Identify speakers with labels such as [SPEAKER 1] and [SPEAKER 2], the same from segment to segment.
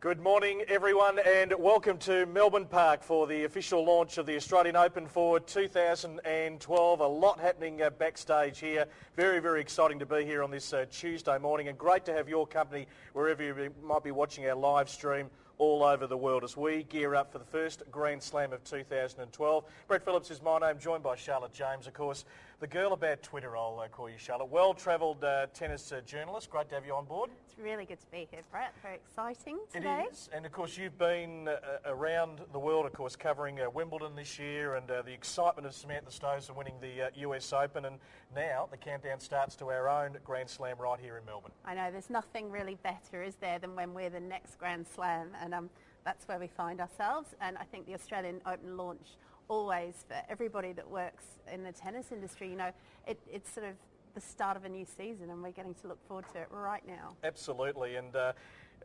[SPEAKER 1] Good morning everyone and welcome to Melbourne Park for the official launch of the Australian Open for 2012. A lot happening backstage here. Very, very exciting to be here on this Tuesday morning, and great to have your company wherever you might be watching our live stream all over the world as we gear up for the first Grand Slam of 2012. Brett Phillips is my name, joined by Charlotte James, of course. The girl about Twitter, I'll call you, Charlotte. Well-travelled tennis journalist. Great to have you on board.
[SPEAKER 2] It's really good to be here, Brett. Very exciting today.
[SPEAKER 1] It is, and of course you've been around the world, of course, covering Wimbledon this year and the excitement of Samantha Stosur winning the US Open, and now the countdown starts to our own Grand Slam right here in Melbourne.
[SPEAKER 2] I know, there's nothing really better, is there, than when we're the next Grand Slam, and that's where we find ourselves. And I think the Australian Open launch always, for everybody that works in the tennis industry, you know, it's sort of the start of a new season, and we're getting to look forward to it right now.
[SPEAKER 1] Absolutely, and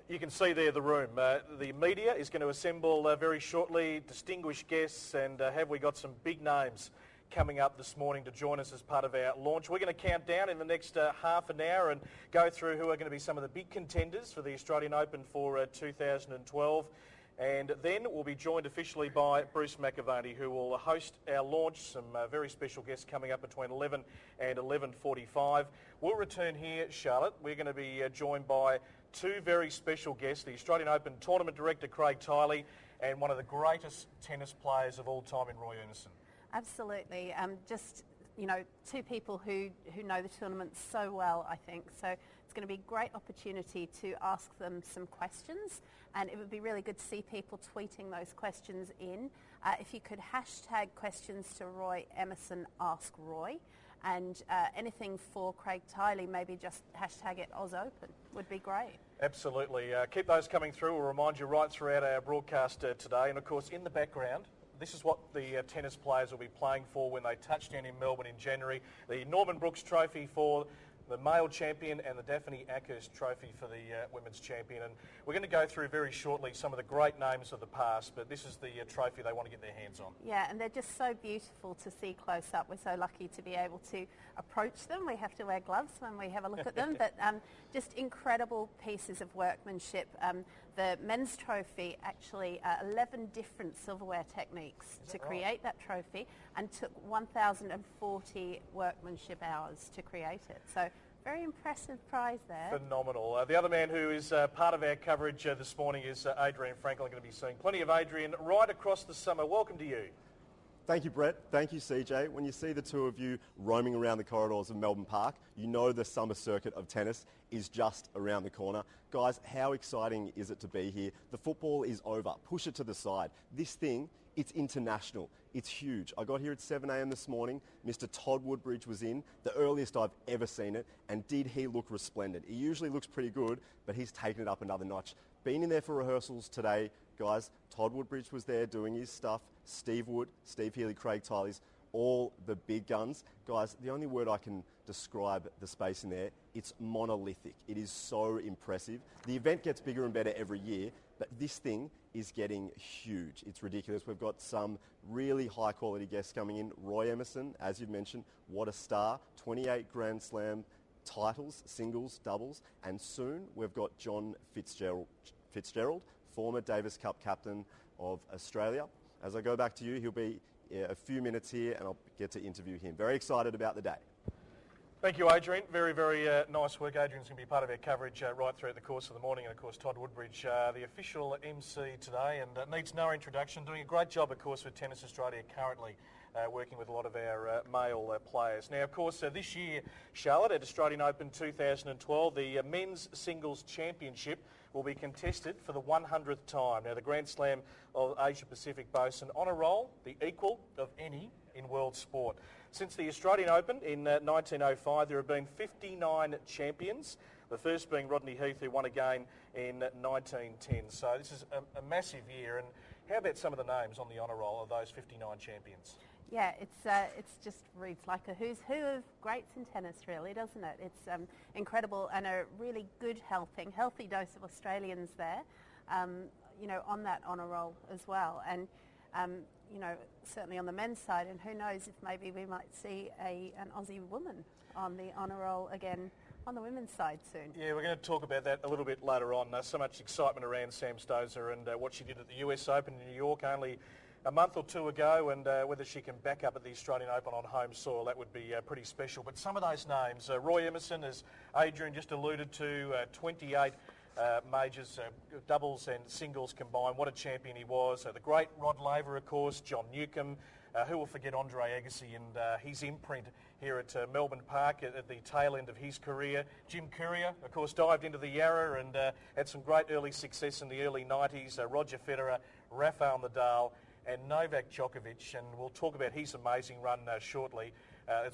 [SPEAKER 1] you can see there the room. The media is going to assemble very shortly, distinguished guests, and have we got some big names coming up this morning to join us as part of our launch. We're going to count down in the next half an hour and go through who are going to be some of the big contenders for the Australian Open for 2012. And then we'll be joined officially by Bruce McAvaney, who will host our launch. Some very special guests coming up between 11 and 11:45. We'll return here, Charlotte. We're going to be joined by two very special guests, the Australian Open Tournament Director Craig Tiley and one of the greatest tennis players of all time in Roy Emerson.
[SPEAKER 2] Absolutely. Just, you know, two people who know the tournament so well, I think. So it's going to be a great opportunity to ask them some questions, and it would be really good to see people tweeting those questions in. If you could hashtag questions to Roy Emerson Ask Roy, and anything for Craig Tiley, maybe just hashtag it Oz Open would be great.
[SPEAKER 1] Absolutely. Keep those coming through. We'll remind you right throughout our broadcast today, and of course in the background, this is what the tennis players will be playing for when they touch down in Melbourne in January. The Norman Brooks Trophy for the male champion and the Daphne Ackhurst Trophy for the women's champion. And we're going to go through very shortly some of the great names of the past, but this is the trophy they want to get their hands on.
[SPEAKER 2] Yeah, and they're just so beautiful to see close up. We're so lucky to be able to approach them. We have to wear gloves when we have a look at them, but just incredible pieces of workmanship. The men's trophy, actually 11 different silverware techniques to create that trophy, and took 1,040 workmanship hours to create it. So very impressive prize there.
[SPEAKER 1] Phenomenal. The other man who is part of our coverage this morning is Adrian Franklin. Going to be seeing plenty of Adrian right across the summer. Welcome to you.
[SPEAKER 3] Thank you, Brett. Thank you, CJ. When you see the two of you roaming around the corridors of Melbourne Park, you know the summer circuit of tennis is just around the corner. Guys, how exciting is it to be here? The football is over. Push it to the side. This thing, it's international. It's huge. I got here at 7 a.m. this morning. Mr. Todd Woodbridge was in, the earliest I've ever seen it, and did he look resplendent? He usually looks pretty good, but he's taken it up another notch. Been in there for rehearsals today, guys. Todd Woodbridge was there doing his stuff. Steve Wood, Steve Healy, Craig Tiley's, all the big guns. Guys, the only word I can describe the space in there, it's monolithic. It is so impressive. The event gets bigger and better every year, but this thing is getting huge. It's ridiculous. We've got some really high quality guests coming in. Roy Emerson, as you've mentioned, what a star. 28 Grand Slam titles, singles, doubles, and soon we've got John Fitzgerald, former Davis Cup captain of Australia. As I go back to you, he'll be a few minutes here and I'll get to interview him. Very excited about the day.
[SPEAKER 1] Thank you, Adrian. Very, very nice work. Adrian's going to be part of our coverage right throughout the course of the morning. And, of course, Todd Woodbridge, the official MC today, and needs no introduction. Doing a great job, of course, with Tennis Australia currently, working with a lot of our male players. Now, of course, this year, Charlotte, at Australian Open 2012, the Men's Singles Championship will be contested for the 100th time. Now, the Grand Slam of Asia Pacific boasts an honour roll, the equal of any in world sport. Since the Australian Open in 1905, there have been 59 champions, the first being Rodney Heath, who won again in 1910. So this is a massive year. And how about some of the names on the honour roll of those 59 champions?
[SPEAKER 2] Yeah, it's just reads like a who's who of greats in tennis, really, doesn't it? It's incredible, and a really good healthy dose of Australians there, you know, on that honour roll as well. And you know, certainly on the men's side, and who knows if maybe we might see an Aussie woman on the honour roll again on the women's side soon.
[SPEAKER 1] Yeah, we're going to talk about that a little bit later on. So much excitement around Sam Stosur and what she did at the US Open in New York only a month or two ago, and whether she can back up at the Australian Open on home soil, that would be pretty special. But some of those names, Roy Emerson, as Adrian just alluded to, 28 majors, doubles and singles combined. What a champion he was. The great Rod Laver, of course, John Newcombe. Who will forget Andre Agassi and his imprint here at Melbourne Park at the tail end of his career. Jim Courier, of course, dived into the Yarra and had some great early success in the early 90s. Roger Federer, Rafael Nadal and Novak Djokovic, and we'll talk about his amazing run shortly.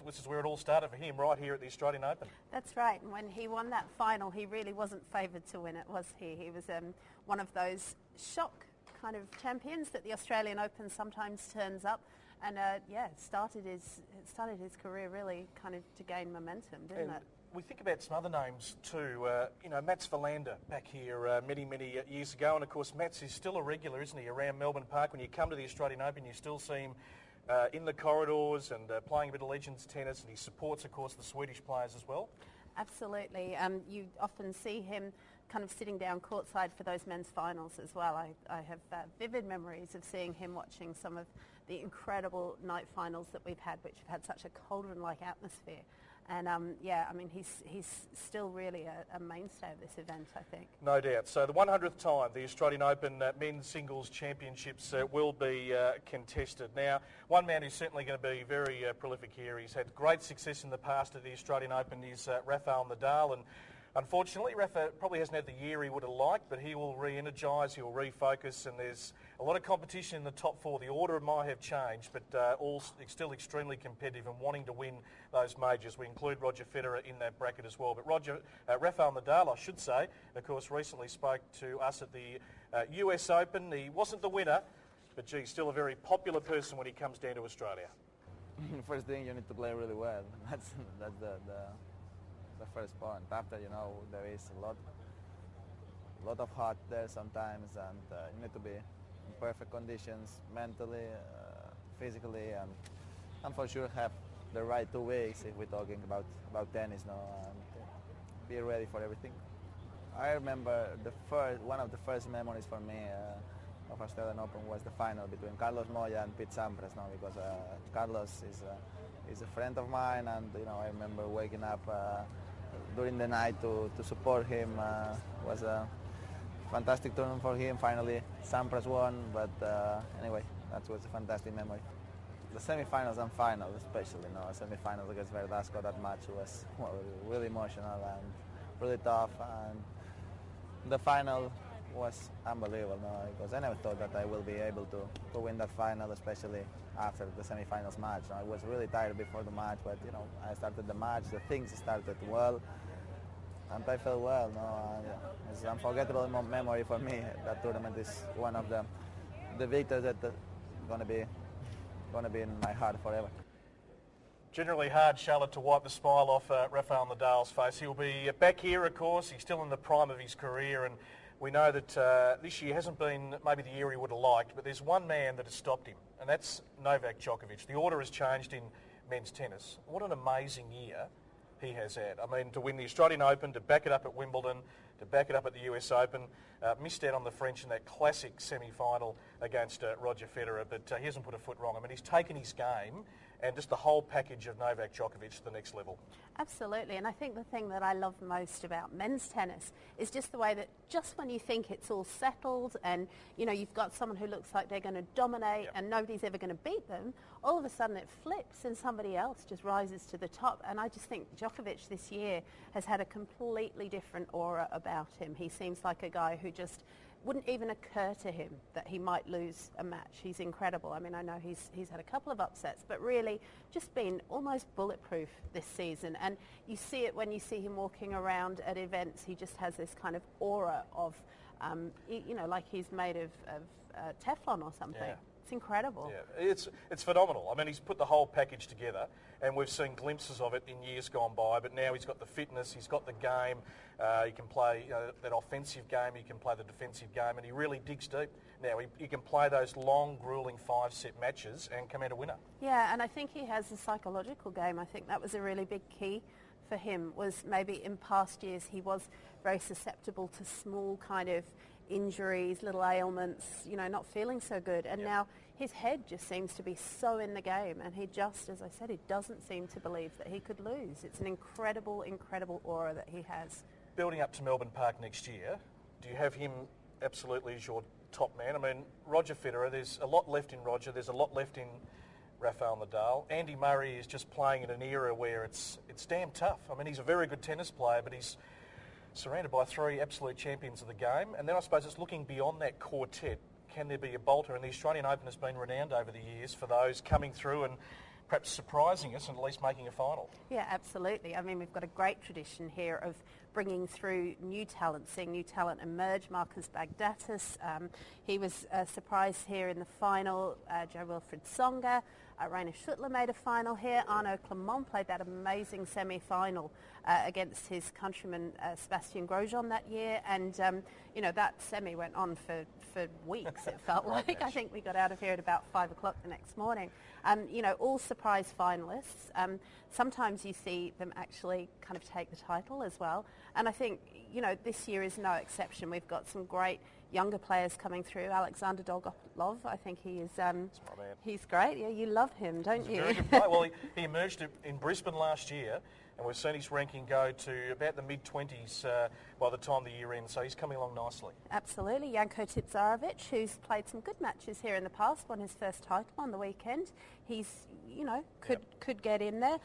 [SPEAKER 1] This is where it all started for him, right here at the Australian Open.
[SPEAKER 2] That's right, and when he won that final, he really wasn't favoured to win it, was he? He was one of those shock kind of champions that the Australian Open sometimes turns up, and started his career really kind of to gain momentum, didn't it?
[SPEAKER 1] We think about some other names too. Mats Verlander back here many years ago, and of course Mats is still a regular, isn't he, around Melbourne Park. When you come to the Australian Open, you still see him in the corridors and playing a bit of Legends tennis, and he supports, of course, the Swedish players as well.
[SPEAKER 2] Absolutely. You often see him kind of sitting down courtside for those men's finals as well. I have vivid memories of seeing him watching some of the incredible night finals that we've had, which have had such a cauldron-like atmosphere. And he's still really a mainstay of this event, I think.
[SPEAKER 1] No doubt. So the 100th time the Australian Open Men's Singles Championships will be contested. Now, one man who's certainly going to be very prolific here, he's had great success in the past at the Australian Open, is Rafael Nadal. And unfortunately, Rafa probably hasn't had the year he would have liked, but he will re-energise, he'll refocus, and there's a lot of competition in the top four. The order might have changed, but all still extremely competitive and wanting to win those majors. We include Roger Federer in that bracket as well. But Rafael Nadal, I should say, of course, recently spoke to us at the US Open. He wasn't the winner, but gee, still a very popular person when he comes down to Australia.
[SPEAKER 4] First thing, you need to play really well. That's the first point. After, there is a lot of hot there sometimes, and you need to be in perfect conditions mentally, physically, and for sure have the right 2 weeks if we're talking about tennis now, and be ready for everything. I remember one of the first memories for me of Australian Open was the final between Carlos Moya and Pete Sampras now, because Carlos is a friend of mine, and I remember waking up during the night to support him. Was a fantastic tournament for him. Finally, Sampras won, but anyway, that was a fantastic memory. The semi-finals and finals, especially, semi-finals against Verdasco, that match was really emotional and really tough, and the final was unbelievable, because I never thought that I will be able to win that final, especially after the semi-finals match. I was really tired before the match, but I started the match, the things started well, and I felt well. It's an unforgettable memory for me. That tournament is one of the victories that going to be in my heart forever.
[SPEAKER 1] Generally hard, Charlotte, to wipe the smile off Rafael Nadal's face. He'll be back here, of course. He's still in the prime of his career, and we know that this year hasn't been maybe the year he would have liked, but there's one man that has stopped him, and that's Novak Djokovic. The order has changed in men's tennis. What an amazing year he has had. I mean, to win the Australian Open, to back it up at Wimbledon, to back it up at the US Open, missed out on the French in that classic semi-final against Roger Federer, but he hasn't put a foot wrong. I mean, he's taken his game and just the whole package of Novak Djokovic to the next level.
[SPEAKER 2] Absolutely, and I think the thing that I love most about men's tennis is just the way that just when you think it's all settled and you've got someone who looks like they're going to dominate and nobody's ever going to beat them, all of a sudden it flips and somebody else just rises to the top. And I just think Djokovic this year has had a completely different aura about him. He seems like a guy who just wouldn't even occur to him that he might lose a match. He's incredible. I mean, I know he's had a couple of upsets, but really just been almost bulletproof this season. And you see it when you see him walking around at events. He just has this kind of aura of, like he's made of Teflon or something. It's incredible.
[SPEAKER 1] Yeah, it's phenomenal. I mean, he's put the whole package together, and we've seen glimpses of it in years gone by, but now he's got the fitness, he's got the game, he can play that offensive game, he can play the defensive game, and he really digs deep. Now, he can play those long, gruelling 5-set matches and come out a winner.
[SPEAKER 2] Yeah, and I think he has a psychological game. I think that was a really big key for him, was maybe in past years he was very susceptible to small kind of injuries, little ailments, not feeling so good. And now his head just seems to be so in the game, and he just, as I said, he doesn't seem to believe that he could lose. It's an incredible, incredible aura that he has.
[SPEAKER 1] Building up to Melbourne Park next year, do you have him absolutely as your top man? I mean, Roger Federer, there's a lot left in Roger, there's a lot left in Rafael Nadal. Andy Murray is just playing in an era where it's damn tough. I mean, he's a very good tennis player, but he's surrounded by 3 absolute champions of the game. And then I suppose it's looking beyond that quartet. Can there be a bolter? And the Australian Open has been renowned over the years for those coming through and perhaps surprising us and at least making a final.
[SPEAKER 2] Yeah, absolutely. I mean, we've got a great tradition here of bringing through new talent, seeing new talent emerge. Marcus Baghdatis, he was surprised here in the final. Jo-Wilfried Tsonga, Rainer Schuttler made a final here. Arnaud Clement played that amazing semi-final against his countryman Sébastien Grosjean that year, and that semi went on for weeks, it felt like. I think we got out of here at about 5 o'clock the next morning. All surprise finalists. Sometimes you see them actually kind of take the title as well, and I think this year is no exception. We've got some great younger players coming through. Alexander Dolgopolov, I think he is. He's great. Yeah, you love him, don't you?
[SPEAKER 1] Very good player. Well, he emerged in Brisbane last year, and we've seen his ranking go to about the mid-20s by the time the year ends. So he's coming along nicely.
[SPEAKER 2] Absolutely. Janko Tipsarevic, who's played some good matches here in the past, won his first title on the weekend. He's, could get in there.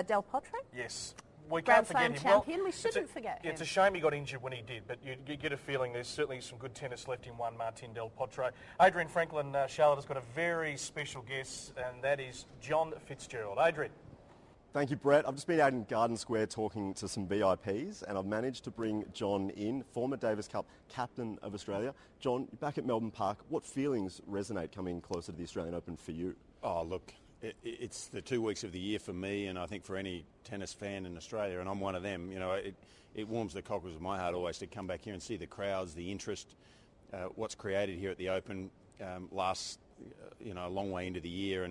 [SPEAKER 2] Del Potro.
[SPEAKER 1] Yes. We
[SPEAKER 2] Grand
[SPEAKER 1] can't forget
[SPEAKER 2] Slam
[SPEAKER 1] him.
[SPEAKER 2] champion,
[SPEAKER 1] well,
[SPEAKER 2] we shouldn't forget him.
[SPEAKER 1] It's a shame he got injured when he did, but you get a feeling there's certainly some good tennis left in one Martin Del Potro. Adrian Franklin, Charlotte, has got a very special guest, and that is John Fitzgerald. Adrian.
[SPEAKER 3] Thank you, Brett. I've just been out in Garden Square talking to some VIPs, and I've managed to bring John in, former Davis Cup captain of Australia. John, you're back at Melbourne Park. What feelings resonate coming closer to the Australian Open for you?
[SPEAKER 5] Oh, look, it's the 2 weeks of the year for me, and I think for any tennis fan in Australia, and I'm one of them. It warms the cockles of my heart always to come back here and see the crowds, the interest, what's created here at the Open lasts, a long way into the year,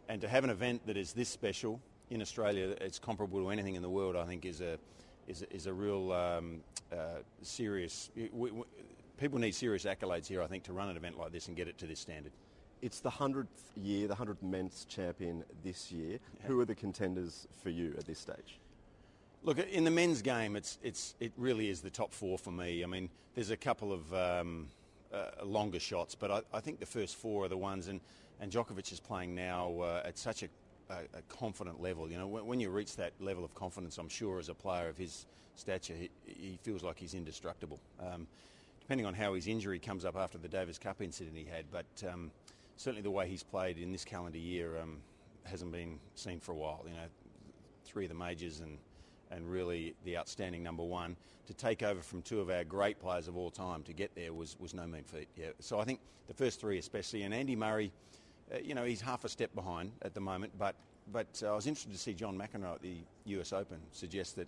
[SPEAKER 5] and to have an event that is this special in Australia, it's comparable to anything in the world. I think is a real serious. People need serious accolades here, I think, to run an event like this and get it to this standard.
[SPEAKER 3] It's the 100th year, the 100th men's champion this year. Who are the contenders for you at this stage?
[SPEAKER 5] Look, in the men's game, it really is the top 4 for me. I mean, there's a couple of longer shots, but I think the first 4 are the ones, and Djokovic is playing now at such a confident level. When you reach that level of confidence, I'm sure as a player of his stature, he feels like he's indestructible. Depending on how his injury comes up after the Davis Cup incident he had, but certainly the way he's played in this calendar year hasn't been seen for a while. 3 of the majors and really the outstanding number 1. To take over from 2 of our great players of all time to get there was no mean feat. Yeah. So I think the first 3 especially, and Andy Murray, he's half a step behind at the moment, but I was interested to see John McEnroe at the US Open suggest that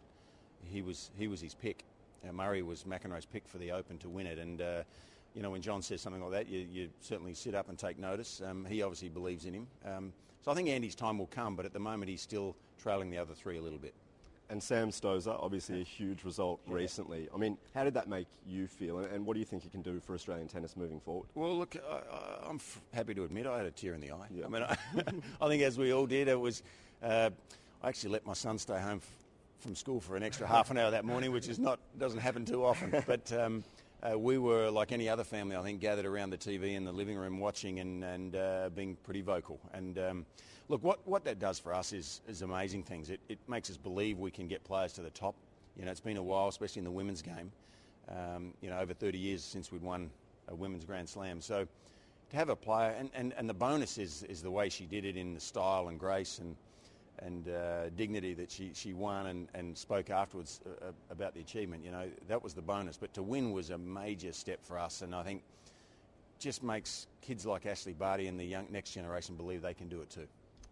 [SPEAKER 5] he was his pick. Murray was McEnroe's pick for the Open to win it, and when John says something like that, you certainly sit up and take notice. He obviously believes in him. So I think Andy's time will come, but at the moment he's still trailing the other 3 a little bit.
[SPEAKER 3] And Sam Stosur, obviously a huge result recently. I mean, how did that make you feel, and what do you think it can do for Australian tennis moving forward?
[SPEAKER 5] Well, look, I'm happy to admit I had a tear in the eye. Yeah. I mean, I think as we all did, it was. I actually let my son stay home from school for an extra half an hour that morning, which doesn't happen too often. But we were, like any other family, I think, gathered around the TV in the living room watching and being pretty vocal. And look, what that does for us is amazing things. It makes us believe we can get players to the top. It's been a while, especially in the women's game. Over 30 years since we'd won a women's Grand Slam. So to have a player, and the bonus is the way she did it in the style and grace and dignity that she won and spoke afterwards about the achievement. That was the bonus. But to win was a major step for us, and I think just makes kids like Ashley Barty and the young next generation believe they can do it too.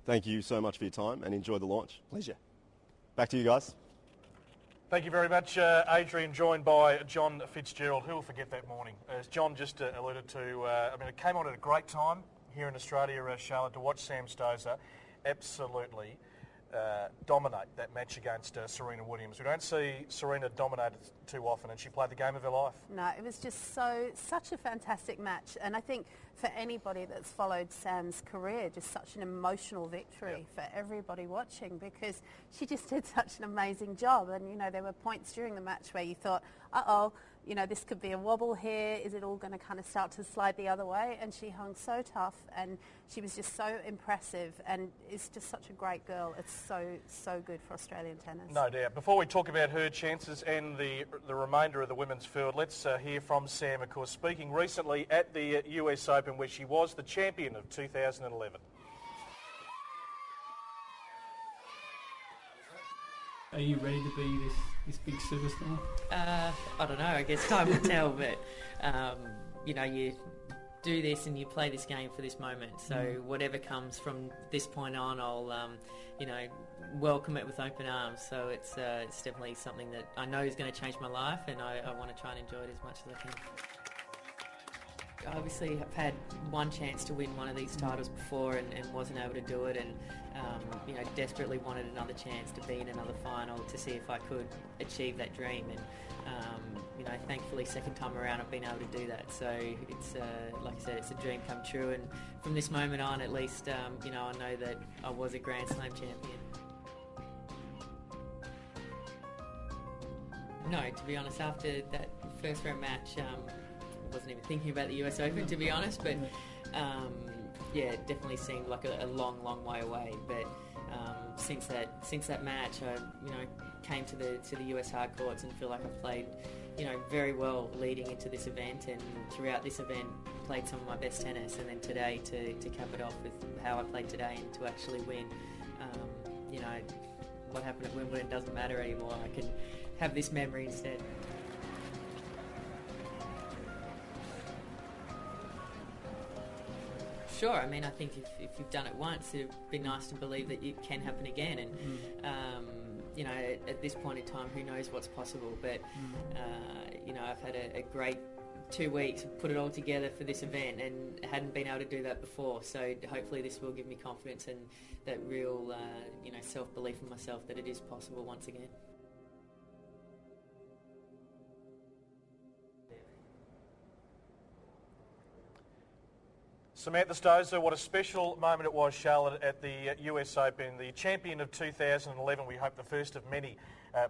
[SPEAKER 3] Thank you so much for your time and enjoy the launch. Pleasure. Back to you guys.
[SPEAKER 1] Thank you very much, Adrian, joined by John Fitzgerald. Who will forget that morning? As John just alluded to, it came on at a great time here in Australia, Charlotte, to watch Sam Stosur absolutely dominate that match against Serena Williams. We don't see Serena dominated too often, and she played the game of her life.
[SPEAKER 2] No, it was just such a fantastic match, and I think for anybody that's followed Sam's career, just such an emotional victory for everybody watching, because she just did such an amazing job. And there were points during the match where you thought, uh-oh, this could be a wobble here. Is it all going to kind of start to slide the other way? And she hung so tough, and she was just so impressive, and is just such a great girl. It's so good for Australian tennis.
[SPEAKER 1] No doubt. Before we talk about her chances and the remainder of the women's field, let's hear from Sam, of course, speaking recently at the US Open, where she was the champion of 2011.
[SPEAKER 6] Are you ready to be this big superstar?
[SPEAKER 7] I don't know. I guess time will tell. But you do this and you play this game for this moment. So whatever comes from this point on, I'll welcome it with open arms. So it's definitely something that I know is going to change my life, and I want to try and enjoy it as much as I can. I obviously have had one chance to win one of these titles before and wasn't able to do it, and desperately wanted another chance to be in another final to see if I could achieve that dream. And thankfully, second time around, I've been able to do that. So it's like I said, it's a dream come true. And from this moment on, at least, I know that I was a Grand Slam champion. No, to be honest, after that first round match, I wasn't even thinking about the US Open, to be honest, but it definitely seemed like a long way away. But since that match, I came to the US hard courts and feel like I played very well leading into this event, and throughout this event played some of my best tennis, and then today to cap it off with how I played today and to actually win. What happened at Wimbledon doesn't matter anymore. I can have this memory instead. Sure, I think if you've done it once, it'd be nice to believe that it can happen again. And at this point in time, who knows what's possible? But I've had a great 2 weeks, put it all together for this event, and hadn't been able to do that before. So hopefully, this will give me confidence and that real, self-belief in myself that it is possible once again.
[SPEAKER 1] Samantha Stosur, what a special moment it was, Charlotte, at the US Open. The champion of 2011, we hope the first of many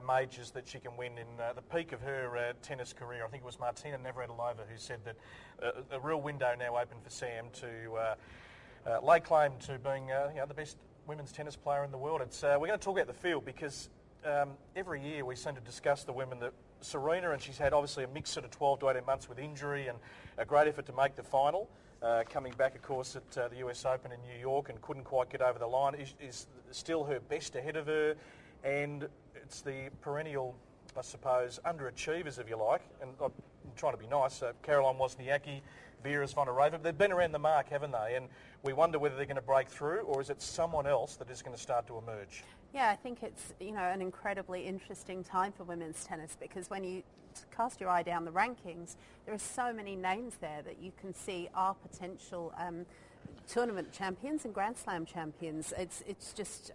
[SPEAKER 1] majors that she can win in the peak of her tennis career. I think it was Martina Navratilova who said that a real window now open for Sam to lay claim to being the best women's tennis player in the world. We're going to talk about the field, because every year we seem to discuss the women that Serena, and she's had obviously a mixed sort of 12 to 18 months with injury and a great effort to make the final. Coming back, of course, at the US Open in New York, and couldn't quite get over the line. Is still her best ahead of her, and it's the perennial, I suppose, underachievers, if you like. And I'm trying to be nice. Caroline Wozniacki, Vera Zvonareva, but they've been around the mark, haven't they? And we wonder whether they're going to break through, or is it someone else that is going to start to emerge?
[SPEAKER 2] Yeah, I think it's an incredibly interesting time for women's tennis, because when you cast your eye down the rankings, there are so many names there that you can see are potential tournament champions and Grand Slam champions. It's just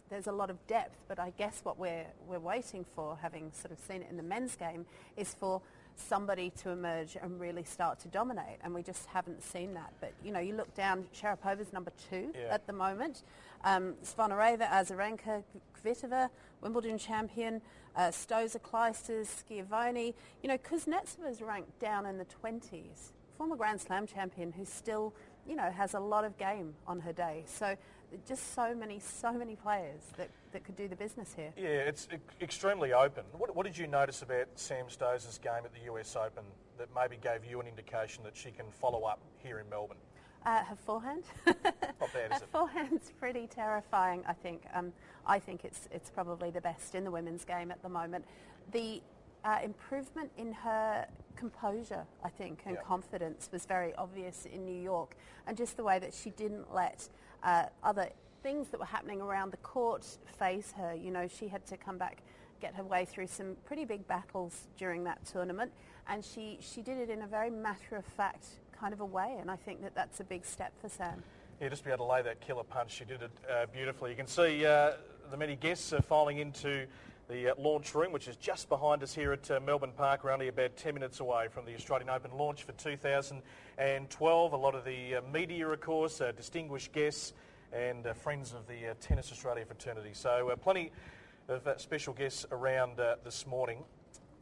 [SPEAKER 2] there's a lot of depth, but I guess what we're waiting for, having sort of seen it in the men's game, is for somebody to emerge and really start to dominate, and we just haven't seen that. But you look down, Sharapova's number 2 at the moment. Zvonareva, Azarenka, Kvitova, Wimbledon champion, Stosur, Clijsters, Schiavone. Kuznetsova's ranked down in the 20s. Former Grand Slam champion who still, has a lot of game on her day. So just so many players that could do the business here.
[SPEAKER 1] Yeah, it's extremely open. What did you notice about Sam Stosur's game at the US Open that maybe gave you an indication that she can follow up here in Melbourne?
[SPEAKER 2] Her forehand.
[SPEAKER 1] Not bad, is it?
[SPEAKER 2] Her forehand's pretty terrifying, I think. I think it's probably the best in the women's game at the moment. The improvement in her composure, I think, and confidence was very obvious in New York, and just the way that she didn't let other things that were happening around the court phase her. You know, she had to come back, get her way through some pretty big battles during that tournament, and she did it in a very matter-of-fact kind of a way, and I think that that's a big step for Sam.
[SPEAKER 1] Yeah, just be able to lay that killer punch. She did it beautifully. You can see the many guests filing into the launch room, which is just behind us here at Melbourne Park. We're only about 10 minutes away from the Australian Open launch for 2012. A lot of the media, of course, distinguished guests and friends of the Tennis Australia fraternity. So plenty of special guests around this morning.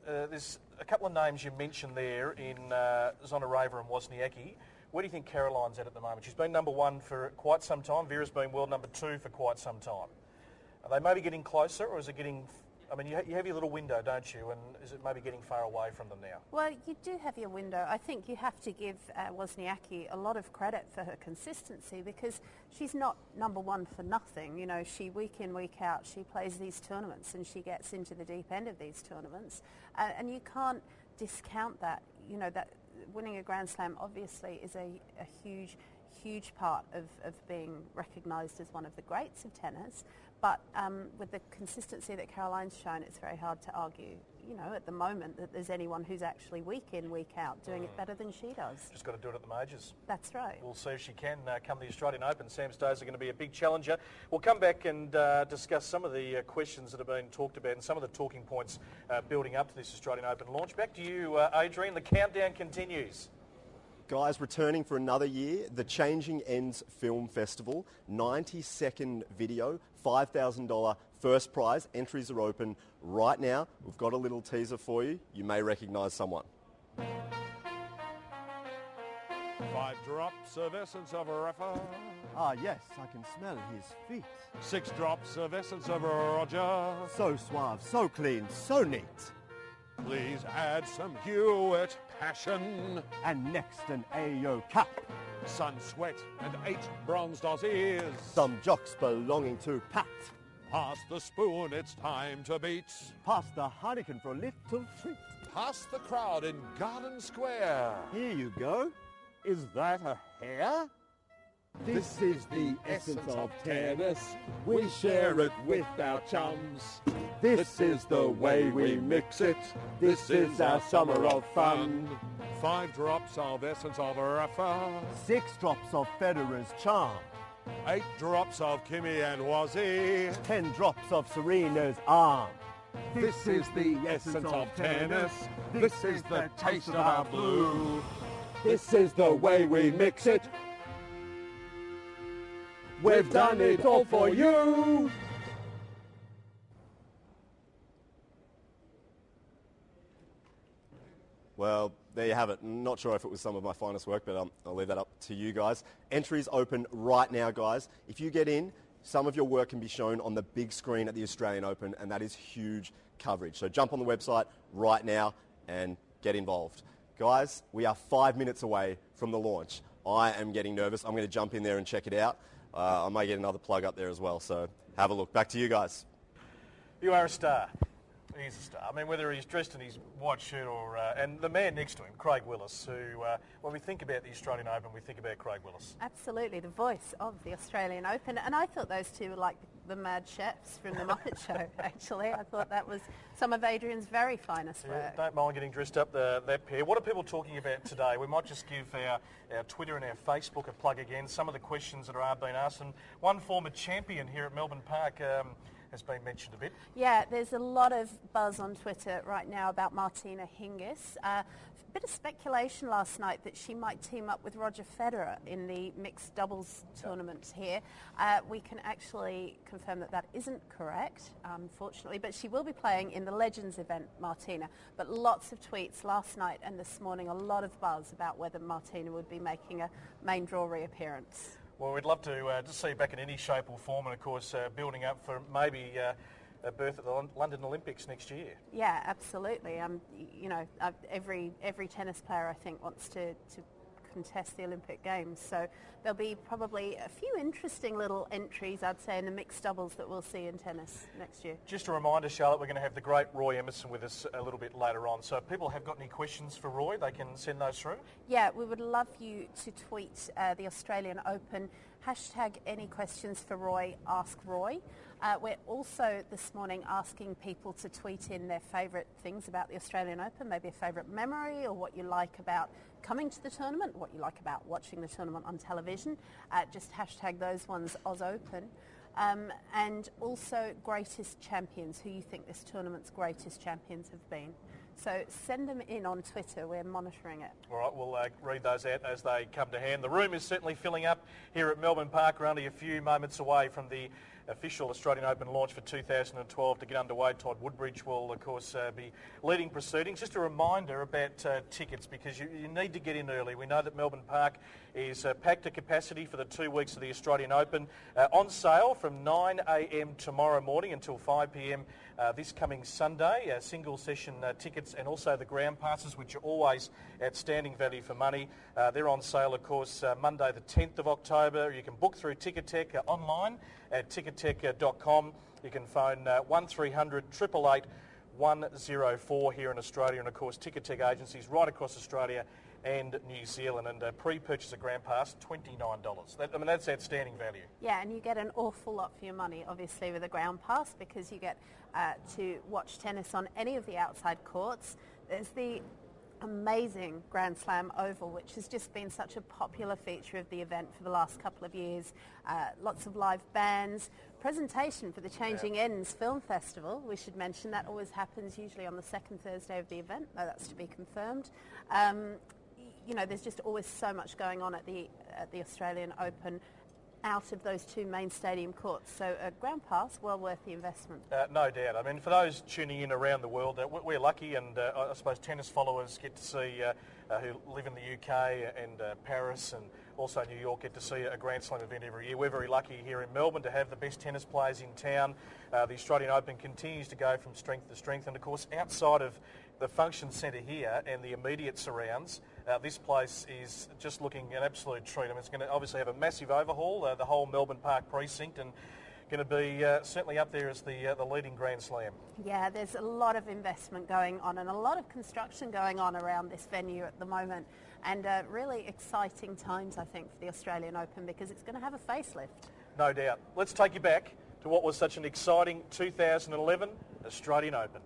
[SPEAKER 1] There's a couple of names you mentioned there in Zvonareva and Wozniacki. Where do you think Caroline's at the moment? She's been number one for quite some time. Vera's been world number two for quite some time. Are they maybe getting closer, or is it getting... I mean, you have your little window, don't you? And is it maybe getting far away from them now?
[SPEAKER 2] Well, you do have your window. I think you have to give Wozniacki a lot of credit for her consistency, because she's not number one for nothing. You know, she week in, week out, she plays these tournaments and she gets into the deep end of these tournaments. And you can't discount that. You know, that winning a Grand Slam obviously is a huge part of being recognised as one of the greats of tennis. But with the consistency that Caroline's shown, it's very hard to argue, you know, at the moment that there's anyone who's actually week in, week out doing it better than she does.
[SPEAKER 1] Just got to do it at the majors.
[SPEAKER 2] That's right.
[SPEAKER 1] We'll see if she can come the Australian Open. Sam Stosur going to be a big challenger. We'll come back and discuss some of the questions that have been talked about and some of the talking points building up to this Australian Open launch. Back to you, Adrian. The countdown continues.
[SPEAKER 3] Guys, returning for another year, the Changing Ends Film Festival, 90-second video, $5,000 first prize. Entries are open right now. We've got a little teaser for you. You may recognise someone.
[SPEAKER 8] 5 drops of essence of Rafa.
[SPEAKER 3] Ah, yes, I can smell his feet.
[SPEAKER 8] 6 drops of essence of Roger.
[SPEAKER 3] So suave, so clean, so neat.
[SPEAKER 8] Please add some Hewitt passion.
[SPEAKER 3] And next an AO Cup.
[SPEAKER 8] Sun sweat and 8 bronzed Aussies.
[SPEAKER 3] Some jocks belonging to Pat.
[SPEAKER 8] Pass the spoon, it's time to beat.
[SPEAKER 3] Pass the Heineken for a little treat.
[SPEAKER 8] Past the crowd in Garden Square.
[SPEAKER 3] Here you go.
[SPEAKER 8] Is that a hare?
[SPEAKER 9] This is the essence of tennis. We share it with our chums. This is the way we mix it. This is our summer of fun.
[SPEAKER 8] 5 drops of essence of Rafa.
[SPEAKER 3] 6 drops of Federer's charm.
[SPEAKER 8] 8 drops of Kimi and Wazzy.
[SPEAKER 3] 10 drops of Serena's arm.
[SPEAKER 9] This is the essence of tennis. This is the taste of our blue. This is the way we mix it. We've done it all for you.
[SPEAKER 3] Well, there you have it. Not sure if it was some of my finest work, but I'll leave that up to you guys. Entries open right now, guys. If you get in, some of your work can be shown on the big screen at the Australian Open, and that is huge coverage. So jump on the website right now and get involved. Guys, we are 5 minutes away from the launch. I am getting nervous. I'm going to jump in there and check it out. I may get another plug up there as well, so have a look. Back to you guys.
[SPEAKER 1] You are a star. He's a star. I mean, whether he's dressed in his white shirt or... and the man next to him, Craig Willis, who, when we think about the Australian Open, we think about Craig Willis.
[SPEAKER 2] Absolutely, the voice of the Australian Open. And I thought those two were like the mad chefs from the Muppet Show, actually. I thought that was some of Adrian's very finest work.
[SPEAKER 1] Don't mind getting dressed up, that pair. What are people talking about today? We might just give our Twitter and our Facebook a plug again. Some of the questions that are being asked. And one former champion here at Melbourne Park... has been mentioned a bit.
[SPEAKER 2] Yeah, there's a lot of buzz on Twitter right now about Martina Hingis. A bit of speculation last night that she might team up with Roger Federer in the mixed doubles tournament here. We can actually confirm that that isn't correct, unfortunately, but she will be playing in the Legends event, Martina. But lots of tweets last night and this morning, a lot of buzz about whether Martina would be making a main draw reappearance.
[SPEAKER 1] Well, we'd love to just see you back in any shape or form, and of course building up for maybe a berth at the London Olympics next year.
[SPEAKER 2] Yeah, absolutely. You know, every tennis player I think wants to contest the Olympic Games. So there'll be probably a few interesting little entries, I'd say, in the mixed doubles that we'll see in tennis next year.
[SPEAKER 1] Just a reminder, Charlotte, we're going to have the great Roy Emerson with us a little bit later on. So if people have got any questions for Roy, they can send those through.
[SPEAKER 2] Yeah, we would love you to tweet the Australian Open, hashtag any questions for Roy, ask Roy. We're also this morning asking people to tweet in their favourite things about the Australian Open, maybe a favourite memory or what you like about coming to the tournament, what you like about watching the tournament on television. Just hashtag those ones AusOpen. And also greatest champions, who you think this tournament's greatest champions have been. So send them in on Twitter. We're monitoring it.
[SPEAKER 1] All right, we'll read those out as they come to hand. The room is certainly filling up here at Melbourne Park. We're only a few moments away from the official Australian Open launch for 2012 to get underway. Todd Woodbridge will, of course, be leading proceedings. Just a reminder about tickets, because you need to get in early. We know that Melbourne Park is packed to capacity for the 2 weeks of the Australian Open. On sale from 9 a.m. tomorrow morning until 5 p.m. This coming Sunday. Single session tickets and also the ground passes, which are always outstanding value for money. They're on sale, of course, Monday the 10th of October. You can book through Ticketek online at ticketek.com. You can phone 1300 888 104 here in Australia, and of course Ticketek agencies right across Australia and New Zealand, and pre-purchase a ground pass, $29. That's outstanding value.
[SPEAKER 2] Yeah, and you get an awful lot for your money, obviously, with a ground pass, because you get to watch tennis on any of the outside courts. There's the amazing Grand Slam Oval, which has just been such a popular feature of the event for the last couple of years. Lots of live bands, presentation for the Changing Ends Film Festival. We should mention that always happens usually on the second Thursday of the event, though that's to be confirmed. You know, there's just always so much going on at the Australian Open out of those two main stadium courts. So a ground pass, well worth the investment.
[SPEAKER 1] No doubt. I mean, for those tuning in around the world, we're lucky, and I suppose tennis followers get to see, who live in the UK and Paris and also New York, get to see a Grand Slam event every year. We're very lucky here in Melbourne to have the best tennis players in town. The Australian Open continues to go from strength to strength, and of course outside of the function centre here and the immediate surrounds, this place is just looking an absolute treat. I mean, it's going to obviously have a massive overhaul, the whole Melbourne Park precinct, and going to be certainly up there as the leading Grand Slam.
[SPEAKER 2] Yeah, there's a lot of investment going on and a lot of construction going on around this venue at the moment, and really exciting times, I think, for the Australian Open, because it's going to have a facelift.
[SPEAKER 1] No doubt. Let's take you back to what was such an exciting 2011 Australian Open.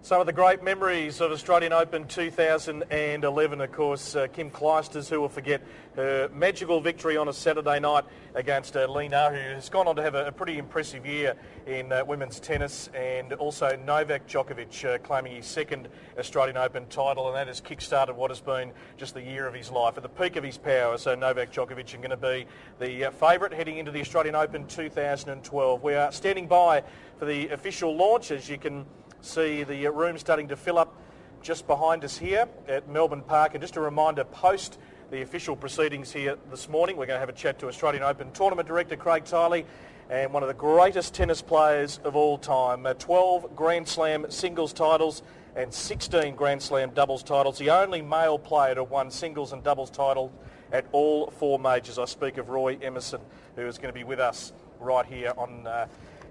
[SPEAKER 1] Some of the great memories of Australian Open 2011, of course, Kim Clijsters, who will forget her magical victory on a Saturday night against Lee Na, who has gone on to have a pretty impressive year in women's tennis, and also Novak Djokovic claiming his second Australian Open title, and that has kick-started what has been just the year of his life. At the peak of his power, so Novak Djokovic is going to be the favourite heading into the Australian Open 2012. We are standing by for the official launch, as you can see the room starting to fill up just behind us here at Melbourne Park. And just a reminder, post the official proceedings here this morning, we're going to have a chat to Australian Open Tournament Director Craig Tiley and one of the greatest tennis players of all time. 12 Grand Slam singles titles and 16 Grand Slam doubles titles. The only male player to have won singles and doubles titles at all 4 majors. I speak of Roy Emerson, who is going to be with us right here on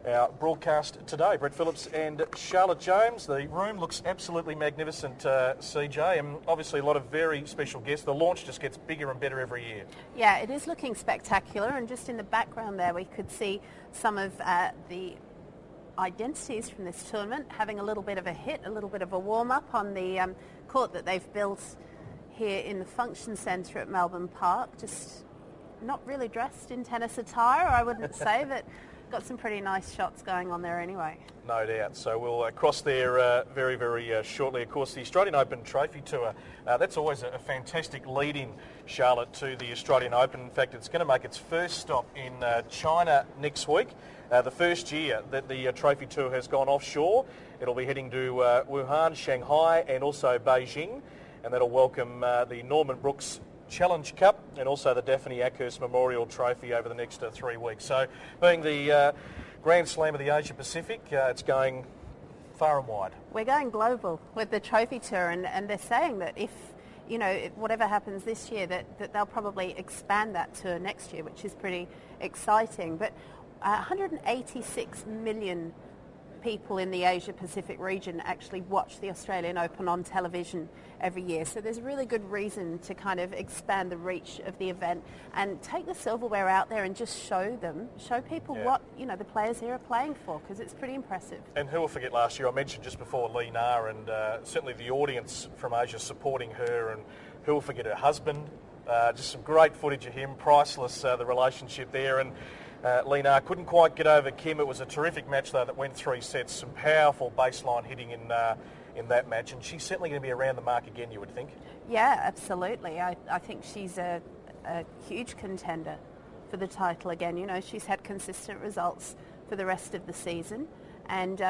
[SPEAKER 1] our broadcast today. Brett Phillips and Charlotte James. The room looks absolutely magnificent, CJ, and obviously a lot of very special guests. The launch just gets bigger and better every year.
[SPEAKER 2] Yeah, it is looking spectacular, and just in the background there we could see some of the identities from this tournament having a little bit of a hit, a little bit of a warm-up on the court that they've built here in the function centre at Melbourne Park. Just not really dressed in tennis attire, I wouldn't say, but got some pretty nice shots going on there anyway.
[SPEAKER 1] No doubt. So we'll cross there very, very shortly. Of course, the Australian Open Trophy Tour, that's always a fantastic lead-in, Charlotte, to the Australian Open. In fact, it's going to make its first stop in China next week. The first year that the Trophy Tour has gone offshore. It'll be heading to Wuhan, Shanghai and also Beijing, and that'll welcome the Norman Brooks Challenge Cup and also the Daphne Ackhurst Memorial Trophy over the next 3 weeks. So being the Grand Slam of the Asia Pacific, it's going far and wide.
[SPEAKER 2] We're going global with the Trophy Tour, and they're saying that if whatever happens this year, that they'll probably expand that tour next year, which is pretty exciting. But 186 million people in the Asia Pacific region actually watch the Australian Open on television every year. So there's a really good reason to kind of expand the reach of the event and take the silverware out there and just show people what the players here are playing for, because it's pretty impressive.
[SPEAKER 1] And who will forget last year, I mentioned just before Lee Na, and certainly the audience from Asia supporting her, and who will forget her husband. Just some great footage of him, priceless, the relationship there. And Lee Na couldn't quite get over Kim. It was a terrific match, though, that went 3 sets. Some powerful baseline hitting in that match, and she's certainly going to be around the mark again, you would think.
[SPEAKER 2] Yeah, absolutely. I think she's a huge contender for the title again. You know, she's had consistent results for the rest of the season, and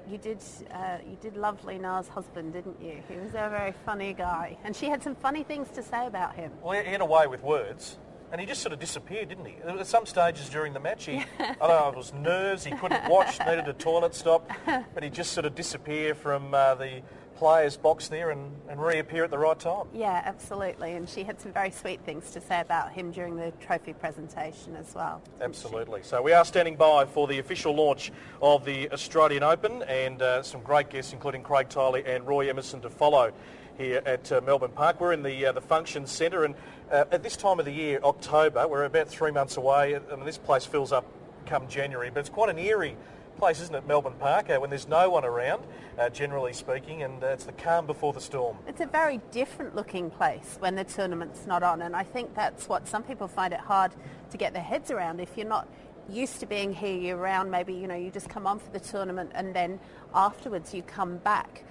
[SPEAKER 2] you did love Lee Na's husband, didn't you? He was a very funny guy, and she had some funny things to say about him.
[SPEAKER 1] Well, he had a way with words. And he just sort of disappeared, didn't he? At some stages during the match, I don't know, it was nerves, he couldn't watch, needed a toilet stop, but he just sort of disappear from the players' box there and reappear at the right time.
[SPEAKER 2] Yeah, absolutely. And she had some very sweet things to say about him during the trophy presentation as well.
[SPEAKER 1] Absolutely. So we are standing by for the official launch of the Australian Open, and some great guests, including Craig Tiley and Roy Emerson, to follow here at Melbourne Park. We're in the function centre, and at this time of the year, October, we're about 3 months away. I mean, this place fills up come January, but it's quite an eerie place, isn't it, Melbourne Park, when there's no one around, generally speaking, and it's the calm before the storm.
[SPEAKER 2] It's a very different looking place when the tournament's not on, and I think that's what some people find it hard to get their heads around. If you're not used to being here year-round, maybe you just come on for the tournament and then afterwards you come back.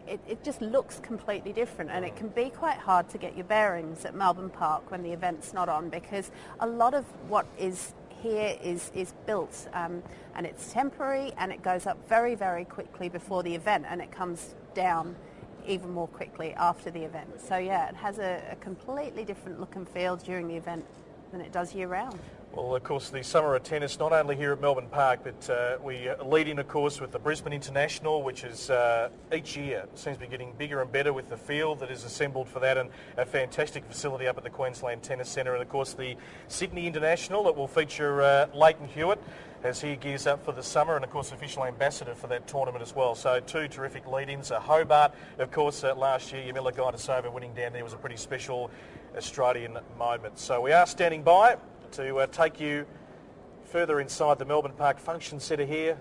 [SPEAKER 2] It just looks completely different, and it can be quite hard to get your bearings at Melbourne Park when the event's not on, because a lot of what is here is built and it's temporary, and it goes up very, very quickly before the event, and it comes down even more quickly after the event. So yeah, it has a completely different look and feel during the event than it does year-round.
[SPEAKER 1] Well, of course, the summer of tennis, not only here at Melbourne Park, but we lead in, of course, with the Brisbane International, which is each year seems to be getting bigger and better with the field that is assembled for that, and a fantastic facility up at the Queensland Tennis Centre. And, of course, the Sydney International that will feature Leighton Hewitt as he gears up for the summer, and, of course, official ambassador for that tournament as well. So 2 terrific lead-ins. Hobart, of course, last year, Yamila Gaidasova winning down there was a pretty special Australian moment. So we are standing by to take you further inside the Melbourne Park Function Centre here.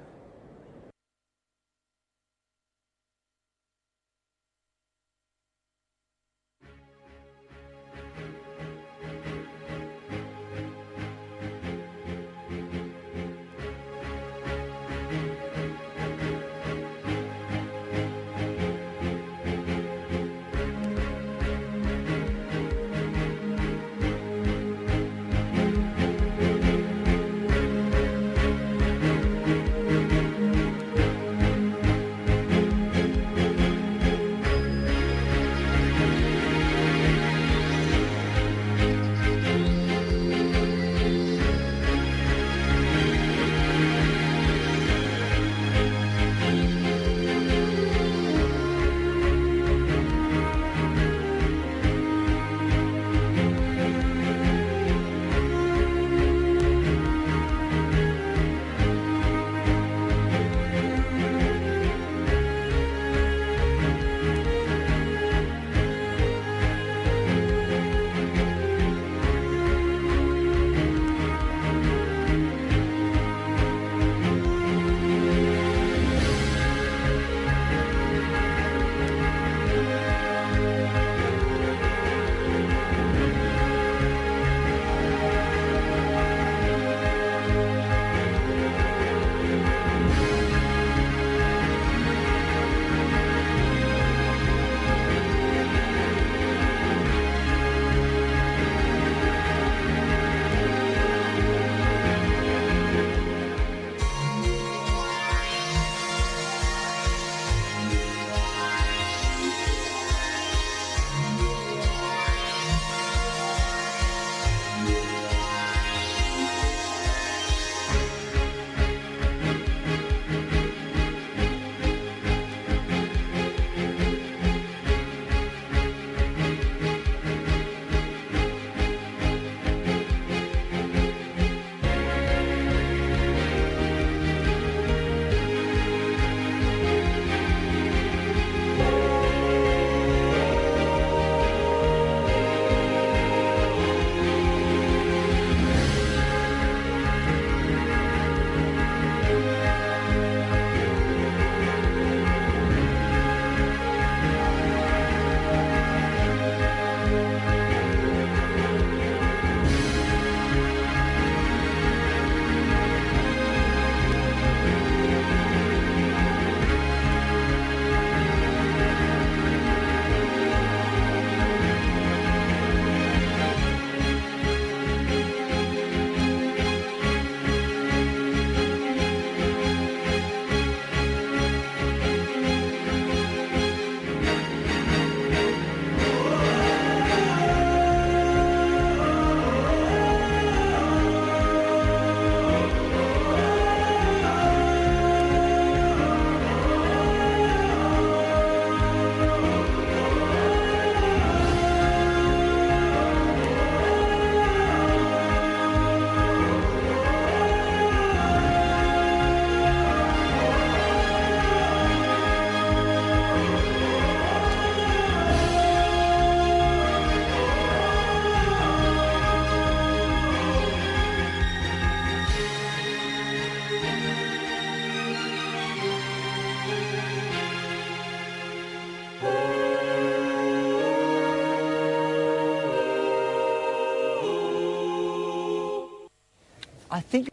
[SPEAKER 10] I think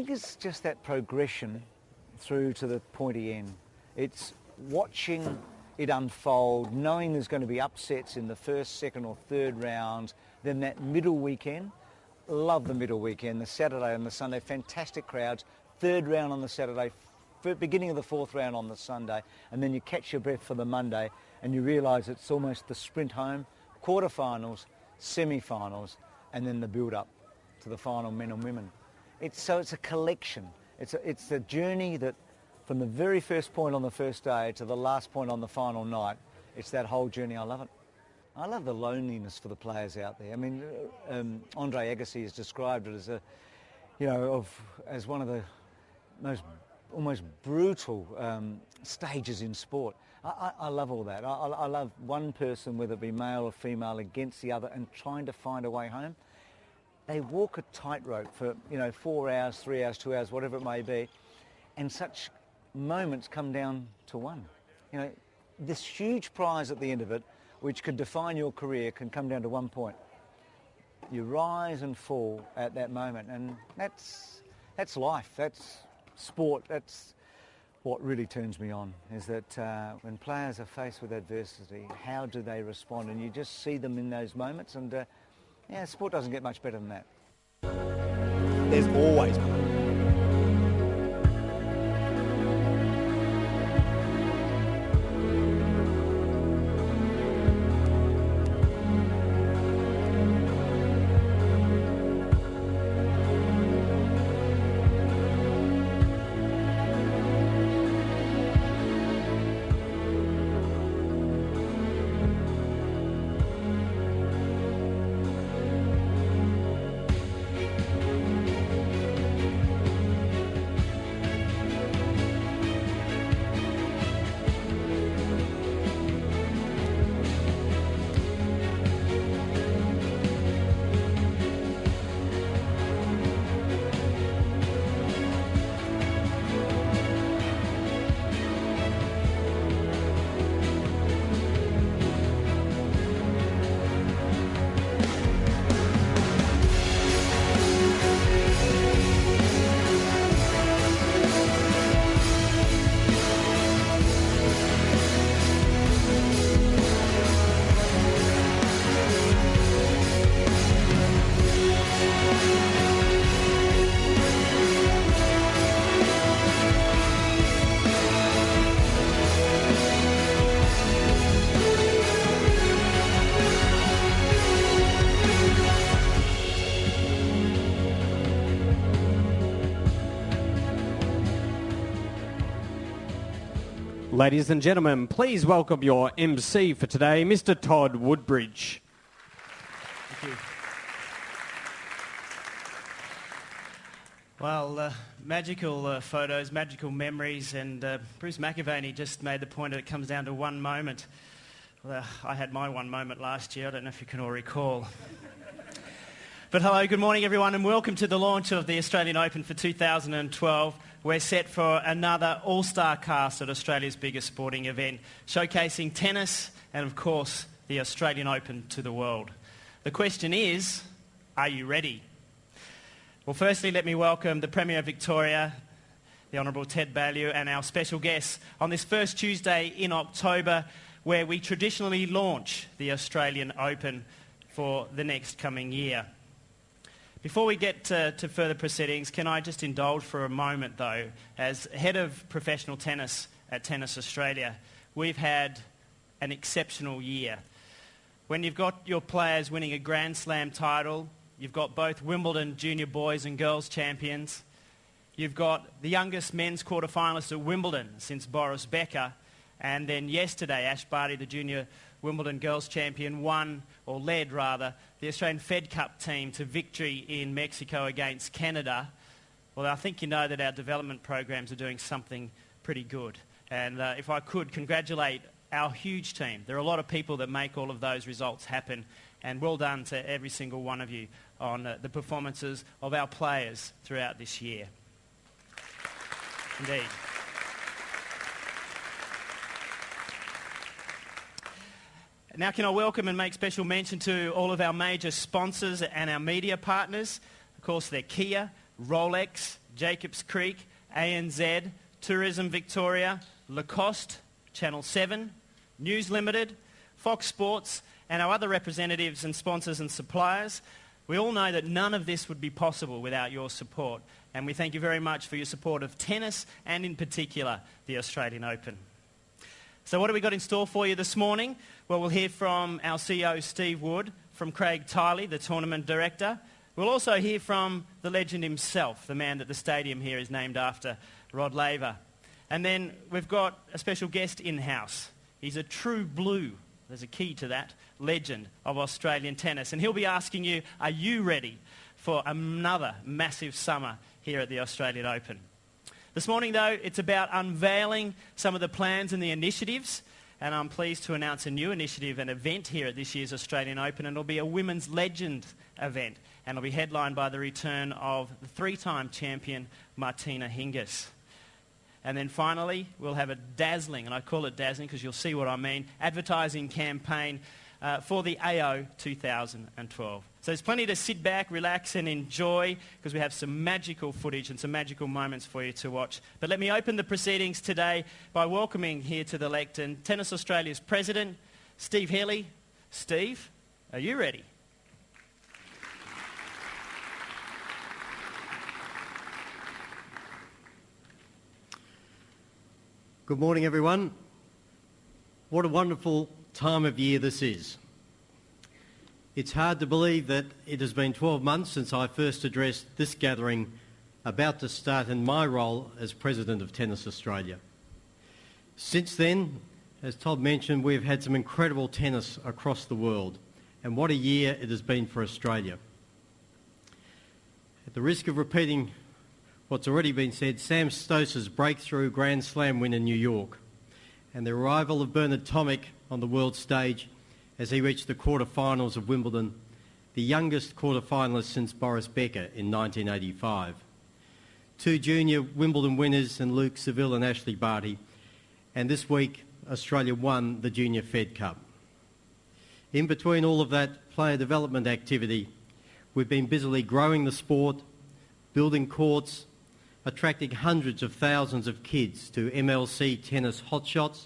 [SPEAKER 10] it's just that progression through to the pointy end. It's watching it unfold, knowing there's going to be upsets in the first, second or third rounds, then that middle weekend. Love the middle weekend, the Saturday and the Sunday, fantastic crowds, third round on the Saturday, beginning of the fourth round on the Sunday, and then you catch your breath for the Monday and you realise it's almost the sprint home, quarterfinals, semi-finals, and then the build-up to the final men and women. It's a collection. It's a journey that from the very first point on the first day to the last point on the final night, it's that whole journey. I love it. I love the loneliness for the players out there. I mean, Andre Agassi has described it as as one of the most almost brutal stages in sport. I love all that. I love one person, whether it be male or female, against the other and trying to find a way home. They walk a tightrope for 4 hours, 3 hours, 2 hours, whatever it may be, and such moments come down to one. This huge prize at the end of it, which could define your career, can come down to 1 point. You rise and fall at that moment, and that's life, that's sport, that's what really turns me on, is that when players are faced with adversity, how do they respond? And you just see them in those moments, and sport doesn't get much better than that.
[SPEAKER 3] There's always more.
[SPEAKER 11] Ladies and gentlemen, please welcome your MC for today, Mr. Todd Woodbridge.
[SPEAKER 12] Thank you. Well, magical photos, magical memories, and Bruce McAvaney just made the point that it comes down to one moment. Well, I had my one moment last year. I don't know if you can all recall. But hello, good morning everyone, and welcome to the launch of the Australian Open for 2012. We're set for another all-star cast at Australia's biggest sporting event, showcasing tennis and, of course, the Australian Open to the world. The question is, are you ready? Well, firstly, let me welcome the Premier of Victoria, the Honourable Ted Baillieu, and our special guests on this first Tuesday in October, where we traditionally launch the Australian Open for the next coming year. Before we get to further proceedings, can I just indulge for a moment, though? As head of professional tennis at Tennis Australia, we've had an exceptional year. When you've got your players winning a Grand Slam title, you've got both Wimbledon junior boys and girls champions, you've got the youngest men's quarterfinalist at Wimbledon since Boris Becker, and then yesterday, Ash Barty, the junior Wimbledon girls champion, led the Australian Fed Cup team to victory in Mexico against Canada. Well, I think you know that our development programs are doing something pretty good. And if I could congratulate our huge team. There are a lot of people that make all of those results happen. And well done to every single one of you on the performances of our players throughout this year. Indeed. Now can I welcome and make special mention to all of our major sponsors and our media partners. Of course, they're Kia, Rolex, Jacobs Creek, ANZ, Tourism Victoria, Lacoste, Channel 7, News Limited, Fox Sports, and our other representatives and sponsors and suppliers. We all know that none of this would be possible without your support, and we thank you very much for your support of tennis and in particular the Australian Open. So what have we got in store for you this morning? Well, we'll hear from our CEO Steve Wood, from Craig Tiley, the tournament director. We'll also hear from the legend himself, the man that the stadium here is named after, Rod Laver. And then we've got a special guest in-house. He's a true blue, there's a key to that, legend of Australian tennis. And he'll be asking you, are you ready for another massive summer here at the Australian Open? This morning, though, it's about unveiling some of the plans and the initiatives. And I'm pleased to announce a new initiative and event here at this year's Australian Open. And it'll be a Women's Legend event. And it'll be headlined by the return of the three-time champion, Martina Hingis. And then finally, we'll have a dazzling, and I call it dazzling because you'll see what I mean, advertising campaign for the AO 2012. So there's plenty to sit back, relax and enjoy because we have some magical footage and some magical moments for you to watch. But let me open the proceedings today by welcoming here to the lectern Tennis Australia's President, Steve Healy. Steve, are you ready?
[SPEAKER 11] Good morning, everyone. What a wonderful time of year this is. It's hard to believe that it has been 12 months since I first addressed this gathering about to start in my role as President of Tennis Australia. Since then, as Todd mentioned, we've had some incredible tennis across the world, and what a year it has been for Australia. At the risk of repeating what's already been said, Sam Stosur's breakthrough Grand Slam win in New York and the arrival of Bernard Tomic on the world stage as he reached the quarter-finals of Wimbledon, the youngest quarter-finalist since Boris Becker in 1985. Two junior Wimbledon winners in Luke Seville and Ashley Barty, and this week Australia won the Junior Fed Cup. In between all of that player development activity, we've been busily growing the sport, building courts, attracting hundreds of thousands of kids to MLC tennis hotshots,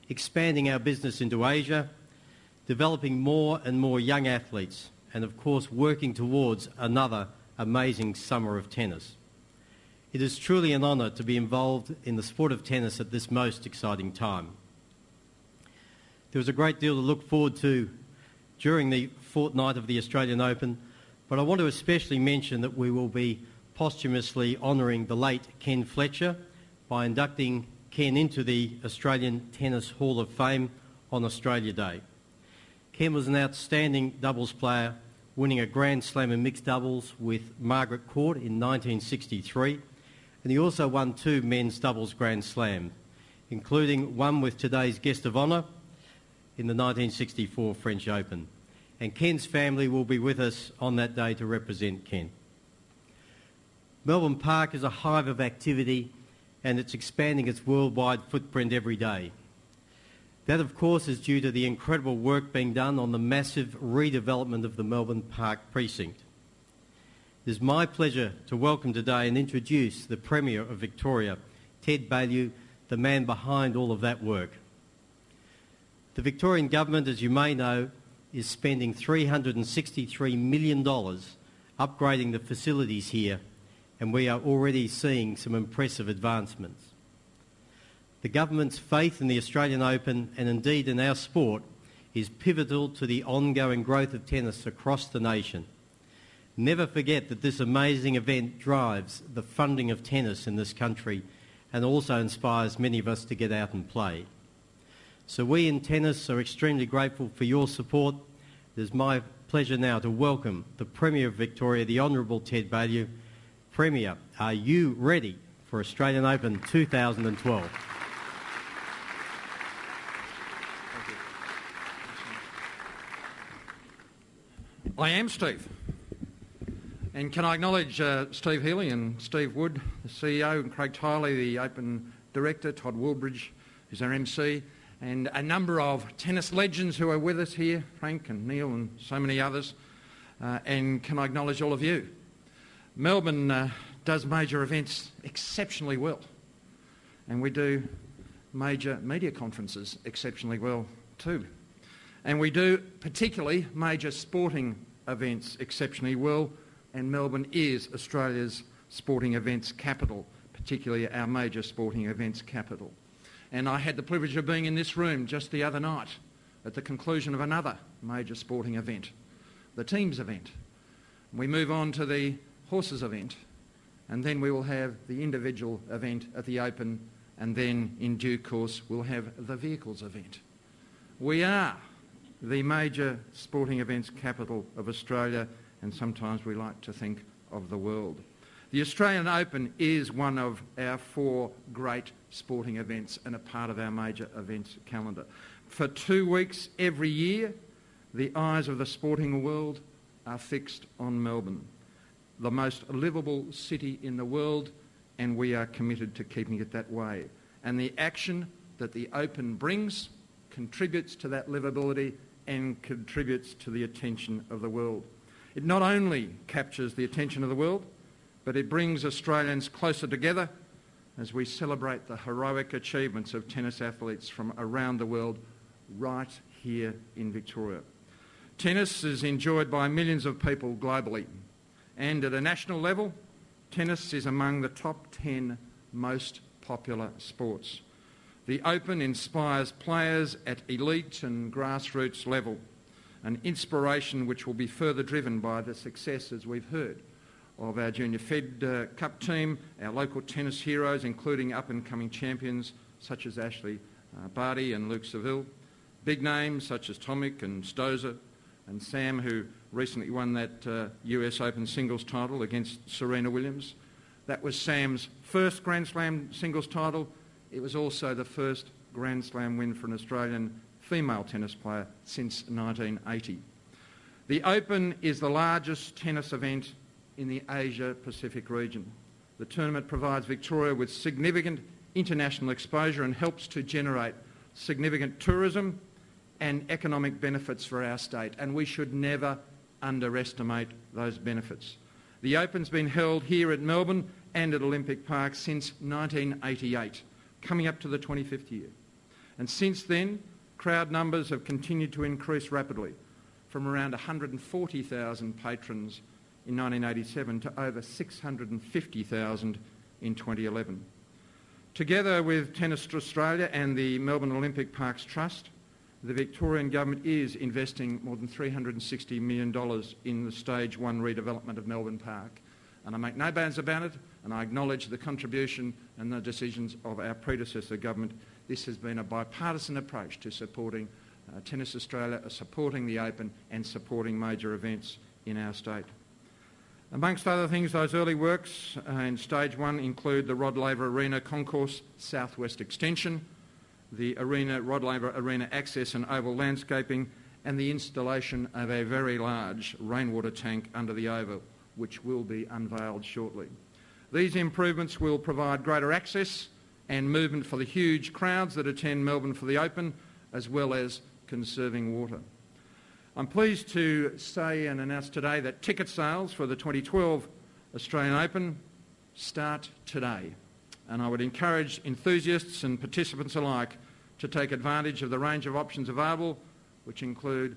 [SPEAKER 11] expanding our business into Asia, developing more and more young athletes, and of course working towards another amazing summer of tennis. It is truly an honour to be involved in the sport of tennis at this most exciting time. There was a great deal to look forward to during the fortnight of the Australian Open, but I want to especially mention that we will be posthumously honouring the late Ken Fletcher by inducting Ken into the Australian Tennis Hall of Fame on Australia Day. Ken was an outstanding doubles player, winning a Grand Slam in mixed doubles with Margaret Court in 1963, and he also won two men's doubles Grand Slams, including one with today's guest of honour in the 1964 French Open. And Ken's family will be with us on that day to represent Ken. Melbourne Park is a hive of activity and it's expanding its worldwide footprint every day. That, of course, is due to the incredible work being done on the massive redevelopment of the Melbourne Park precinct. It is my pleasure to welcome today and introduce the Premier of Victoria, Ted Baillieu, the man behind all of that work. The Victorian Government, as you may know, is spending $363 million upgrading the facilities here, and we are already seeing some impressive advancements. The Government's faith in the Australian Open, and indeed in our sport, is pivotal to the ongoing growth of tennis across the nation. Never forget that this amazing event drives the funding of tennis in this country and also inspires many of us to get out and play. So we in tennis are extremely grateful for your support. It is my pleasure now to welcome the Premier of Victoria, the Honourable Ted Baillieu. Premier, are you ready for Australian Open 2012?
[SPEAKER 13] I am, Steve. And can I acknowledge Steve Healy and Steve Wood, the CEO, and Craig Tiley, the Open Director, Todd Woodbridge, who's our MC, and a number of tennis legends who are with us here, Frank and Neil and so many others. And can I acknowledge all of you? Melbourne does major events exceptionally well, and we do major media conferences exceptionally well too. And we do particularly major sporting events exceptionally well, and Melbourne is Australia's sporting events capital, particularly our major sporting events capital. And I had the privilege of being in this room just the other night at the conclusion of another major sporting event, the teams event. We move on to the horses event, and then we will have the individual event at the Open, and then in due course we'll have the vehicles event. We are the major sporting events capital of Australia, and sometimes we like to think of the world. The Australian Open is one of our 4 great sporting events and a part of our major events calendar. For 2 weeks every year, the eyes of the sporting world are fixed on Melbourne, the most livable city in the world, and we are committed to keeping it that way. And the action that the Open brings contributes to that livability and contributes to the attention of the world. It not only captures the attention of the world, but it brings Australians closer together as we celebrate the heroic achievements of tennis athletes from around the world right here in Victoria. Tennis is enjoyed by millions of people globally, and at a national level, tennis is among the top 10 most popular sports. The Open inspires players at elite and grassroots level, an inspiration which will be further driven by the success, as we've heard, of our Junior Fed Cup team, our local tennis heroes, including up-and-coming champions such as Ashley Barty and Luke Saville, big names such as Tomic and Stosur and Sam, who recently won that US Open singles title against Serena Williams. That was Sam's first Grand Slam singles title. It was also the first Grand Slam win for an Australian female tennis player since 1980. The Open is the largest tennis event in the Asia-Pacific region. The tournament provides Victoria with significant international exposure and helps to generate significant tourism and economic benefits for our state, and we should never underestimate those benefits. The Open's been held here at Melbourne and at Olympic Park since 1988, coming up to the 25th year. And since then, crowd numbers have continued to increase rapidly, from around 140,000 patrons in 1987 to over 650,000 in 2011. Together with Tennis Australia and the Melbourne Olympic Parks Trust, the Victorian Government is investing more than $360 million in the Stage 1 redevelopment of Melbourne Park. And I make no bounds about it, and I acknowledge the contribution and the decisions of our predecessor government. This has been a bipartisan approach to supporting Tennis Australia, supporting the Open and supporting major events in our state. Amongst other things, those early works in Stage 1 include the Rod Laver Arena Concourse Southwest Extension, the Rod Laver Arena Access and Oval Landscaping, and the installation of a very large rainwater tank under the Oval, which will be unveiled shortly. These improvements will provide greater access and movement for the huge crowds that attend Melbourne for the Open, as well as conserving water. I'm pleased to say and announce today that ticket sales for the 2012 Australian Open start today. And I would encourage enthusiasts and participants alike to take advantage of the range of options available, which include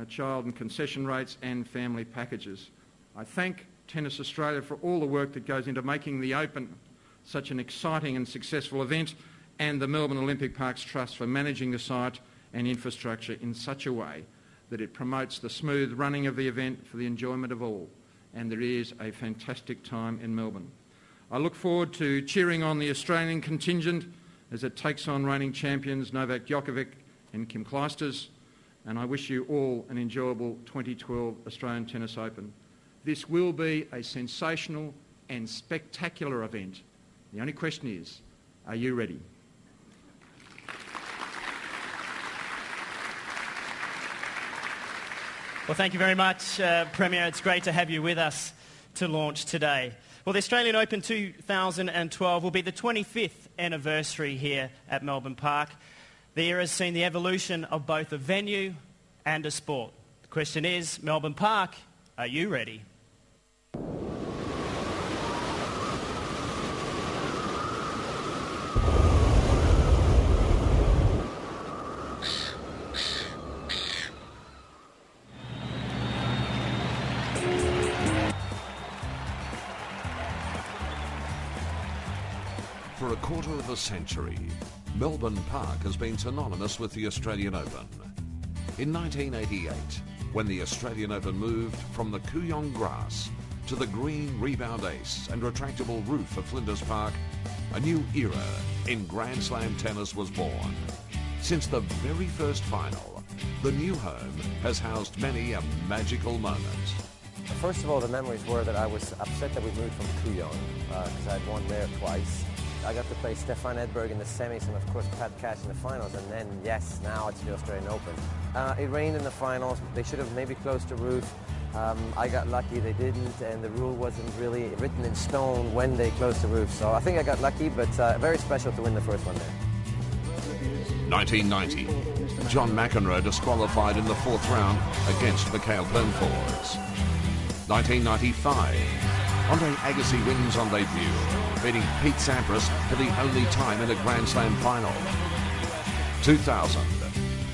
[SPEAKER 13] child and concession rates and family packages. I thank Tennis Australia for all the work that goes into making the Open such an exciting and successful event, and the Melbourne Olympic Parks Trust for managing the site and infrastructure in such a way that it promotes the smooth running of the event for the enjoyment of all. And there is a fantastic time in Melbourne. I look forward to cheering on the Australian contingent as it takes on reigning champions Novak Djokovic and Kim Clijsters, and I wish you all an enjoyable 2012 Australian Tennis Open. This will be a sensational and spectacular event. The only question is, are you ready?
[SPEAKER 12] Well, thank you very much, Premier. It's great to have you with us to launch today. Well, the Australian Open 2012 will be the 25th anniversary here at Melbourne Park. The year has seen the evolution of both a venue and a sport. The question is, Melbourne Park, are you ready?
[SPEAKER 14] For a quarter of a century, Melbourne Park has been synonymous with the Australian Open. In 1988, when the Australian Open moved from the Kooyong grass to the green rebound ace and retractable roof of Flinders Park, a new era in Grand Slam tennis was born. Since the very first final, the new home has housed many a magical moment.
[SPEAKER 15] First of all, the memories were that I was upset that we moved from Kooyong because I'd won there twice. I got to play Stefan Edberg in the semis and of course Pat Cash in the finals, and then yes, now it's the Australian Open. It rained in the finals. They should have maybe closed the roof. I got lucky, they didn't, and the rule wasn't really written in stone when they closed the roof. So I think I got lucky, but very special to win the first one there.
[SPEAKER 14] 1990, John McEnroe disqualified in the fourth round against Mikhail Bernfors. 1995, Andre Agassi wins on debut, beating Pete Sampras for the only time in a Grand Slam final. 2000,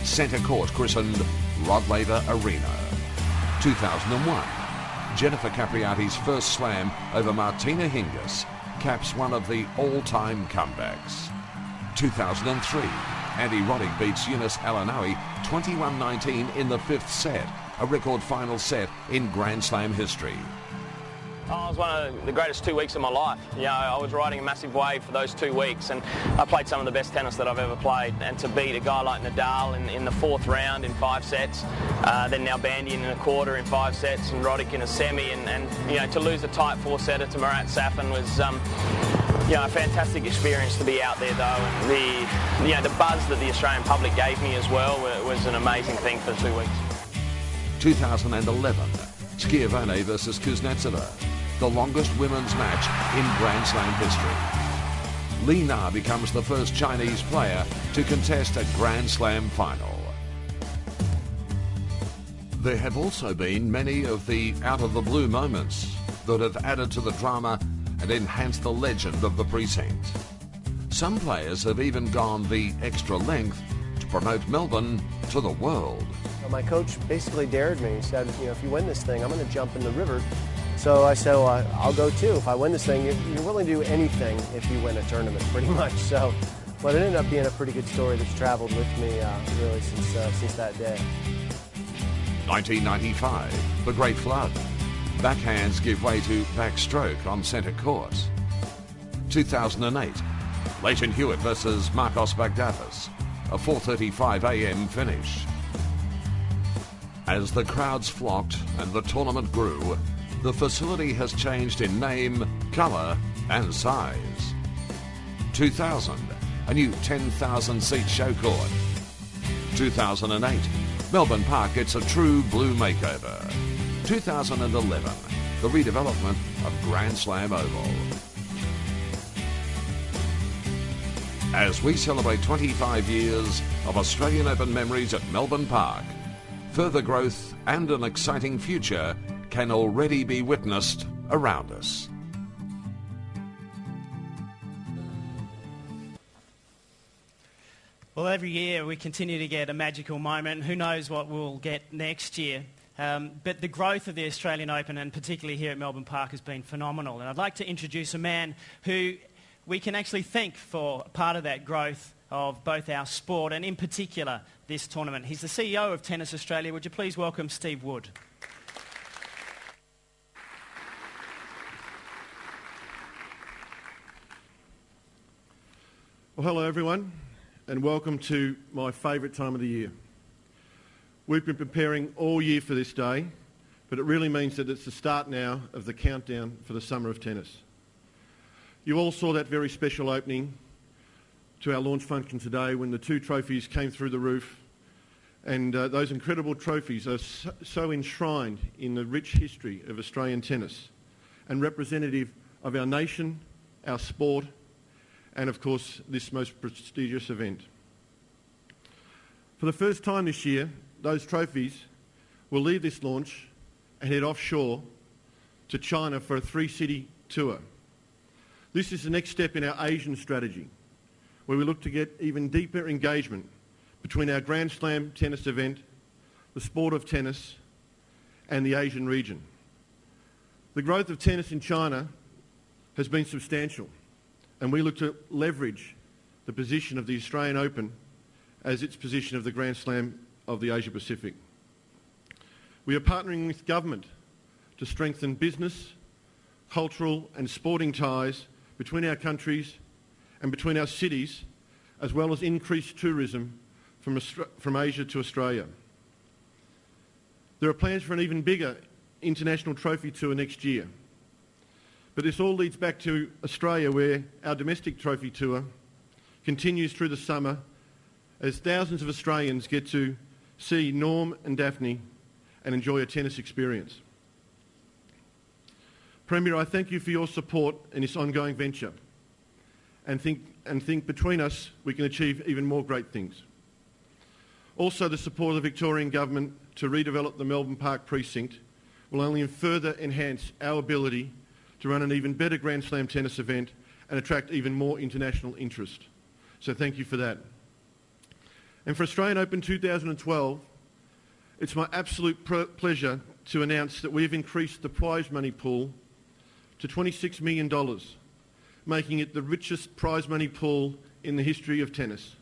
[SPEAKER 14] centre court christened Rod Laver Arena. 2001, Jennifer Capriati's first slam over Martina Hingis caps one of the all-time comebacks. 2003, Andy Roddick beats Yunus Al-Anawi 21-19 in the fifth set, a record final set in Grand Slam history.
[SPEAKER 16] Oh, it was one of the greatest 2 weeks of my life. You know, I was riding a massive wave for those 2 weeks, and I played some of the best tennis that I've ever played. And to beat a guy like Nadal in the fourth round in 5 sets, then Nalbandian in a quarter in 5 sets, and Roddick in a semi, and you know, to lose a tight 4-setter to Marat Safin was you know, a fantastic experience to be out there though. And the buzz that the Australian public gave me as well was an amazing thing for 2 weeks.
[SPEAKER 14] 2011, Schiavone versus Kuznetsova, the longest women's match in Grand Slam history. Li Na becomes the first Chinese player to contest a Grand Slam final. There have also been many of the out-of-the-blue moments that have added to the drama and enhanced the legend of the precinct. Some players have even gone the extra length to promote Melbourne to the world.
[SPEAKER 17] My coach basically dared me. He said, you know, if you win this thing, I'm going to jump in the river. So I said, well, I'll go too. If I win this thing, you're willing to do anything if you win a tournament, pretty much. So, but it ended up being a pretty good story that's traveled with me really since that day.
[SPEAKER 14] 1995, the Great Flood. Backhands give way to backstroke on centre court. 2008, Leighton Hewitt versus Marcos Bagdatis, a 4:35 a.m. finish. As the crowds flocked and the tournament grew, the facility has changed in name, colour and size. 2000, a new 10,000-seat show court. 2008, Melbourne Park gets a true blue makeover. 2011, the redevelopment of Grand Slam Oval. As we celebrate 25 years of Australian Open memories at Melbourne Park, further growth and an exciting future can already be witnessed around us.
[SPEAKER 12] Well, every year we continue to get a magical moment. Who knows what we'll get next year? But the growth of the Australian Open, and particularly here at Melbourne Park, has been phenomenal. And I'd like to introduce a man who we can actually thank for part of that growth of both our sport and in particular this tournament. He's the CEO of Tennis Australia. Would you please welcome Steve Wood?
[SPEAKER 18] Well, hello everyone, and welcome to my favourite time of the year. We've been preparing all year for this day, but it really means that it's the start now of the countdown for the summer of tennis. You all saw that very special opening to our launch function today when the 2 trophies came through the roof, and those incredible trophies are so enshrined in the rich history of Australian tennis and representative of our nation, our sport, and of course this most prestigious event. For the first time this year, those trophies will leave this launch and head offshore to China for a 3-city tour. This is the next step in our Asian strategy, where we look to get even deeper engagement between our Grand Slam tennis event, the sport of tennis, and the Asian region. The growth of tennis in China has been substantial, and we look to leverage the position of the Australian Open as its position of the Grand Slam of the Asia Pacific. We are partnering with government to strengthen business, cultural and sporting ties between our countries and between our cities, as well as increased tourism from Asia to Australia. There are plans for an even bigger international trophy tour next year. But this all leads back to Australia, where our domestic trophy tour continues through the summer as thousands of Australians get to see Norm and Daphne and enjoy a tennis experience. Premier, I thank you for your support in this ongoing venture and think between us we can achieve even more great things. Also, the support of the Victorian Government to redevelop the Melbourne Park precinct will only further enhance our ability to run an even better Grand Slam tennis event and attract even more international interest. So thank you for that. And for Australian Open 2012, it's my absolute pleasure to announce that we have increased the prize money pool to $26 million, making it the richest prize money pool in the history of tennis.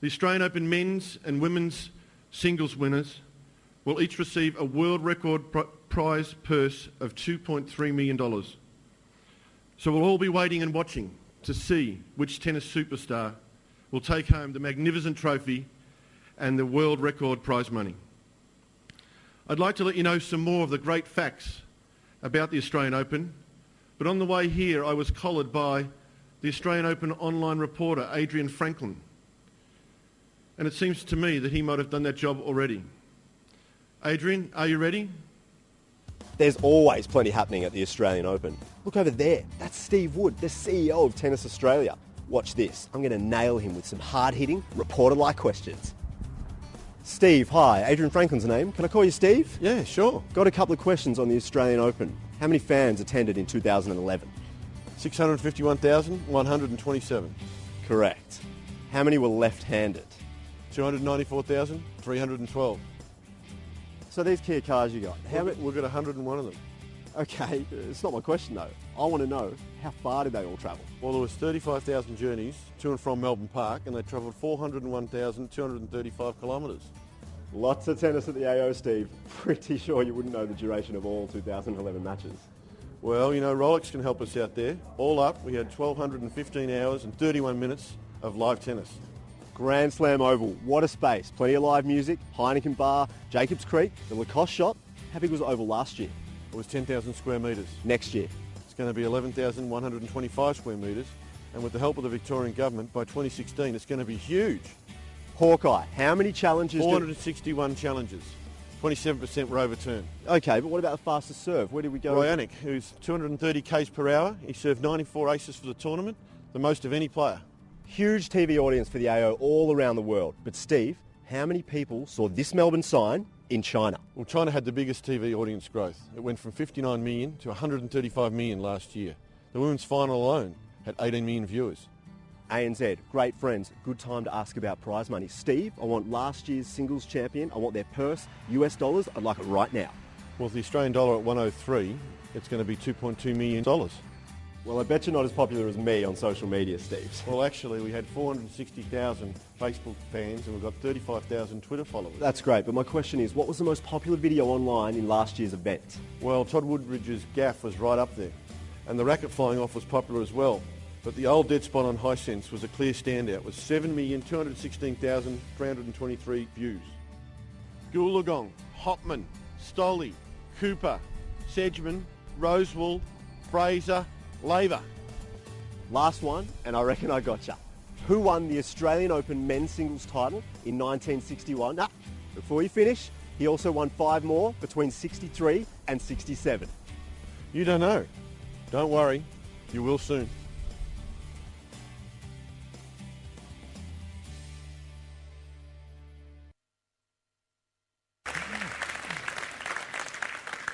[SPEAKER 18] The Australian Open men's and women's singles winners will each receive a world record prize purse of $2.3 million. So we'll all be waiting and watching to see which tennis superstar will take home the magnificent trophy and the world record prize money. I'd like to let you know some more of the great facts about the Australian Open, but on the way here I was collared by the Australian Open online reporter Adrian Franklin, and it seems to me that he might have done that job already. Adrian, are you ready?
[SPEAKER 3] There's always plenty happening at the Australian Open. Look over there, that's Steve Wood, the CEO of Tennis Australia. Watch this, I'm going to nail him with some hard-hitting, reporter-like questions. Steve, hi, Adrian Franklin's name. Can I call you Steve?
[SPEAKER 18] Yeah, sure.
[SPEAKER 3] Got a couple of questions on the Australian Open. How many fans attended in 2011?
[SPEAKER 18] 651,127.
[SPEAKER 3] Correct. How many were left-handed?
[SPEAKER 18] 294,312.
[SPEAKER 3] So these Kia cars you got,
[SPEAKER 18] We've got 101 of them.
[SPEAKER 3] Okay, it's not my question though. I want to know, how far did they all travel?
[SPEAKER 18] Well, there was 35,000 journeys to and from Melbourne Park, and they travelled 401,235 kilometres.
[SPEAKER 3] Lots of tennis at the AO, Steve. Pretty sure you wouldn't know the duration of all 2011 matches.
[SPEAKER 18] Well, you know, Rolex can help us out there. All up, we had 1,215 hours and 31 minutes of live tennis.
[SPEAKER 3] Grand Slam Oval, what a space. Plenty of live music, Heineken Bar, Jacobs Creek, the Lacoste shop. How big was the Oval last year?
[SPEAKER 18] It was 10,000 square metres.
[SPEAKER 3] Next year?
[SPEAKER 18] It's going to be 11,125 square metres, and with the help of the Victorian Government, by 2016 it's going to be huge.
[SPEAKER 3] Hawkeye, how many challenges?
[SPEAKER 18] 461 challenges. 27% were overturned.
[SPEAKER 3] Okay, but what about the fastest serve? Where did we go?
[SPEAKER 18] Ryanik, who's 230 k's per hour. He served 94 aces for the tournament, the most of any player.
[SPEAKER 3] Huge TV audience for the AO all around the world. But Steve, how many people saw this Melbourne sign in China?
[SPEAKER 18] Well, China had the biggest TV audience growth. It went from 59 million to 135 million last year. The women's final alone had 18 million viewers.
[SPEAKER 3] ANZ, great friends, good time to ask about prize money. Steve, I want last year's singles champion. I want their purse, US dollars. I'd like it right now.
[SPEAKER 18] Well, with the Australian dollar at 103, it's going to be $2.2 million.
[SPEAKER 3] Well, I bet you're not as popular as me on social media, Steve.
[SPEAKER 18] Well, actually, we had 460,000 Facebook fans and we've got 35,000 Twitter followers.
[SPEAKER 3] That's great, but my question is, what was the most popular video online in last year's event?
[SPEAKER 18] Well, Todd Woodbridge's gaff was right up there, and the racket flying off was popular as well. But the old dead spot on Hisense was a clear standout with 7,216,323 views. Goolagong, Hopman, Stolly, Cooper, Sedgman, Rosewall, Fraser, Laver.
[SPEAKER 3] Last one, and I reckon I gotcha. Who won the Australian Open men's singles title in 1961? Before you finish, he also won 5 more between 63 and 67.
[SPEAKER 18] You don't know. Don't worry, you will soon.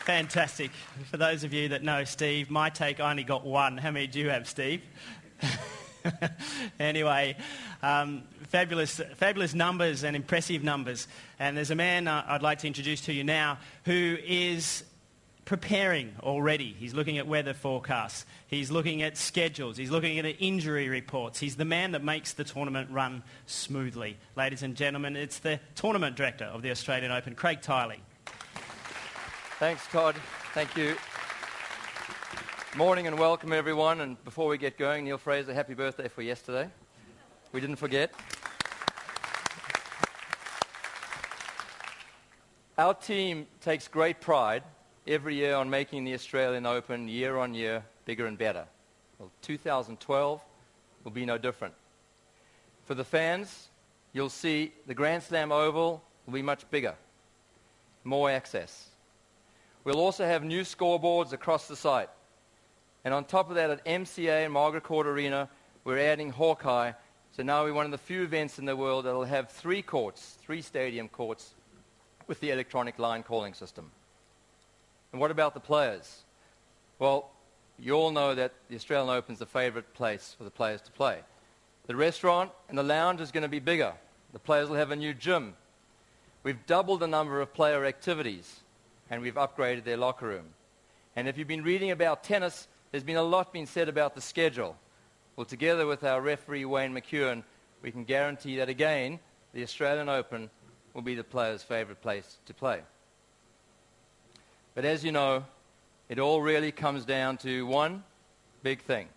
[SPEAKER 12] Fantastic. For those of you that know Steve, my take, I only got 1. How many do you have, Steve? Anyway, fabulous numbers and impressive numbers. And there's a man I'd like to introduce to you now who is preparing already. He's looking at weather forecasts. He's looking at schedules. He's looking at injury reports. He's the man that makes the tournament run smoothly. Ladies and gentlemen, it's the tournament director of the Australian Open, Craig Tiley.
[SPEAKER 19] Thanks, Todd. Thank you. Morning and welcome, everyone. And before we get going, Neil Fraser, happy birthday for yesterday. We didn't forget. Our team takes great pride every year on making the Australian Open year on year bigger and better. Well, 2012 will be no different. For the fans, you'll see the Grand Slam Oval will be much bigger, more access. We'll also have new scoreboards across the site. And on top of that, at MCA and Margaret Court Arena, we're adding Hawkeye. So now we're one of the few events in the world that will have 3 stadium courts with the electronic line calling system. And what about the players? Well, you all know that the Australian Open is the favourite place for the players to play. The restaurant and the lounge is going to be bigger. The players will have a new gym. We've doubled the number of player activities, and we've upgraded their locker room. And if you've been reading about tennis, there's been a lot being said about the schedule. Well, together with our referee, Wayne McEwen, we can guarantee that, again, the Australian Open will be the players' favourite place to play. But as you know, it all really comes down to one big thing,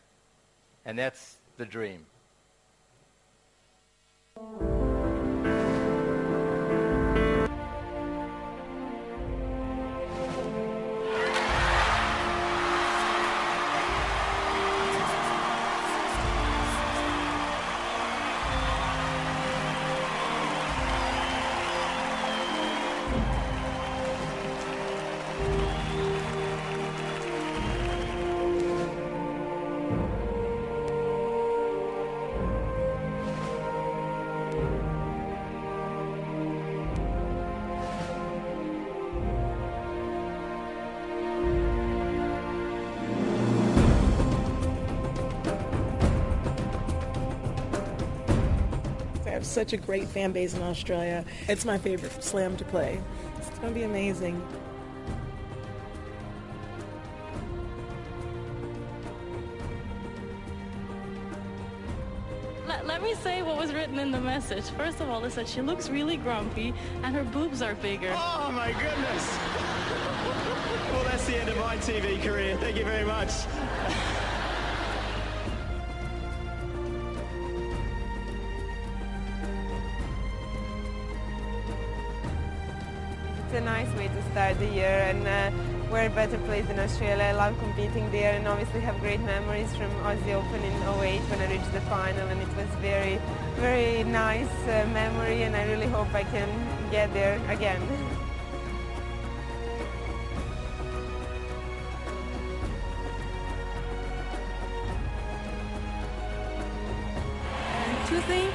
[SPEAKER 19] and that's the dream.
[SPEAKER 20] Such a great fan base in Australia. It's my favorite slam to play. It's going to be amazing.
[SPEAKER 21] Let me say what was written in the message. First of all, it said she looks really grumpy and her boobs are bigger.
[SPEAKER 12] Oh my goodness! Well, that's the end of my TV career. Thank you very much.
[SPEAKER 22] It's a nice way to start the year, and we're a better place than Australia. I love competing there, and obviously have great memories from Aussie Open in 08 when I reached the final, and it was very, very nice memory, and I really hope I can get there again.
[SPEAKER 21] Two things.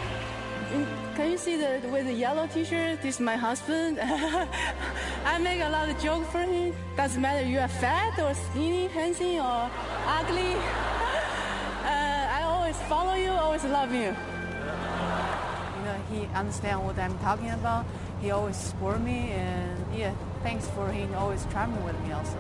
[SPEAKER 21] Can you see with the yellow t-shirt? This is my husband. I make a lot of jokes for him. Doesn't matter you are fat or skinny, handsome or ugly. I always follow you, always love you.
[SPEAKER 23] You know, he understands what I'm talking about. He always support me, and yeah, thanks for him always traveling with me also.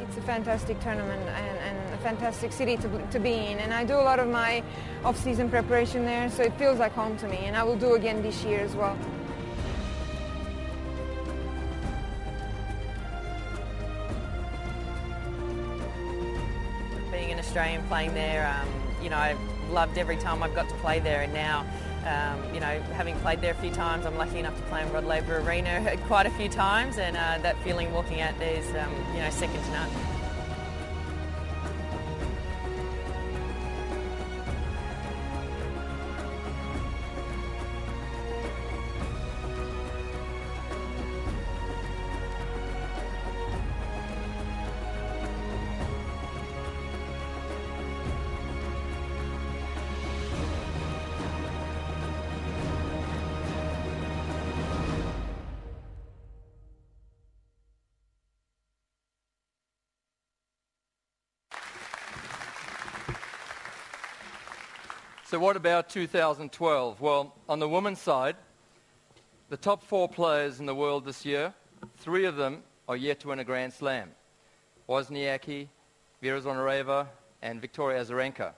[SPEAKER 22] It's a fantastic tournament and a fantastic city to be in, and I do a lot of my off-season preparation there, so it feels like home to me, and I will do again this year as well.
[SPEAKER 24] Being an Australian playing there, you know, I've loved every time I've got to play there, and now, you know, having played there a few times, I'm lucky enough to play in Rod Laver Arena quite a few times, and that feeling walking out there is, you know, second to none.
[SPEAKER 19] So what about 2012? Well, on the women's side, the top 4 players in the world this year, 3 of them are yet to win a Grand Slam. Wozniacki, Vera Zvonareva, and Victoria Azarenka.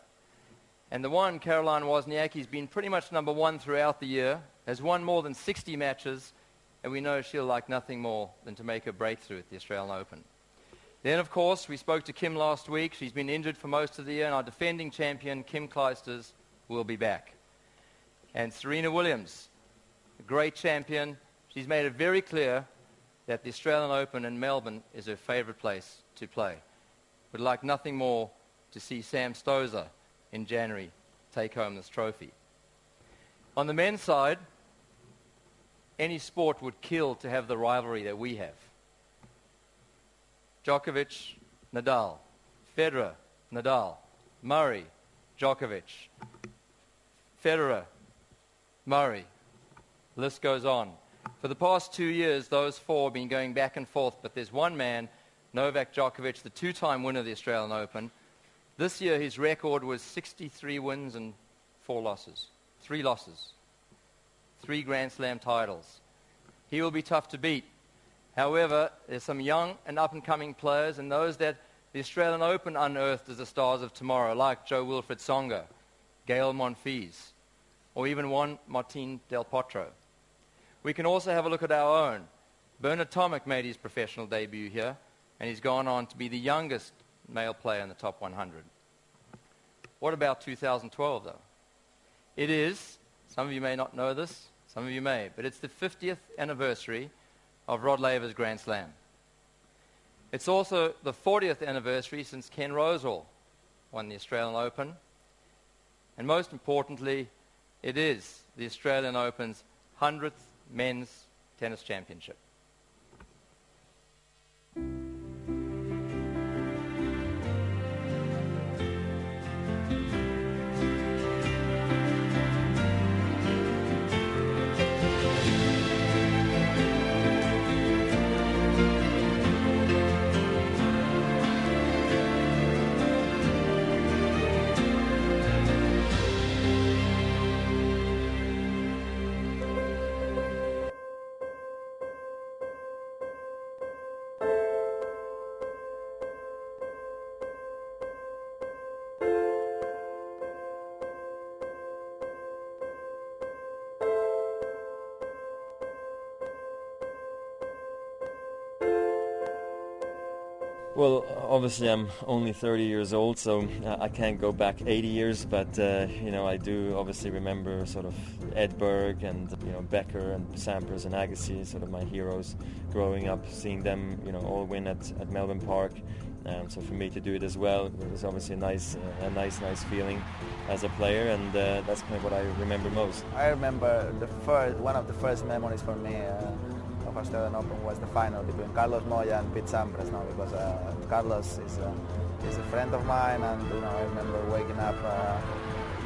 [SPEAKER 19] And the one, Caroline Wozniacki, has been pretty much number 1 throughout the year, has won more than 60 matches, and we know she'll like nothing more than to make a breakthrough at the Australian Open. Then, of course, we spoke to Kim last week. She's been injured for most of the year, and our defending champion, Kim Clijsters, will be back. And Serena Williams, a great champion. She's made it very clear that the Australian Open in Melbourne is her favourite place to play. Would like nothing more to see Sam Stosur in January take home this trophy. On the men's side, any sport would kill to have the rivalry that we have. Djokovic, Nadal, Federer, Nadal, Murray, Djokovic, Federer, Murray. The list goes on. For the past 2 years, those 4 have been going back and forth, but there's one man, Novak Djokovic, the 2-time winner of the Australian Open. This year, his record was 63 wins and 4 losses. 3 losses. 3 Grand Slam titles. He will be tough to beat. However, there's some young and up-and-coming players, and those that the Australian Open unearthed as the stars of tomorrow, like Jo-Wilfried Tsonga, Gael Monfils, or even Juan Martín del Potro. We can also have a look at our own. Bernard Tomic made his professional debut here, and he's gone on to be the youngest male player in the top 100. What about 2012, though? It is, some of you may not know this, some of you may, but it's the 50th anniversary of Rod Laver's Grand Slam. It's also the 40th anniversary since Ken Rosewall won the Australian Open. And most importantly, it is the Australian Open's 100th men's tennis championship.
[SPEAKER 4] Well, obviously I'm only 30 years old, so I can't go back 80 years, but I do obviously remember sort of Ed Berg and Becker and Sampras and Agassi, sort of my heroes growing up, seeing them all win at Melbourne Park. So for me to do it as well, it was obviously a nice feeling as a player, and that's kind of what I remember most.
[SPEAKER 5] I remember one of the first memories for me of Australian Open was the final between Carlos Moya and Pete Sampras. Now, because Carlos is a friend of mine, and I remember waking up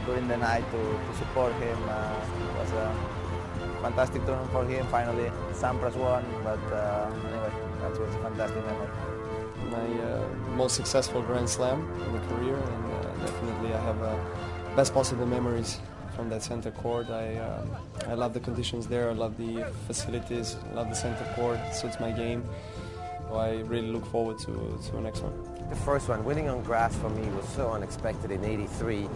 [SPEAKER 5] during the night to support him. It was a fantastic tournament for him. Finally, Sampras won, but anyway, that was a fantastic memory.
[SPEAKER 6] My most successful Grand Slam in the career, and definitely I have best possible memories from that center court. I love the conditions there, I love the facilities, I love the center court, it suits my game. So I really look forward to the next one.
[SPEAKER 15] The first one, winning on grass for me was so unexpected in '83.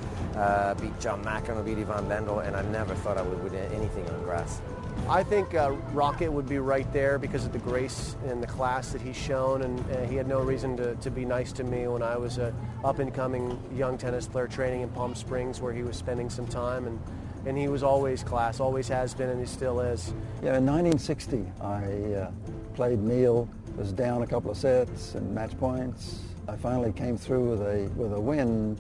[SPEAKER 15] Beat John McEnroe, beat Ivan Lendl, and I never thought I would win anything on grass.
[SPEAKER 17] I think Rocket would be right there because of the grace and the class that he's shown, and he had no reason to be nice to me when I was an up-and-coming young tennis player training in Palm Springs, where he was spending some time, and he was always class, always has been, and he still is.
[SPEAKER 7] Yeah, in 1960, I played Neil, was down a couple of sets and match points. I finally came through with a win,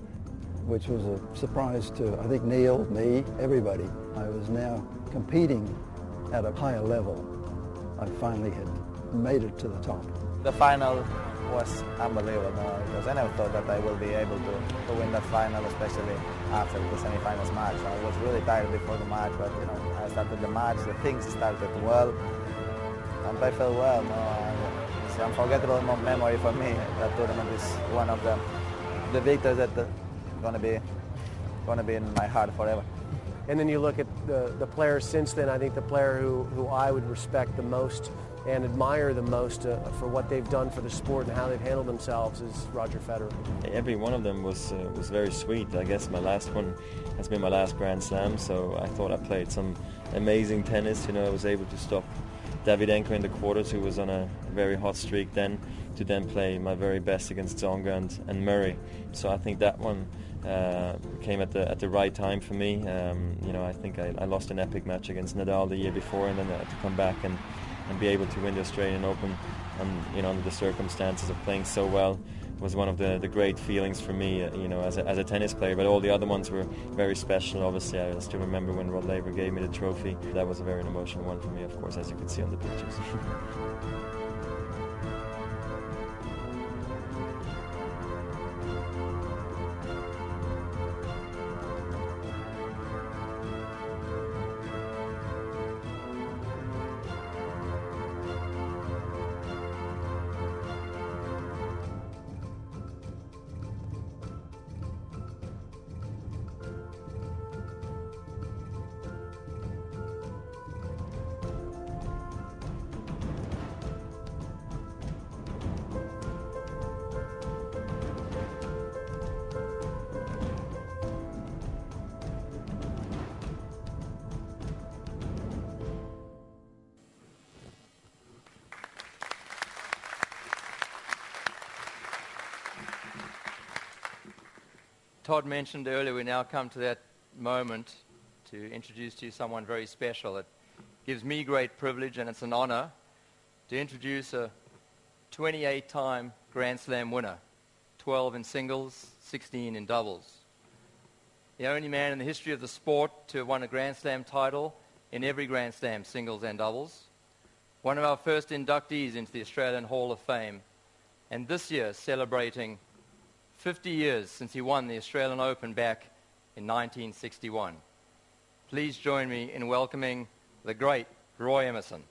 [SPEAKER 7] which was a surprise to, I think, Neil, me, everybody. I was now competing at a higher level. I finally had made it to the top.
[SPEAKER 5] The final was unbelievable, because I never thought that I will be able to win that final, especially after the semi-finals match. I was really tired before the match, but I started the match, the things started well, and I felt well. It's an unforgettable memory for me. That tournament is one of the victories that are going to be going to be in my heart forever.
[SPEAKER 17] And then you look at the players since then. I think the player who I would respect the most and admire the most for what they've done for the sport and how they've handled themselves is Roger Federer.
[SPEAKER 4] Every one of them was very sweet. I guess my last one has been my last Grand Slam, so I thought I played some amazing tennis. You know, I was able to stop Davydenko in the quarters, who was on a very hot streak then, to then play my very best against Tsonga and Murray. So I think that one came at the right time for me. You know, I think I lost an epic match against Nadal the year before, and then I had to come back and be able to win the Australian Open, and you know, under the circumstances of playing so well, was one of the great feelings for me, you know, as a tennis player. But all the other ones were very special. Obviously, I still remember when Rod Laver gave me the trophy. That was a very emotional one for me, of course, as you can see on the pictures.
[SPEAKER 19] Todd mentioned earlier, we now come to that moment to introduce to you someone very special. It gives me great privilege, and it's an honor to introduce a 28-time Grand Slam winner, 12 in singles, 16 in doubles. The only man in the history of the sport to have won a Grand Slam title in every Grand Slam, singles and doubles. One of our first inductees into the Australian Hall of Fame, and this year celebrating 50 years since he won the Australian Open back in 1961. Please join me in welcoming the great Roy Emerson.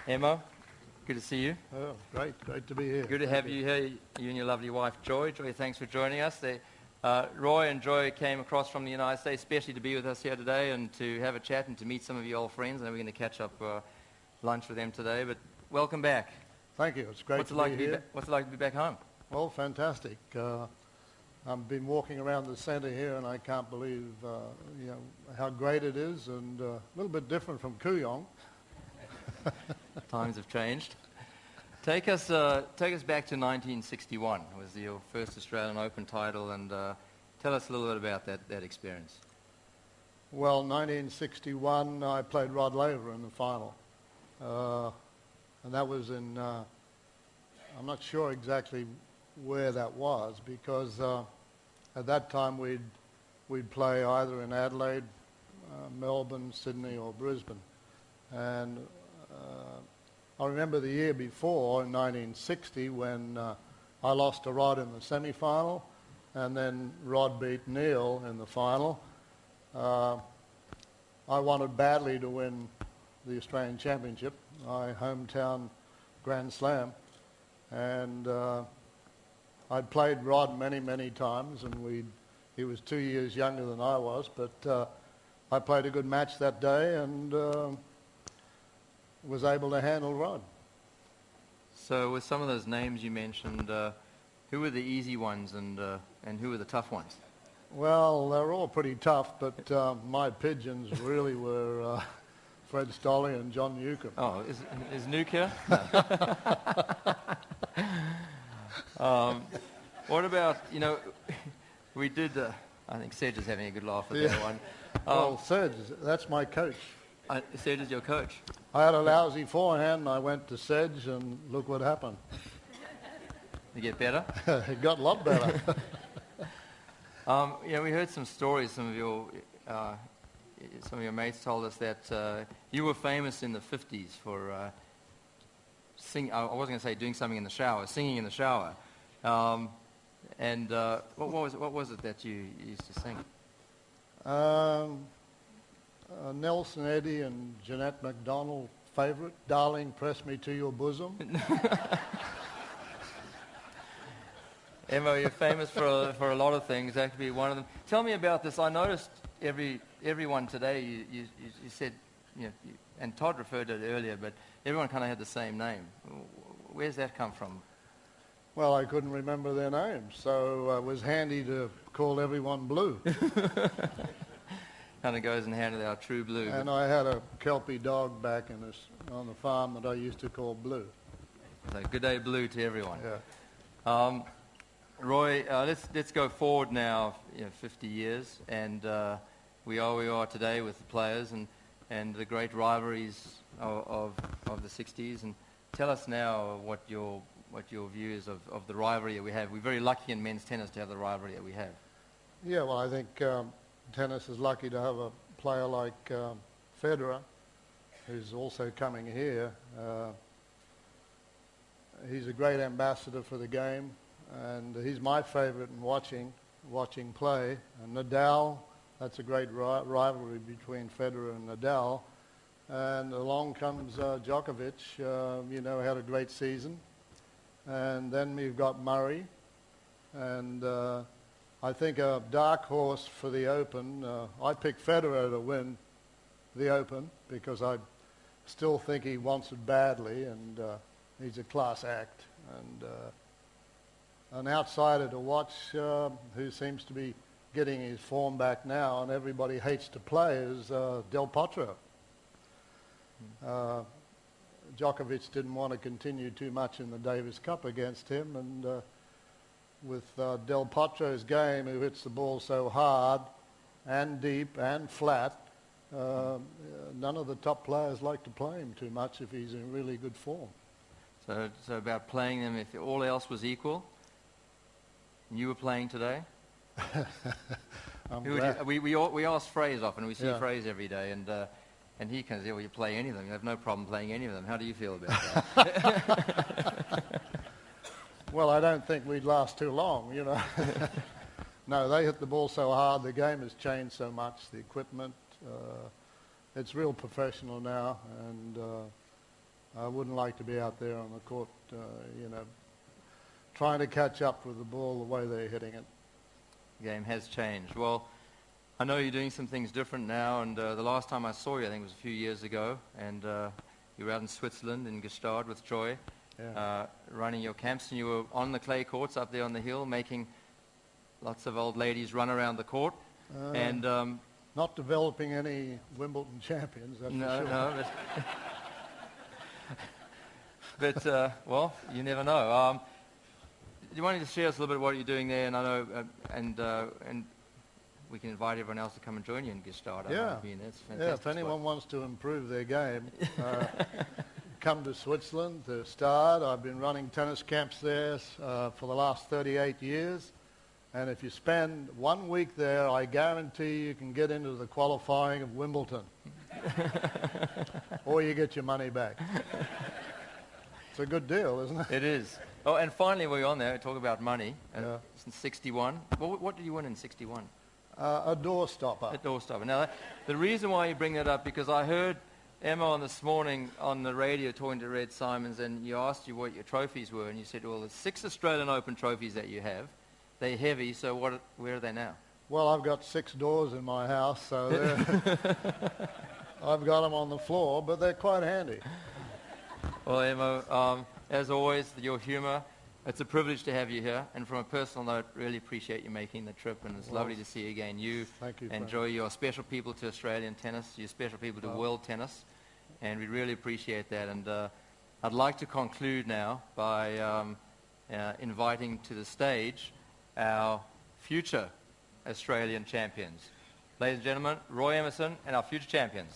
[SPEAKER 19] Emma, good to see you.
[SPEAKER 1] Oh, great to be here.
[SPEAKER 19] Good to have you here, you and your lovely wife, Joy. Joy, thanks for joining us. Roy and Joy came across from the United States, especially to be with us here today and to have a chat and to meet some of your old friends. I know we're going to catch up lunch with them today, but welcome back.
[SPEAKER 1] Thank you. It's great to be here.
[SPEAKER 19] What's it like to be back home?
[SPEAKER 1] Well, fantastic. I've been walking around the centre here, and I can't believe how great it is, and a little bit different from Kooyong.
[SPEAKER 19] Times have changed. Take us back to 1961. It was your first Australian Open title, and tell us a little bit about that experience.
[SPEAKER 1] Well, 1961, I played Rod Laver in the final, and that was in. I'm not sure exactly where that was, because at that time we'd play either in Adelaide, Melbourne, Sydney, or Brisbane, and I remember the year before, in 1960, when I lost to Rod in the semi-final, and then Rod beat Neil in the final. I wanted badly to win the Australian Championship, my hometown Grand Slam, and I'd played Rod many, many times, and he was 2 years younger than I was, but I played a good match that day, and was able to handle Rod.
[SPEAKER 19] So with some of those names you mentioned, who were the easy ones and who were the tough ones?
[SPEAKER 1] Well, they're all pretty tough, but my pigeons really were Fred Stolle and John Newcomb.
[SPEAKER 19] Oh, is Nuke here? What about, we did, I think Sedge is having a good laugh at that one.
[SPEAKER 1] Well, Sedge, that's my coach.
[SPEAKER 19] Sedge is your coach?
[SPEAKER 1] I had a lousy forehand, and I went to Sedge, and look what happened.
[SPEAKER 19] You get better?
[SPEAKER 1] It got a lot better.
[SPEAKER 19] We heard some stories. Some of your mates told us that you were famous in the 50s for singing. I wasn't going to say doing something in the shower, singing in the shower. What was it that you used to sing?
[SPEAKER 1] Nelson Eddy and Jeanette MacDonald, favourite. Darling, press me to your bosom.
[SPEAKER 19] Emma, you're famous for a lot of things. That could be one of them. Tell me about this. I noticed everyone today, you said, and Todd referred to it earlier, but everyone kind of had the same name. Where's that come from?
[SPEAKER 1] Well, I couldn't remember their names, so it was handy to call everyone Blue.
[SPEAKER 19] Kind of goes in hand with our True Blue.
[SPEAKER 1] And I had a Kelpie dog back on the farm that I used to call Blue.
[SPEAKER 19] So good day, Blue, to everyone.
[SPEAKER 1] Yeah.
[SPEAKER 19] Roy, let's go forward now, 50 years, and we are where we are today with the players and the great rivalries of the 60s. And tell us now what your view is of the rivalry that we have. We're very lucky in men's tennis to have the rivalry that we have.
[SPEAKER 1] Yeah, well, I think tennis is lucky to have a player like Federer, who's also coming here. He's a great ambassador for the game, and he's my favourite in watching play. And Nadal, that's a great rivalry between Federer and Nadal. And along comes Djokovic, had a great season. And then we've got Murray. And I think a dark horse for the Open, I picked Federer to win the Open because I still think he wants it badly, and he's a class act. And an outsider to watch who seems to be getting his form back now and everybody hates to play is Del Potro. Djokovic didn't want to continue too much in the Davis Cup against him, and with Del Potro's game, who hits the ball so hard and deep and flat, none of the top players like to play him too much if he's in really good form.
[SPEAKER 19] So about playing them, if all else was equal, you were playing today? We ask Fraser often. We see Fraser every day, and he can say, well, you play any of them. You have no problem playing any of them. How do you feel about that?
[SPEAKER 1] Well, I don't think we'd last too long, No, they hit the ball so hard. The game has changed so much. The equipment, it's real professional now, and I wouldn't like to be out there on the court, trying to catch up with the ball the way they're hitting it.
[SPEAKER 19] The game has changed. Well, I know you're doing some things different now, and the last time I saw you, I think it was a few years ago, and you were out in Switzerland, in Gstaad with Troy, running your camps, and you were on the clay courts up there on the hill, making lots of old ladies run around the court. And
[SPEAKER 1] not developing any Wimbledon champions, that's for sure.
[SPEAKER 19] No, but well, you never know. Do you want to share us a little bit of what you're doing there? And I know, and we can invite everyone else to come and join you in Gstaad.
[SPEAKER 1] Yeah,
[SPEAKER 19] it's fantastic.
[SPEAKER 1] Yeah. If anyone wants to improve their game, come to Switzerland, to Gstaad. I've been running tennis camps there for the last 38 years. And if you spend 1 week there, I guarantee you can get into the qualifying of Wimbledon. Or you get your money back. It's a good deal, isn't it?
[SPEAKER 19] It is. Oh, and finally, we're on there. We talk about money. Since 61. What did you win in 61?
[SPEAKER 1] A doorstopper.
[SPEAKER 19] A doorstopper. Now, the reason why you bring that up, because I heard Emma on this morning on the radio talking to Red Simons, and you asked you what your trophies were, and you said, well, there's 6 Australian Open trophies that you have. They're heavy, so where are they now?
[SPEAKER 1] Well, I've got 6 doors in my house, so I've got them on the floor, but they're quite handy.
[SPEAKER 19] Well, Emma, as always, your humour, it's a privilege to have you here, and from a personal note, really appreciate you making the trip, and it's lovely to see you again.
[SPEAKER 1] Thank you,
[SPEAKER 19] enjoy your special people to Australian tennis, your special people to world tennis, and we really appreciate that. And I'd like to conclude now by inviting to the stage our future Australian champions. Ladies and gentlemen, Roy Emerson and our future champions.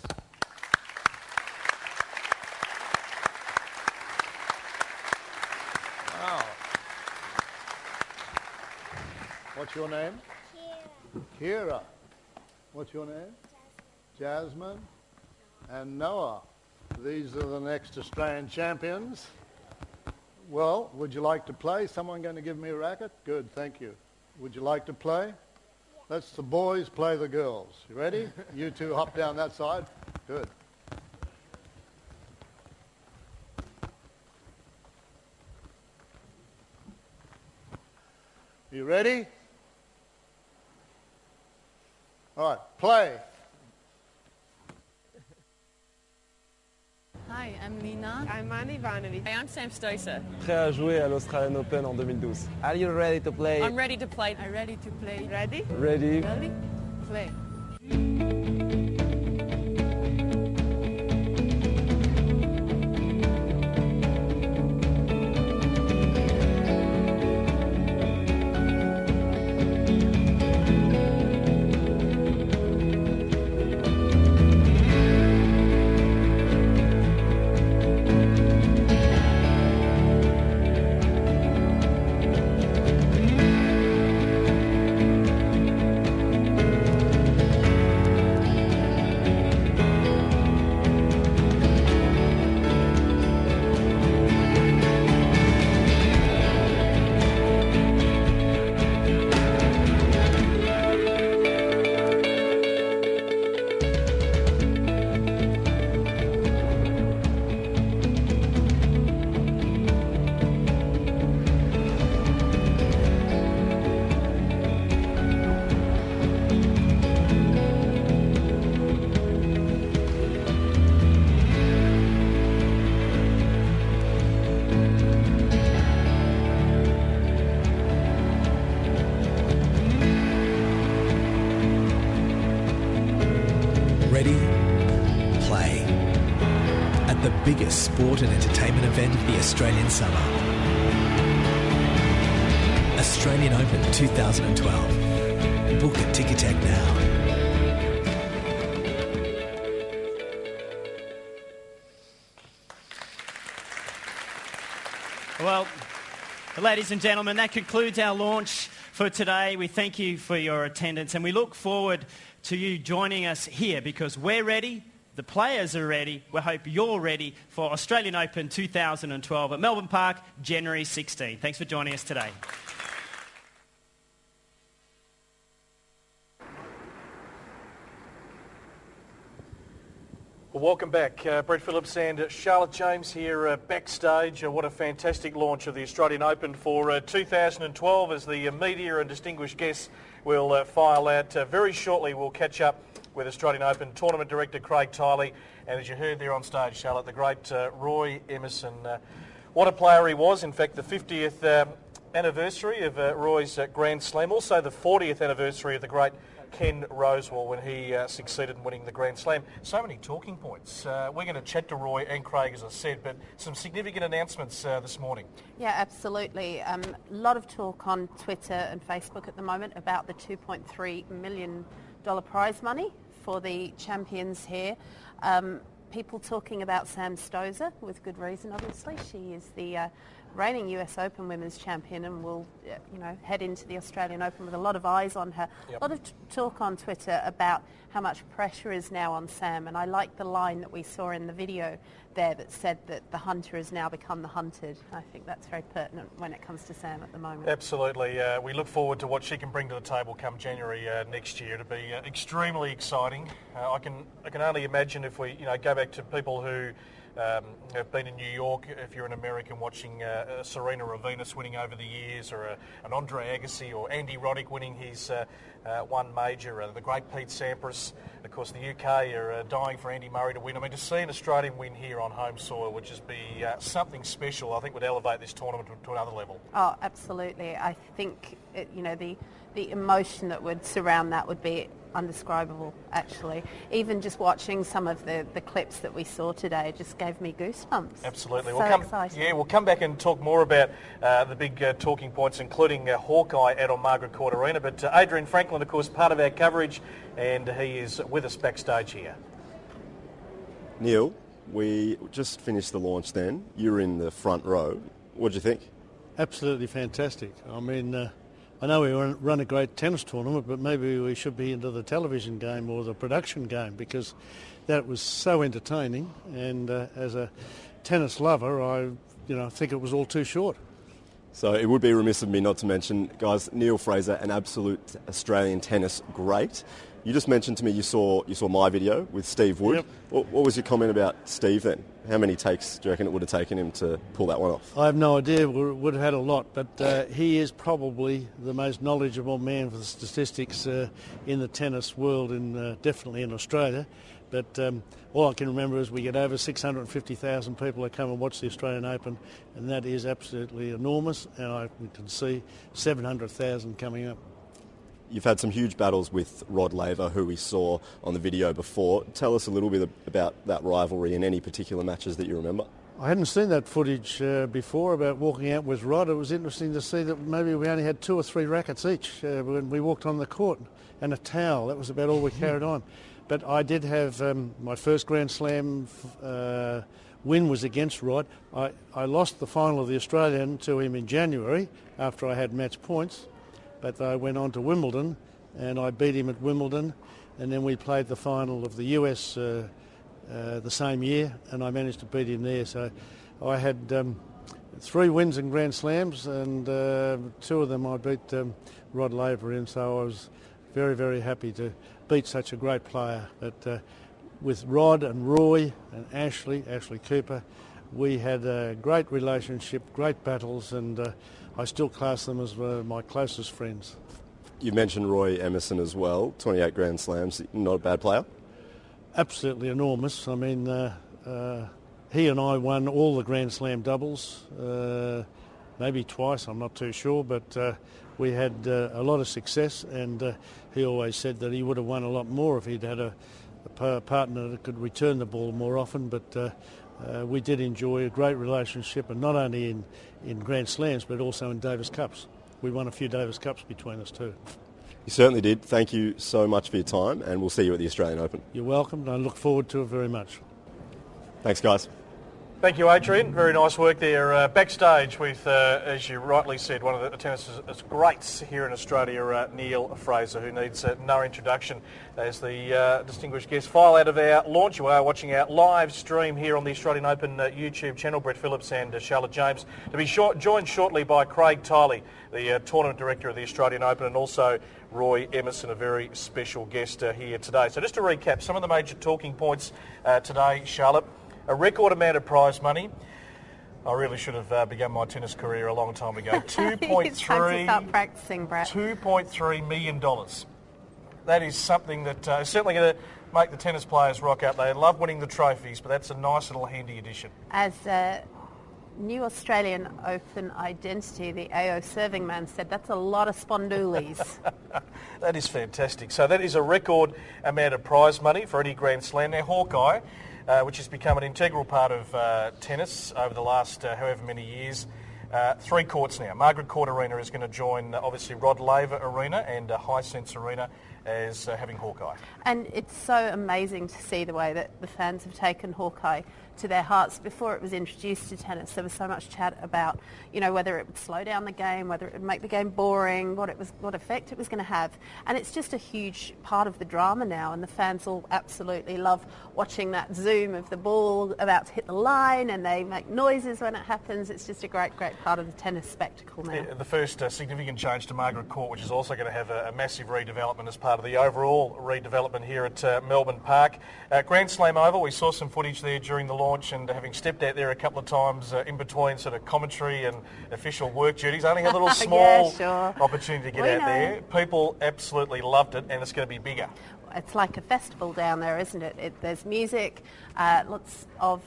[SPEAKER 1] Wow. What's your name? Kira. Kira. What's your name? Jasmine. And Noah. These are the next Australian champions. Well, would you like to play? Someone going to give me a racket? Good, thank you. Would you like to play? Yeah. Let's the boys play the girls. You ready? You two hop down that side. Good. You ready? All right, play.
[SPEAKER 23] Hi, I'm Nina.
[SPEAKER 22] I'm Anna Ivanovic.
[SPEAKER 24] Hey, I'm Sam Stoser.
[SPEAKER 2] Prêt à jouer à l'Australian Open en 2012.
[SPEAKER 23] Are you ready to play?
[SPEAKER 24] I'm ready to play.
[SPEAKER 23] I'm ready to play.
[SPEAKER 22] Ready?
[SPEAKER 2] Ready?
[SPEAKER 23] Ready? Play.
[SPEAKER 8] Ready, play. At the biggest sport and entertainment event of the Australian summer. Australian Open 2012. Book at Ticketek now.
[SPEAKER 12] Well, ladies and gentlemen, that concludes our launch for today. We thank you for your attendance and we look forward to you joining us here because we're ready, the players are ready, we hope you're ready for Australian Open 2012 at Melbourne Park, January 16. Thanks for joining us today.
[SPEAKER 9] Well, welcome back. Brett Phillips and Charlotte James here backstage. What a fantastic launch of the Australian Open for 2012 as the media and distinguished guests will file out. Very shortly we'll catch up with Australian Open Tournament Director Craig Tiley and as you heard there on stage, Charlotte, the great Roy Emerson. What a player he was. In fact, the 50th anniversary of Roy's Grand Slam, also the 40th anniversary of the great Ken Rosewall when he succeeded in winning the Grand Slam. So many talking points. We're going to chat to Roy and Craig, as I said, but some significant announcements this morning.
[SPEAKER 10] Yeah, absolutely. A lot of talk on Twitter and Facebook at the moment about the $2.3 million prize money for the champions here. People talking about Sam Stosur, with good reason, obviously. She is the reigning US Open Women's Champion and will, head into the Australian Open with a lot of eyes on her. Yep. A lot of talk on Twitter about how much pressure is now on Sam, and I like the line that we saw in the video there that said that the hunter has now become the hunted. I think that's very pertinent when it comes to Sam at the moment.
[SPEAKER 9] Absolutely. We look forward to what she can bring to the table come January next year. It'll be extremely exciting. I can only imagine if we go back to people who have been in New York, if you're an American watching Serena or Venus winning over the years, or an Andre Agassi or Andy Roddick winning his one major, the great Pete Sampras. Of course, the UK are dying for Andy Murray to win. I mean, to see an Australian win here on home soil would just be something special. I think would elevate this tournament to another level.
[SPEAKER 10] Oh, absolutely. I think, the emotion that would surround that would be undescribable, actually. Even just watching some of the clips that we saw today just gave me goosebumps.
[SPEAKER 9] Absolutely.
[SPEAKER 10] So exciting.
[SPEAKER 9] Yeah, we'll come back and talk more about the big talking points, including Hawkeye out on Margaret Court Arena. But Adrian Franklin, of course, part of our coverage, and he is with us backstage here.
[SPEAKER 3] Neil, we just finished the launch then. You were in the front row. What did you think?
[SPEAKER 1] Absolutely fantastic. I mean, I know we run a great tennis tournament, but maybe we should be into the television game or the production game because that was so entertaining. And as a tennis lover, I think it was all too short.
[SPEAKER 3] So it would be remiss of me not to mention, guys, Neil Fraser, an absolute Australian tennis great. You just mentioned to me you saw my video with Steve Wood.
[SPEAKER 11] Yep.
[SPEAKER 3] What was your comment about Steve then? How many takes do you reckon it would have taken him to pull that one off?
[SPEAKER 11] I have no idea. We would have had a lot, but he is probably the most knowledgeable man for the statistics in the tennis world, definitely in Australia. But all I can remember is we get over 650,000 people that come and watch the Australian Open, and that is absolutely enormous, and I can see 700,000 coming up.
[SPEAKER 3] You've had some huge battles with Rod Laver, who we saw on the video before. Tell us a little bit about that rivalry and any particular matches that you remember.
[SPEAKER 11] I hadn't seen that footage before about walking out with Rod. It was interesting to see that maybe we only had 2 or 3 rackets each when we walked on the court, and a towel. That was about all we carried on. But I did have my first Grand Slam win was against Rod. I lost the final of the Australian to him in January after I had match points. But I went on to Wimbledon, and I beat him at Wimbledon, and then we played the final of the US the same year, and I managed to beat him there. So I had 3 wins in Grand Slams, and 2 of them I beat Rod Laver in, so I was very, very happy to beat such a great player. But with Rod and Roy and Ashley Cooper, we had a great relationship, great battles, and I still class them as my closest friends.
[SPEAKER 3] You mentioned Roy Emerson as well, 28 Grand Slams, not a bad player?
[SPEAKER 11] Absolutely enormous. I mean, he and I won all the Grand Slam doubles, maybe twice, I'm not too sure, but we had a lot of success, and he always said that he would have won a lot more if he'd had a partner that could return the ball more often, but we did enjoy a great relationship, and not only in Grand Slams but also in Davis Cups. We won a few Davis Cups between us too.
[SPEAKER 3] You certainly did. Thank you so much for your time, and we'll see you at the Australian Open.
[SPEAKER 11] You're welcome, and I look forward to it very much.
[SPEAKER 3] Thanks, guys.
[SPEAKER 9] Thank you, Adrian. Very nice work there. Backstage with, as you rightly said, one of the tennis greats here in Australia, Neil Fraser, who needs no introduction as the distinguished guest. File out of our launch. You are watching our live stream here on the Australian Open YouTube channel. Brett Phillips and Charlotte James to be joined shortly by Craig Tiley, the tournament director of the Australian Open, and also Roy Emerson, a very special guest here today. So just to recap some of the major talking points today, Charlotte. A record amount of prize money. I really should have begun my tennis career a long time ago.
[SPEAKER 10] It's time to start practicing, Brett.
[SPEAKER 9] $2.3 million. That is something that is certainly going to make the tennis players rock out. They love winning the trophies, but that's a nice little handy addition.
[SPEAKER 10] As new Australian Open identity, the AO serving man said, that's a lot of spondoolies.
[SPEAKER 9] That is fantastic. So that is a record amount of prize money for any Grand Slam. Now, Hawkeye, which has become an integral part of tennis over the last however many years. 3 courts now. Margaret Court Arena is going to join, obviously, Rod Laver Arena and Hisense Arena as having Hawkeye.
[SPEAKER 10] And it's so amazing to see the way that the fans have taken Hawkeye to their hearts. Before it was introduced to tennis, there was so much chat about, whether it would slow down the game, whether it would make the game boring, what effect it was going to have. And it's just a huge part of the drama now, and the fans all absolutely love watching that zoom of the ball about to hit the line, and they make noises when it happens. It's just a great, great part of the tennis spectacle now.
[SPEAKER 9] Yeah, the first significant change to Margaret Court, which is also going to have a massive redevelopment as part of the overall redevelopment here at Melbourne Park. Grand Slam Oval, we saw some footage there during the launch, and having stepped out there a couple of times in between sort of commentary and official work duties, only a little small opportunity to get out there. People absolutely loved it, and it's going to be bigger.
[SPEAKER 10] It's like a festival down there, isn't it? There's music, lots of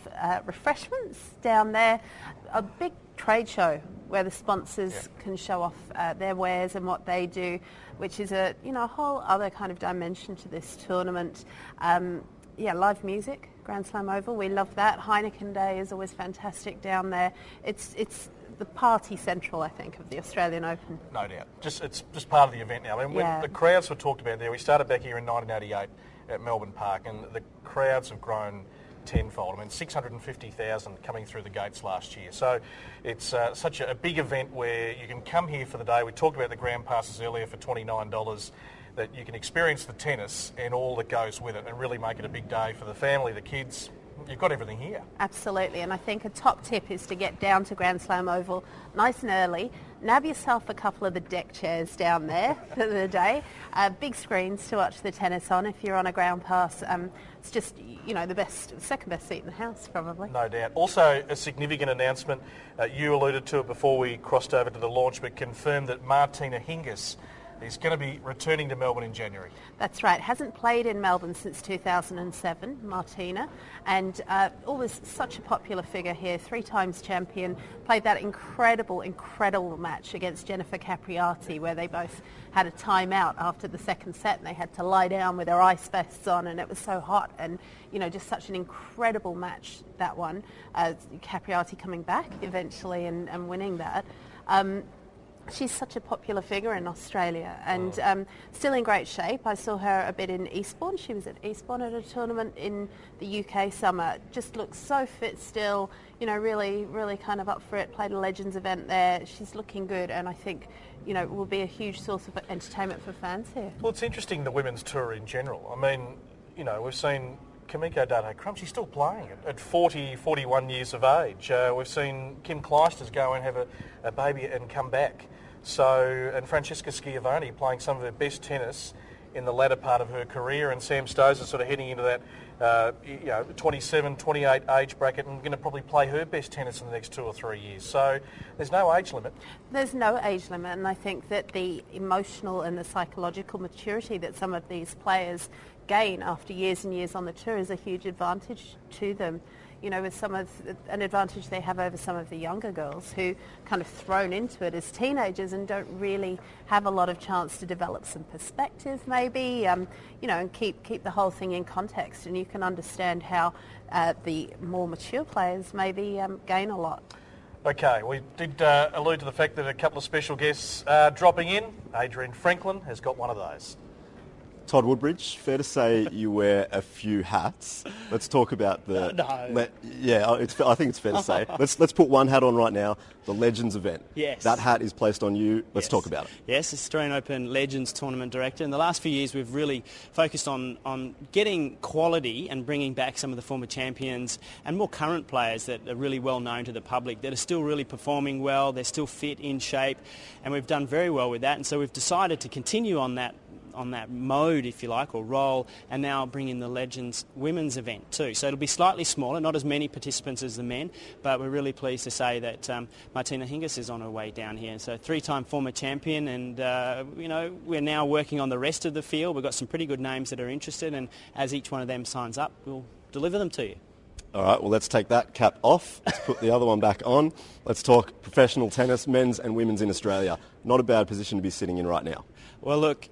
[SPEAKER 10] refreshments down there, a big trade show where the sponsors can show off their wares and what they do, which is a whole other kind of dimension to this tournament. Live music, Grand Slam Oval, we love that. Heineken Day is always fantastic down there. It's the party central, I think, of the Australian Open.
[SPEAKER 9] No doubt. It's just part of the event now. I mean, when the crowds were talked about there, we started back here in 1988 at Melbourne Park, and the crowds have grown tenfold. I mean, 650,000 coming through the gates last year. So it's such a big event where you can come here for the day. We talked about the ground passes earlier for $29, that you can experience the tennis and all that goes with it, and really make it a big day for the family, the kids, You've got everything here.
[SPEAKER 10] Absolutely, and I think a top tip is to get down to Grand Slam Oval nice and early. Nab yourself a couple of the deck chairs down there for the day. Big screens to watch the tennis on if you're on a ground pass. It's just, the second best seat in the house, probably.
[SPEAKER 9] No doubt. Also, a significant announcement. You alluded to it before we crossed over to the launch, but confirmed that Martina Hingis is going to be returning to Melbourne in January.
[SPEAKER 10] That's right. Hasn't played in Melbourne since 2007, Martina, and always such a popular figure here, 3 times champion. Played that incredible match against Jennifer Capriati where they both had a timeout after the second set and they had to lie down with their ice vests on and it was so hot and, just such an incredible match, that one. Capriati coming back eventually and winning that. She's such a popular figure in Australia and still in great shape. I saw her a bit in Eastbourne. She was at Eastbourne at a tournament in the UK summer. Just looks so fit still, really kind of up for it. Played a Legends event there. She's looking good and I think, will be a huge source of entertainment for fans here.
[SPEAKER 9] Well, it's interesting, the women's tour in general. I mean, we've seen Kamiko Date-Crum, she's still playing at 40, 41 years of age. We've seen Kim Clijsters go and have a baby and come back. And Francesca Schiavone playing some of her best tennis in the latter part of her career, and Sam Stosur sort of heading into that 27, 28 age bracket and going to probably play her best tennis in the next 2 or 3 years. So there's no age limit.
[SPEAKER 10] There's no age limit, and I think that the emotional and the psychological maturity that some of these players gain after years and years on the tour is a huge advantage to them. With an advantage they have over some of the younger girls who kind of thrown into it as teenagers and don't really have a lot of chance to develop some perspective maybe, and keep the whole thing in context. And you can understand how the more mature players maybe gain a lot.
[SPEAKER 9] Okay, we did allude to the fact that a couple of special guests are dropping in. Adrian Franklin has got one of those.
[SPEAKER 3] Todd Woodbridge, fair to say you wear a few hats. Let's talk about the...
[SPEAKER 13] No.
[SPEAKER 3] I think it's fair to say. Let's put one hat on right now, the Legends event.
[SPEAKER 13] Yes.
[SPEAKER 3] That hat is placed on you. Let's talk about it.
[SPEAKER 13] Yes, Australian Open Legends Tournament Director. In the last few years, we've really focused on getting quality and bringing back some of the former champions and more current players that are really well known to the public, that are still really performing well, they're still fit, in shape, and we've done very well with that. And so we've decided to continue on that mode, if you like, or role, and now bring in the Legends Women's event too. So it'll be slightly smaller, not as many participants as the men, but we're really pleased to say that Martina Hingis is on her way down here. So 3-time former champion, and we're now working on the rest of the field. We've got some pretty good names that are interested, and as each one of them signs up, we'll deliver them to you.
[SPEAKER 3] All right, well, let's take that cap off. Let's put the other one back on. Let's talk professional tennis, men's and women's in Australia. Not a bad position to be sitting in right now.
[SPEAKER 13] Well, look,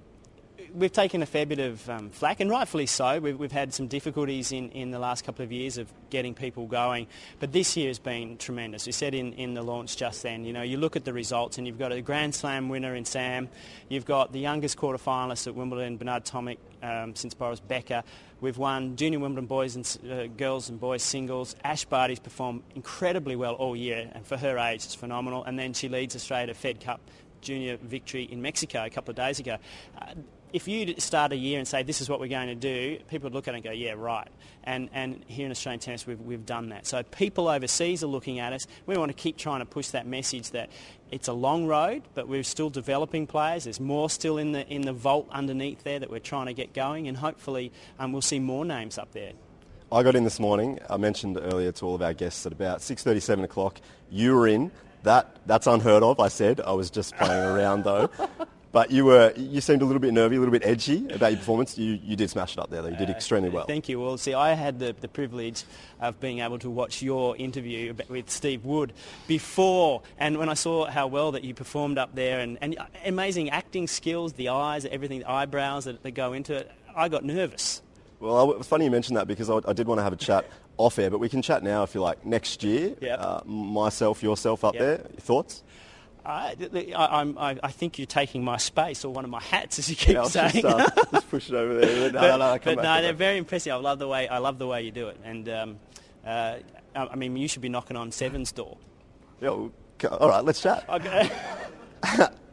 [SPEAKER 13] we've taken a fair bit of flack, and rightfully so. We've had some difficulties in the last couple of years of getting people going, but this year has been tremendous. We said in the launch just then, you look at the results and you've got a Grand Slam winner in Sam, you've got the youngest quarterfinalist at Wimbledon, Bernard Tomic, since Boris Becker. We've won Junior Wimbledon boys and girls and boys singles. Ash Barty's performed incredibly well all year, and for her age it's phenomenal. And then she leads Australia to Fed Cup Junior victory in Mexico a couple of days ago. If you start a year and say this is what we're going to do, people would look at it and go, yeah, right. And here in Australian tennis, we've done that. So people overseas are looking at us. We want to keep trying to push that message that it's a long road, but we're still developing players. There's more still in the vault underneath there that we're trying to get going, and hopefully we'll see more names up there.
[SPEAKER 3] I got in this morning. I mentioned earlier to all of our guests at about 6:30, 7 o'clock. You were in. That's unheard of, I said. I was just playing around, though. But you seemed a little bit nervy, a little bit edgy about your performance. You did smash it up there, though. You did extremely well.
[SPEAKER 13] Thank you. Well, see, I had the privilege of being able to watch your interview with Steve Wood before, and when I saw how well that you performed up there, and amazing acting skills, the eyes, everything, the eyebrows that go into it, I got nervous.
[SPEAKER 3] Well, it's funny you mentioned that because I did want to have a chat off air, but we can chat now if you like. Next year, myself, yourself up there. Your thoughts?
[SPEAKER 13] I think you're taking my space or one of my hats, as you keep saying.
[SPEAKER 3] Just push it over there. No,
[SPEAKER 13] they're very impressive. I love the way you do it, and I mean, you should be knocking on Seven's door.
[SPEAKER 3] Yeah, all right, let's chat.
[SPEAKER 13] Okay.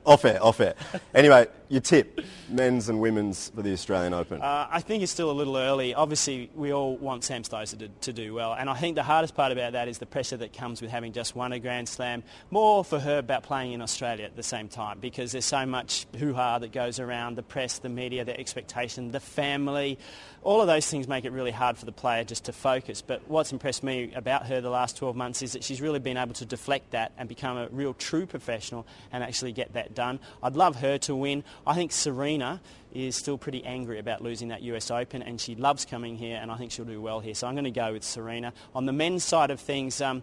[SPEAKER 3] Off air. Anyway, Your tip, men's and women's for the Australian Open?
[SPEAKER 13] I think it's still a little early. Obviously, we all want Sam Stosur to do well, and I think the hardest part about that is the pressure that comes with having just won a Grand Slam. More for her about playing in Australia at the same time, because there's so much hoo-ha that goes around, the press, the media, the expectation, the family. All of those things make it really hard for the player just to focus. But what's impressed me about her the last 12 months is that she's really been able to deflect that and become a real true professional and actually get that done. I'd love her to win. I think Serena is still pretty angry about losing that US Open, and she loves coming here, and I think she'll do well here. So I'm going to go with Serena. On the men's side of things, I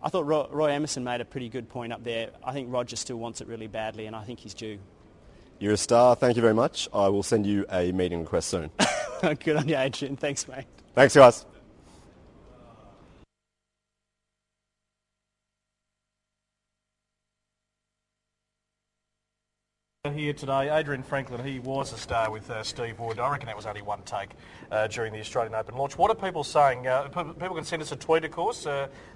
[SPEAKER 13] thought Roy Emerson made a pretty good point up there. I think Roger still wants it really badly, and I think he's due.
[SPEAKER 3] You're a star. Thank you very much. I will send you a meeting request soon.
[SPEAKER 13] Good on you, Adrian. Thanks, mate.
[SPEAKER 3] Thanks, guys.
[SPEAKER 9] Here today, Adrian Franklin, he was a star with Steve Wood. I reckon that was only one take during the Australian Open launch. What are people saying? People can send us a tweet, of course,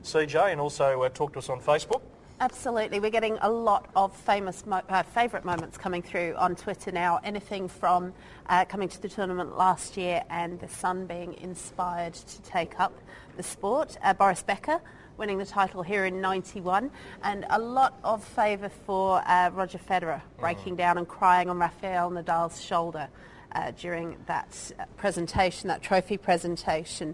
[SPEAKER 9] CJ, and also talk to us on Facebook.
[SPEAKER 10] Absolutely. We're getting a lot of favourite moments coming through on Twitter now. Anything from coming to the tournament last year and the son being inspired to take up the sport. Boris Becker winning the title here in 91, and a lot of favour for Roger Federer breaking down and crying on Rafael Nadal's shoulder during that presentation, that trophy presentation.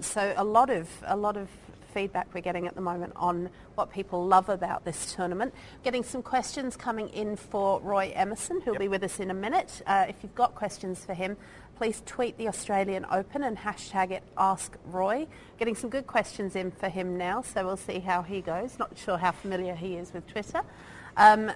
[SPEAKER 10] So a lot of feedback we're getting at the moment on what people love about this tournament. Getting some questions coming in for Roy Emerson, who'll be with us in a minute. If you've got questions for him, please tweet the Australian Open and hashtag it AskRoy. Getting some good questions in for him now, so we'll see how he goes. Not sure how familiar he is with Twitter. And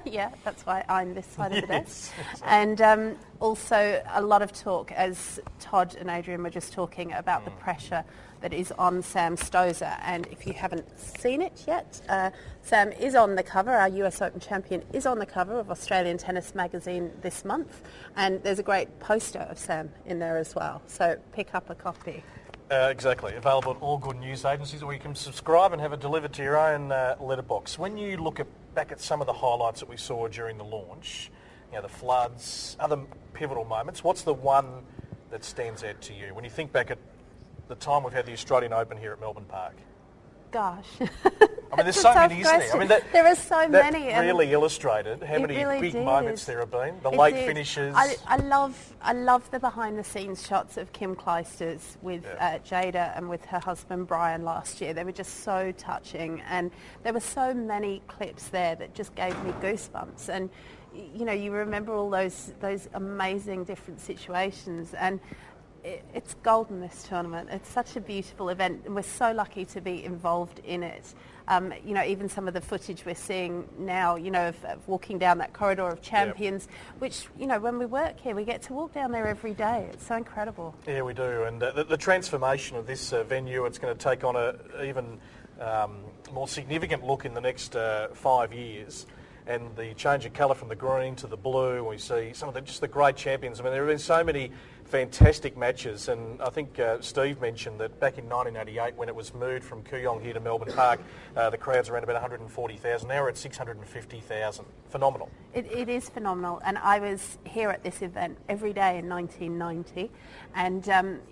[SPEAKER 10] yeah, that's why I'm this side of the desk. And also a lot of talk, as Todd and Adrian were just talking about the pressure that is on Sam Stosur. And if you haven't seen it yet, Sam is on the cover, our US Open champion is on the cover of Australian Tennis magazine this month. And there's a great poster of Sam in there as well. So pick up a copy.
[SPEAKER 9] Exactly. Available at all good news agencies, or you can subscribe and have it delivered to your own letterbox. When you look back at some of the highlights that we saw during the launch, you know, the floods, other pivotal moments, what's the one that stands out to you when you think back at the time we've had the Australian Open here at Melbourne Park?
[SPEAKER 10] Gosh.
[SPEAKER 9] I mean, there's so many, isn't there? I mean,
[SPEAKER 10] there are so many.
[SPEAKER 9] That really illustrated how many
[SPEAKER 10] really
[SPEAKER 9] big
[SPEAKER 10] did.
[SPEAKER 9] moments there have been. The late finishes.
[SPEAKER 10] I love the behind-the-scenes shots of Kim Clijsters with Jada and with her husband Brian last year. They were just so touching, and there were so many clips there that just gave me goosebumps. And you know, you remember all those amazing different situations, and it's golden, this tournament. It's such a beautiful event, and we're so lucky to be involved in it. You know, even some of the footage we're seeing now, you know, of walking down that corridor of champions, which, you know, when we work here, we get to walk down there every day. It's so incredible.
[SPEAKER 9] Yeah, we do. And the transformation of this venue, it's going to take on a even more significant look in the next 5 years. And the change of colour from the green to the blue, we see some of just the great champions. I mean, there have been so many fantastic matches, and I think Steve mentioned that back in 1988 when it was moved from Kooyong here to Melbourne Park, the crowds around about 140,000. Now we're at 650,000. Phenomenal.
[SPEAKER 10] It is phenomenal, and I was here at this event every day in 1990, and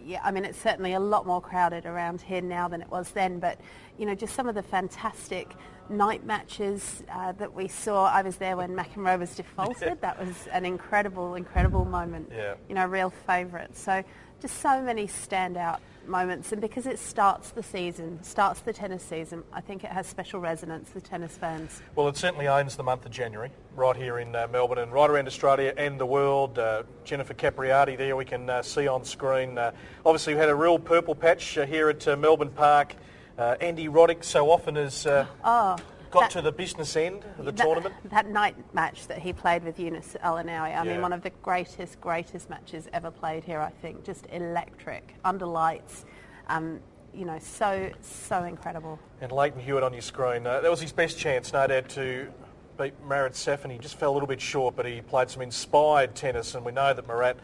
[SPEAKER 10] yeah, I mean, it's certainly a lot more crowded around here now than it was then, but you know, just some of the fantastic night matches that we saw. I was there when McEnroe was defaulted. That was an incredible, incredible moment.
[SPEAKER 9] Yeah.
[SPEAKER 10] You know, a real favourite. So just so many standout moments, and because it starts the season, starts the tennis season, I think it has special resonance with tennis fans.
[SPEAKER 9] Well, it certainly owns the month of January, right here in Melbourne and right around Australia and the world. Jennifer Capriati there we can see on screen. Obviously we had a real purple patch here at Melbourne Park. Andy Roddick so often has got to the business end of the tournament.
[SPEAKER 10] That night match that he played with Eunice Alanawi, I mean, one of the greatest matches ever played here, I think. Just electric, under lights, you know, so incredible.
[SPEAKER 9] And Leighton Hewitt on your screen, that was his best chance, no doubt, to beat Marat Safin. He just fell a little bit short, but he played some inspired tennis, and we know that Marat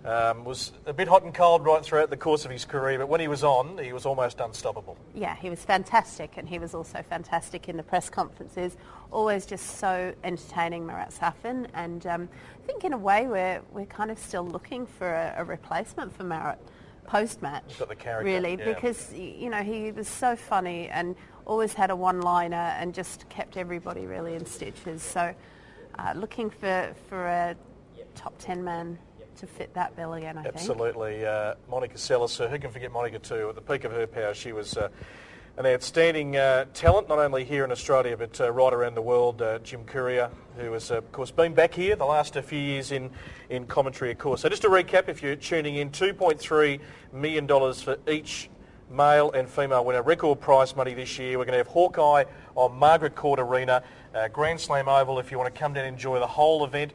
[SPEAKER 9] Was a bit hot and cold right throughout the course of his career, but when he was on, he was almost unstoppable.
[SPEAKER 10] Yeah, he was fantastic, and he was also fantastic in the press conferences. Always just so entertaining, Marat Safin, and I think in a way we're kind of still looking for a replacement for Marat post-match.
[SPEAKER 9] He's got the character,
[SPEAKER 10] really,
[SPEAKER 9] yeah.
[SPEAKER 10] because you know he was so funny and always had a one-liner and just kept everybody really in stitches. So looking for a top 10 man to fit that bill again, I think.
[SPEAKER 9] Absolutely. Monica Seles, who can forget Monica too? At the peak of her power, she was an outstanding talent, not only here in Australia, but right around the world. Jim Courier, who has, of course, been back here the last few years in commentary, of course. So just to recap, if you're tuning in, $2.3 million for each male and female winner. Record prize money this year. We're going to have Hawkeye on Margaret Court Arena, Grand Slam Oval if you want to come down and enjoy the whole event.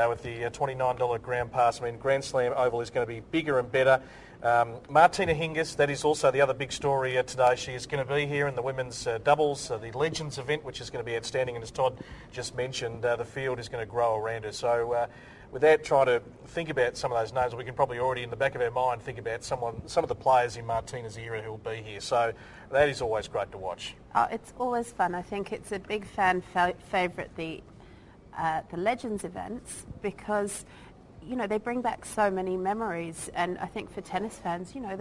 [SPEAKER 9] With the $29 ground pass. I mean, Grand Slam Oval is going to be bigger and better. Martina Hingis, that is also the other big story today. She is going to be here in the women's doubles, the Legends event, which is going to be outstanding. And as Todd just mentioned, the field is going to grow around her. So without trying to think about some of those names, we can probably already in the back of our mind think about some of the players in Martina's era who will be here. So that is always great to watch.
[SPEAKER 10] Oh, it's always fun. I think it's a big fan favourite, the Legends events, because you know they bring back so many memories, and I think for tennis fans, you know,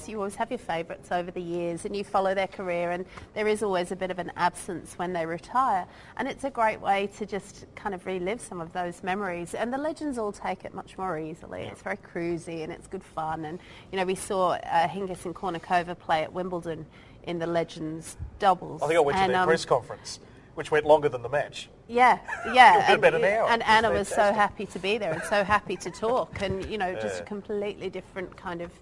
[SPEAKER 10] you always have your favourites over the years, and you follow their career, and there is always a bit of an absence when they retire, and it's a great way to just kind of relive some of those memories. And the Legends all take it much more easily. It's very cruisy and it's good fun, and you know we saw Hingis and Kornikova play at Wimbledon in the Legends doubles.
[SPEAKER 9] I think I went to their press conference, which went longer than the match.
[SPEAKER 10] Yeah.
[SPEAKER 9] About an hour.
[SPEAKER 10] And Anna was so happy to be there and so happy to talk, and you know, just a completely different kind of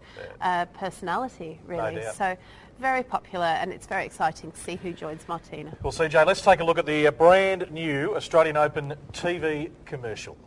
[SPEAKER 10] personality, really.
[SPEAKER 9] No doubt.
[SPEAKER 10] So very popular, and it's very exciting to see who joins Martina.
[SPEAKER 9] Well, CJ, let's take a look at the brand new Australian Open TV commercial.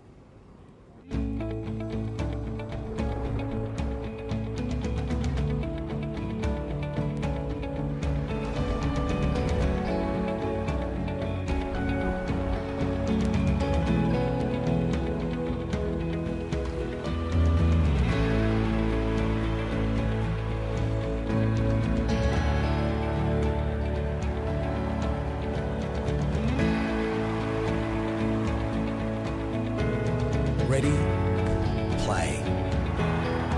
[SPEAKER 8] Ready, play.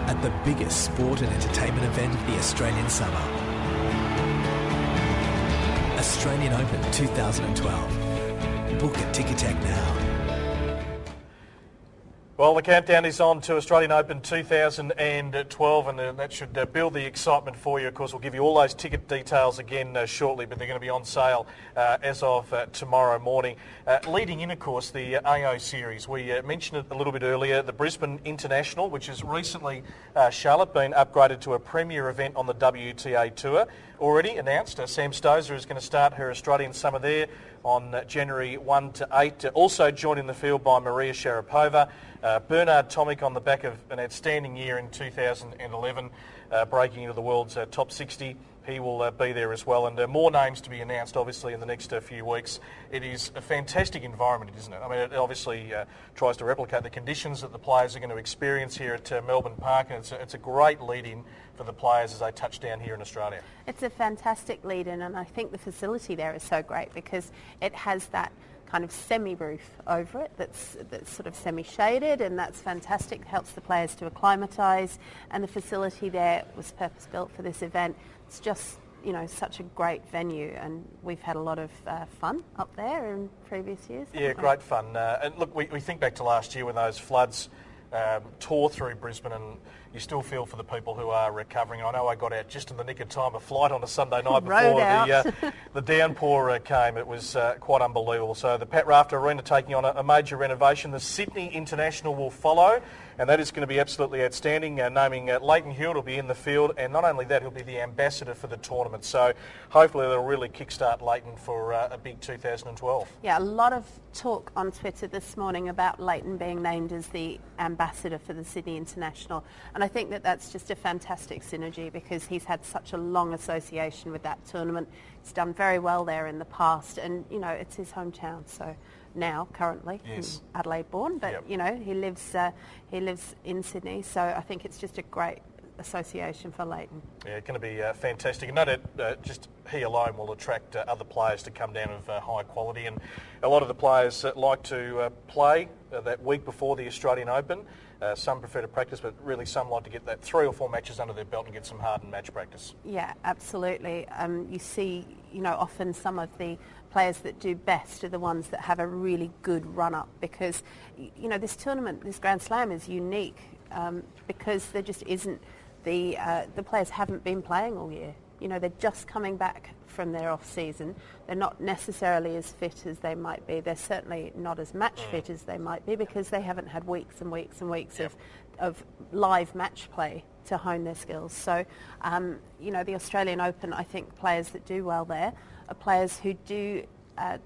[SPEAKER 8] At the biggest sport and entertainment event of the Australian summer. Australian Open 2012. Book at Ticketek now.
[SPEAKER 9] Well, the countdown is on to Australian Open 2012, and that should build the excitement for you. Of course, we'll give you all those ticket details again shortly, but they're going to be on sale as of tomorrow morning. Leading in, of course, the AO Series. We mentioned it a little bit earlier, the Brisbane International, which has recently, Charlotte, been upgraded to a premier event on the WTA Tour. Already announced, Sam Stosur is going to start her Australian summer there on January 1 to 8. Also joined in the field by Maria Sharapova. Bernard Tomic on the back of an outstanding year in 2011, breaking into the world's top 60. He will be there as well, and more names to be announced, obviously, in the next few weeks. It is a fantastic environment, isn't it? I mean, it obviously tries to replicate the conditions that the players are going to experience here at Melbourne Park, and it's a great lead-in for the players as they touch down here in Australia.
[SPEAKER 10] It's a fantastic lead-in, and I think the facility there is so great because it has that kind of semi-roof over it that's sort of semi-shaded, and that's fantastic. It helps the players to acclimatise, and the facility there was purpose-built for this event. It's just, you know, such a great venue, and we've had a lot of fun up there in previous years.
[SPEAKER 9] Yeah, great fun. And look, we think back to last year when those floods tore through Brisbane, and you still feel for the people who are recovering. I know I got out just in the nick of time, a flight on a Sunday night before the downpour came. It was quite unbelievable. So the Pat Rafter Arena taking on a major renovation. The Sydney International will follow, and that is going to be absolutely outstanding. Naming Leighton Hewitt will be in the field, and not only that, he'll be the ambassador for the tournament. So hopefully that'll really kickstart Leighton for a big 2012.
[SPEAKER 10] Yeah, a lot of talk on Twitter this morning about Leighton being named as the ambassador for the Sydney International. And And I think that that's just a fantastic synergy because he's had such a long association with that tournament. He's done very well there in the past, and you know it's his hometown. So now, currently,
[SPEAKER 9] yes.
[SPEAKER 10] Adelaide born, but
[SPEAKER 9] Yep.
[SPEAKER 10] you know he lives in Sydney. So I think it's just a great association for Leighton.
[SPEAKER 9] Yeah, going to be fantastic. And no doubt, just he alone will attract other players to come down of high quality. And a lot of the players like to play that week before the Australian Open. Some prefer to practice, but really some like to get that 3 or 4 matches under their belt and get some hardened match practice.
[SPEAKER 10] Yeah, absolutely. You see, you know, often some of the players that do best are the ones that have a really good run-up because, you know, this tournament, this Grand Slam is unique because there just isn't the players haven't been playing all year. You know, they're just coming back from their off-season. They're not necessarily as fit as they might be. They're certainly not as match fit as they might be because they haven't had weeks and weeks and weeks of live match play to hone their skills. So, you know, the Australian Open, I think players that do well there are players who do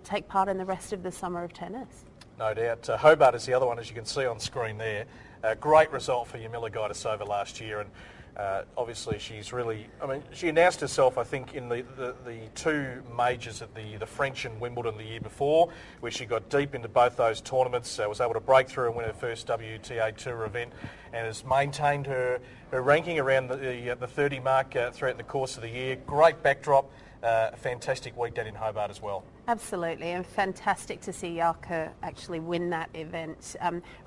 [SPEAKER 10] take part in the rest of the summer of tennis.
[SPEAKER 9] No doubt. Hobart is the other one, as you can see on screen there. Great result for Yamila Gaidasova last year, and obviously she's really, I mean, she announced herself, I think, in the 2 majors at the French and Wimbledon the year before, where she got deep into both those tournaments, was able to break through and win her first WTA Tour event, and has maintained her ranking around the 30 mark throughout the course of the year. Great backdrop. Fantastic week down in Hobart as well.
[SPEAKER 10] Absolutely, and fantastic to see Jarkko actually win that event.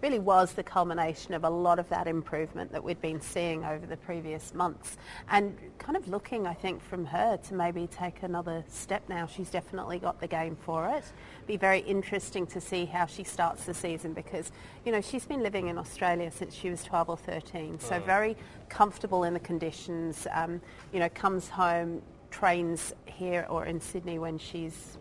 [SPEAKER 10] Really was the culmination of a lot of that improvement that we'd been seeing over the previous months, and kind of looking, I think, from her to maybe take another step now. She's definitely got the game for it. Be very interesting to see how she starts the season because, you know, she's been living in Australia since she was 12 or 13, so very comfortable in the conditions. You know, comes home, trains here or in Sydney when she's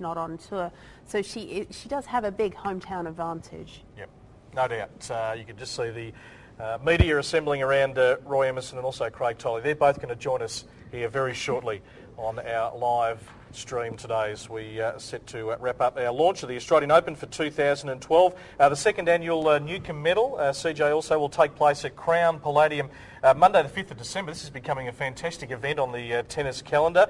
[SPEAKER 10] not on tour. So she does have a big hometown advantage.
[SPEAKER 9] Yep, no doubt. You can just see the media assembling around Roy Emerson and also Craig Tolley. They're both going to join us here very shortly on our live stream today as we set to wrap up our launch of the Australian Open for 2012. The second annual Newcombe Medal, CJ, also will take place at Crown Palladium Monday the 5th of December. This is becoming a fantastic event on the tennis calendar.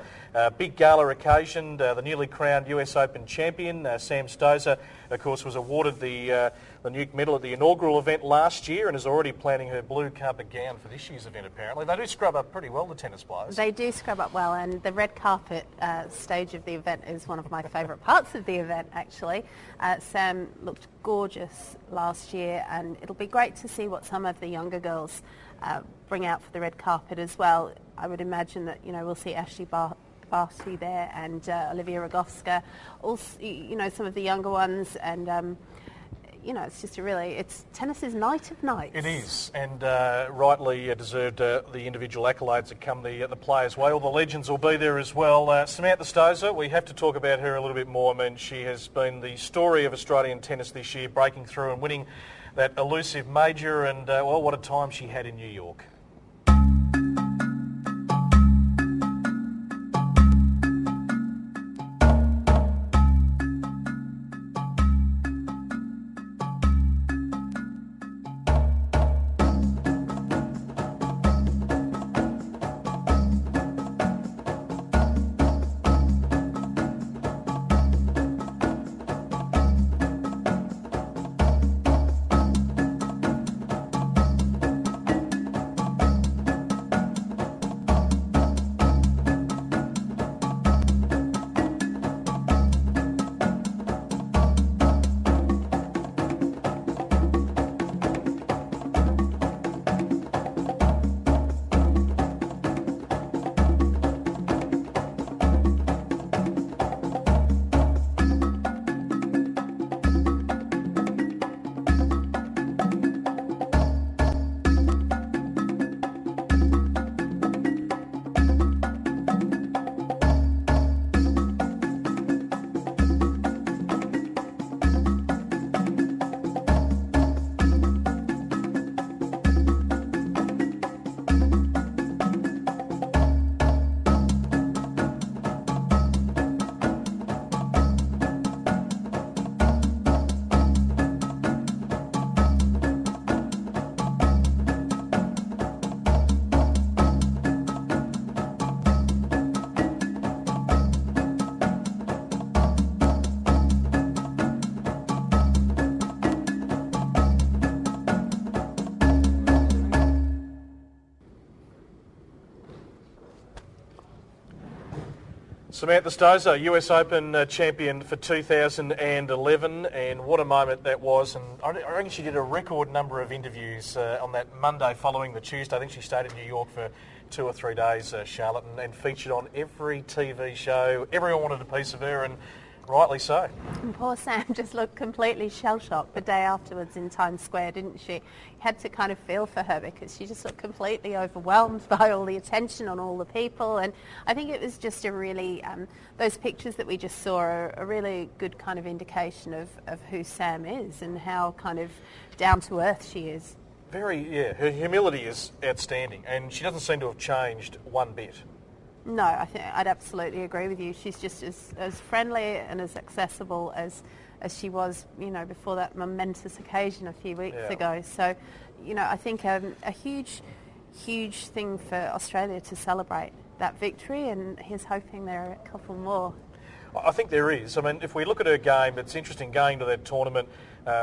[SPEAKER 9] Big gala occasion. The newly crowned US Open champion, Sam Stosur, of course, was awarded the Newcombe Medal at the inaugural event last year and is already planning her blue carpet gown for this year's event, apparently. They do scrub up pretty well, the tennis players.
[SPEAKER 10] They do scrub up well, and the red carpet stage of the event is one of my favourite parts of the event, actually. Sam looked gorgeous last year, and it'll be great to see what some of the younger girls bring out for the red carpet as well. I would imagine that, you know, we'll see Ashley Barty there and Olivia Rogowska, also, you know, some of the younger ones, and you know, it's just it's tennis's night of nights.
[SPEAKER 9] It is, and rightly deserved the individual accolades that come the players' way. All the legends will be there as well. Samantha Stosur, we have to talk about her a little bit more. I mean, she has been the story of Australian tennis this year, breaking through and winning that elusive major, and well, what a time she had in New York. Samantha Stosur, US Open champion for 2011, and what a moment that was. And I reckon she did a record number of interviews on that Monday following the Tuesday. I think she stayed in New York for 2 or 3 days, Charlotte, and featured on every TV show. Everyone wanted a piece of her, and rightly so.
[SPEAKER 10] And poor Sam just looked completely shell-shocked the day afterwards in Times Square, didn't she? Had to kind of feel for her because she just looked completely overwhelmed by all the attention on all the people. And I think it was just a really, those pictures that we just saw are a really good kind of indication of who Sam is and how kind of down-to-earth she is.
[SPEAKER 9] Her humility is outstanding, and she doesn't seem to have changed one bit.
[SPEAKER 10] No, I think I'd absolutely agree with you. She's just as friendly and as accessible as she was, before that momentous occasion a few weeks ago. So, I think a huge thing for Australia to celebrate that victory, and he's hoping there are a couple more.
[SPEAKER 9] I think there is. I mean, if we look at her game, it's interesting going to that tournament.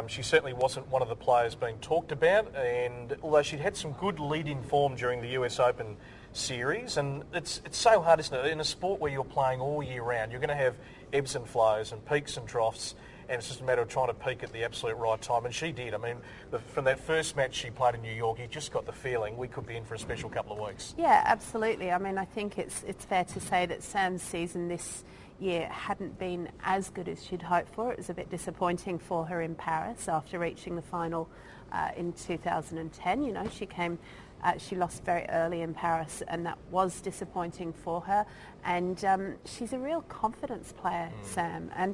[SPEAKER 9] She certainly wasn't one of the players being talked about, and although she'd had some good lead-in form during the US Open series, and it's so hard, isn't it? In a sport where you're playing all year round, you're going to have ebbs and flows and peaks and troughs, and it's just a matter of trying to peak at the absolute right time, and she did. I mean, from that first match she played in New York, you just got the feeling we could be in for a special couple of weeks.
[SPEAKER 10] Yeah, absolutely. I mean, I think it's fair to say that Sam's season this year hadn't been as good as she'd hoped for. It was a bit disappointing for her in Paris after reaching the final in 2010. She lost very early in Paris, and that was disappointing for her. And she's a real confidence player, Sam. And,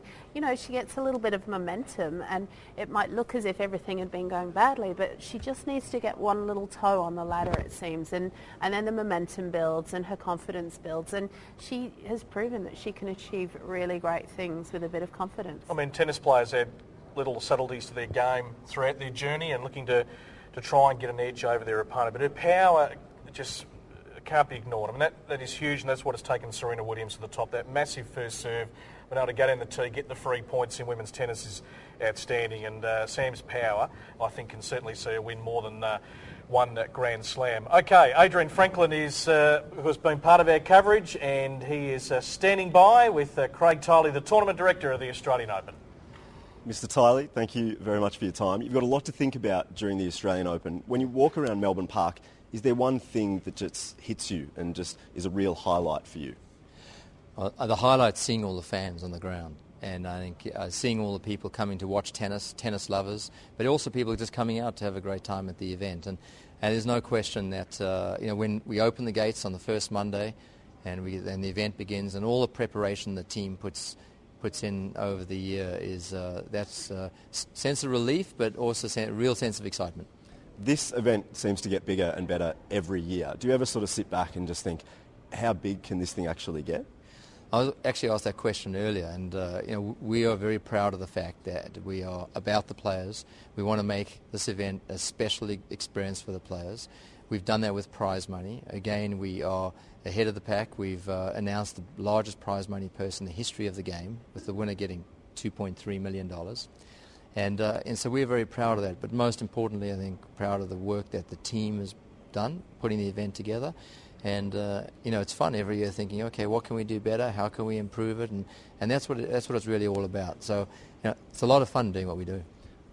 [SPEAKER 10] she gets a little bit of momentum, and it might look as if everything had been going badly, but she just needs to get one little toe on the ladder, it seems. And then the momentum builds and her confidence builds. And she has proven that she can achieve really great things with a bit of confidence.
[SPEAKER 9] I mean, tennis players add little subtleties to their game throughout their journey and looking to try and get an edge over their opponent. But her power just can't be ignored. I mean, that is huge, and that's what has taken Serena Williams to the top. That massive first serve, being able to get in the tee, get the free points in women's tennis is outstanding. And Sam's power, I think, can certainly see her win more than one Grand Slam. Okay, Adrian Franklin who has been part of our coverage, and he is standing by with Craig Tiley, the tournament director of the Australian Open.
[SPEAKER 3] Mr. Tiley, thank you very much for your time. You've got a lot to think about during the Australian Open. When you walk around Melbourne Park, is there one thing that just hits you and just is a real highlight for you?
[SPEAKER 14] The highlight's seeing all the fans on the ground. And I think seeing all the people coming to watch tennis lovers, but also people just coming out to have a great time at the event. And there's no question that when we open the gates on the first Monday and the event begins, and all the preparation the team puts in over the year is that's a sense of relief, but also a real sense of excitement.
[SPEAKER 3] This event seems to get bigger and better every year. Do you ever sort of sit back and just think, how big can this thing actually get?
[SPEAKER 14] I was actually asked that question earlier, and we are very proud of the fact that we are about the players. We want to make this event a special experience for the players. We've done that with prize money. Again, we are ahead of the pack. We've announced the largest prize money purse in the history of the game, with the winner getting $2.3 million. And so we're very proud of that. But most importantly, I think, proud of the work that the team has done, putting the event together. And it's fun every year thinking, okay, what can we do better? How can we improve it? And that's what it's really all about. So it's a lot of fun doing what we do.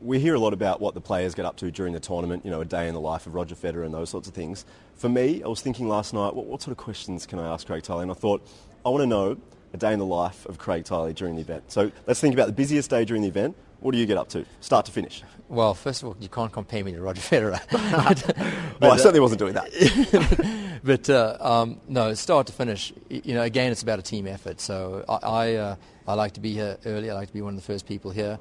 [SPEAKER 3] We hear a lot about what the players get up to during the tournament, a day in the life of Roger Federer and those sorts of things. For me, I was thinking last night, what sort of questions can I ask Craig Tiley? And I thought, I want to know a day in the life of Craig Tiley during the event. So let's think about the busiest day during the event. What do you get up to, start to finish?
[SPEAKER 14] Well, first of all, you can't compare me to Roger Federer.
[SPEAKER 3] Well, I certainly wasn't doing that.
[SPEAKER 14] But no, start to finish, again, it's about a team effort. So I like to be here early. I like to be one of the first people here.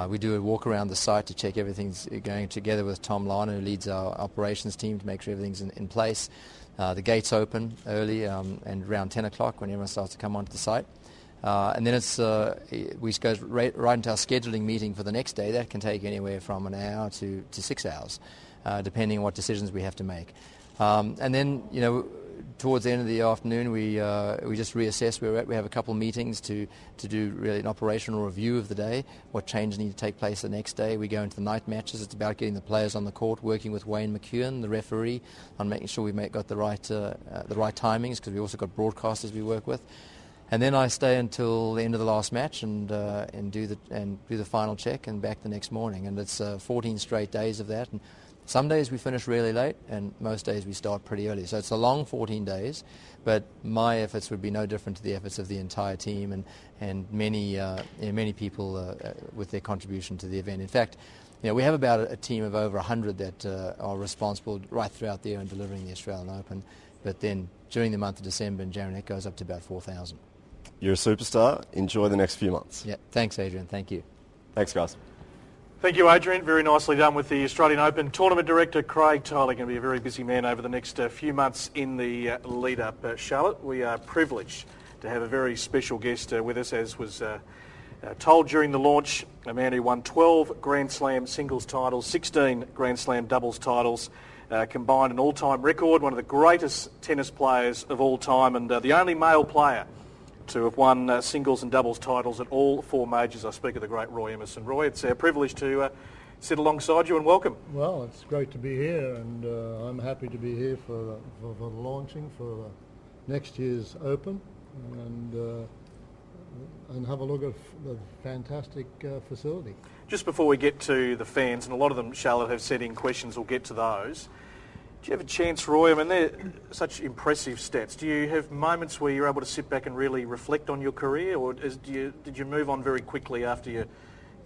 [SPEAKER 14] We do a walk around the site to check everything's going together with Tom Lana, who leads our operations team, to make sure everything's in place. The gates open early and around 10 o'clock when everyone starts to come onto the site. And then we go right into our scheduling meeting for the next day. That can take anywhere from an hour to 6 hours, depending on what decisions we have to make. And then, towards the end of the afternoon, we just reassess where we're at. We have a couple of meetings to do really an operational review of the day, what changes need to take place the next day. We go into the night matches. It's about getting the players on the court, working with Wayne McEwen, the referee, on making sure we've got the right timings, because we also got broadcasters we work with. And then I stay until the end of the last match and do the final check and back the next morning. And it's 14 straight days of that. And some days we finish really late, and most days we start pretty early. So it's a long 14 days, but my efforts would be no different to the efforts of the entire team and many people with their contribution to the event. In fact, we have about a team of over 100 that are responsible right throughout the year in delivering the Australian Open. But then during the month of December and January, it goes up to about 4,000.
[SPEAKER 3] You're a superstar. Enjoy the next few months.
[SPEAKER 14] Yeah, thanks, Adrian. Thank you.
[SPEAKER 3] Thanks, guys.
[SPEAKER 9] Thank you, Adrian. Very nicely done with the Australian Open. Tournament Director Craig Tyler going to be a very busy man over the next few months in the lead-up. Charlotte, we are privileged to have a very special guest with us, as was told during the launch, a man who won 12 Grand Slam singles titles, 16 Grand Slam doubles titles, combined an all-time record, one of the greatest tennis players of all time, and the only male player to have won singles and doubles titles at all 4 majors. I speak of the great Roy Emerson. Roy, it's our privilege to sit alongside you, and welcome.
[SPEAKER 1] Well, it's great to be here, and I'm happy to be here for the launching for next year's Open, and have a look at the fantastic facility.
[SPEAKER 9] Just before we get to the fans, and a lot of them, Charlotte, have sent in questions, we'll get to those. Do you have a chance, Roy? I mean, they're such impressive stats. Do you have moments where you're able to sit back and really reflect on your career, or did you move on very quickly after you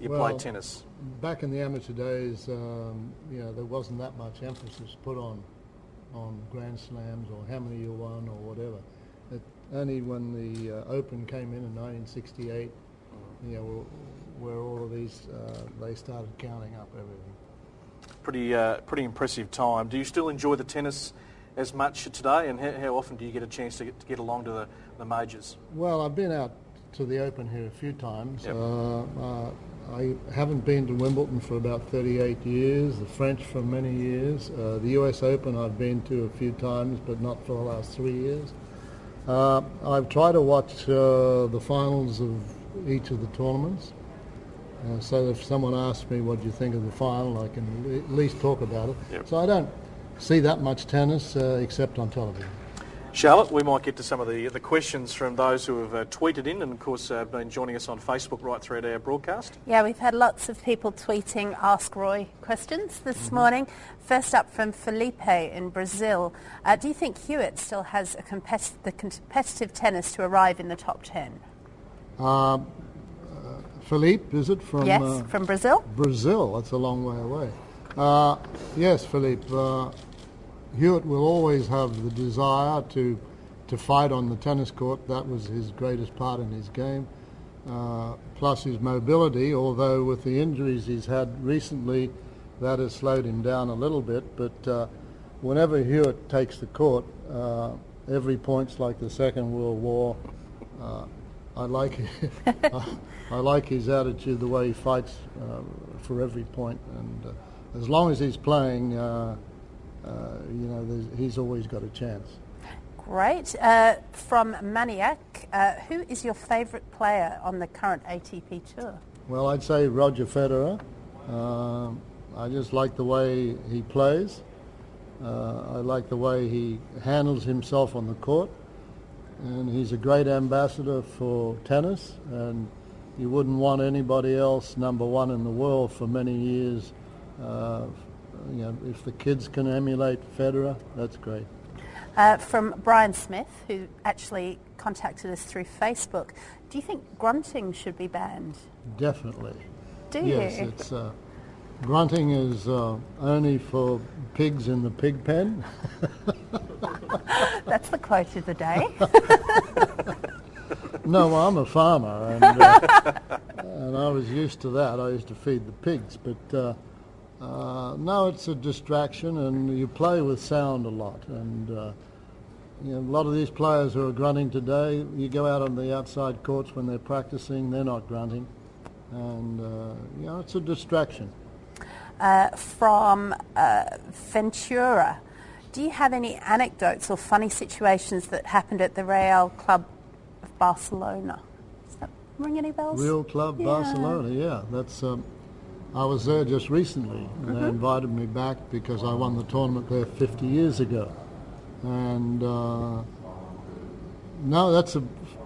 [SPEAKER 9] played tennis?
[SPEAKER 1] Back in the amateur days, there wasn't that much emphasis put on Grand Slams or how many you won or whatever. Only when the Open came in 1968, where all of these, they started counting up everything.
[SPEAKER 9] Pretty impressive time. Do you still enjoy the tennis as much today, and how often do you get a chance to get along to the majors?
[SPEAKER 1] Well, I've been out to the Open here a few times.
[SPEAKER 9] Yep.
[SPEAKER 1] I haven't been to Wimbledon for about 38 years, the French for many years. The US Open I've been to a few times, but not for the last 3 years. I've tried to watch the finals of each of the tournaments. So if someone asks me what do you think of the final, I can at least talk about it.
[SPEAKER 9] Yep.
[SPEAKER 1] So I don't see that much tennis except on television.
[SPEAKER 9] Charlotte, we might get to some of the questions from those who have tweeted in, and of course been joining us on Facebook right throughout our broadcast.
[SPEAKER 10] Yeah, we've had lots of people tweeting Ask Roy questions this morning. First up from Felipe in Brazil. Do you think Hewitt still has the competitive tennis to arrive in the top 10?
[SPEAKER 1] Philippe, is it from?
[SPEAKER 10] Yes, from Brazil.
[SPEAKER 1] Brazil, that's a long way away. Yes, Philippe. Hewitt will always have the desire to fight on the tennis court. That was his greatest part in his game. Plus his mobility, although with the injuries he's had recently, that has slowed him down a little bit. But whenever Hewitt takes the court, every point's like the Second World War. I like his attitude, the way he fights for every point, and as long as he's playing, he's always got a chance.
[SPEAKER 10] Great. From Maniac, who is your favourite player on the current ATP Tour?
[SPEAKER 1] Well, I'd say Roger Federer. I just like the way he plays. I like the way he handles himself on the court. And he's a great ambassador for tennis, and you wouldn't want anybody else number one in the world for many years. If the kids can emulate Federer, that's great.
[SPEAKER 10] From Brian Smith, who actually contacted us through Facebook, do you think grunting should be banned?
[SPEAKER 1] Definitely.
[SPEAKER 10] Do
[SPEAKER 1] yes,
[SPEAKER 10] you?
[SPEAKER 1] It's grunting is only for pigs in the pig pen.
[SPEAKER 10] That's the quote of the day.
[SPEAKER 1] No, I'm a farmer, and I was used to that. I used to feed the pigs, but no, it's a distraction, and you play with sound a lot. And a lot of these players who are grunting today, you go out on the outside courts when they're practicing, they're not grunting, and it's a distraction.
[SPEAKER 10] From Ventura, do you have any anecdotes or funny situations that happened at the Real Club of Barcelona? Does that ring any bells?
[SPEAKER 1] Real Club Barcelona, yeah. That's. I was there just recently, and they invited me back because I won the tournament there 50 years ago. And no, that's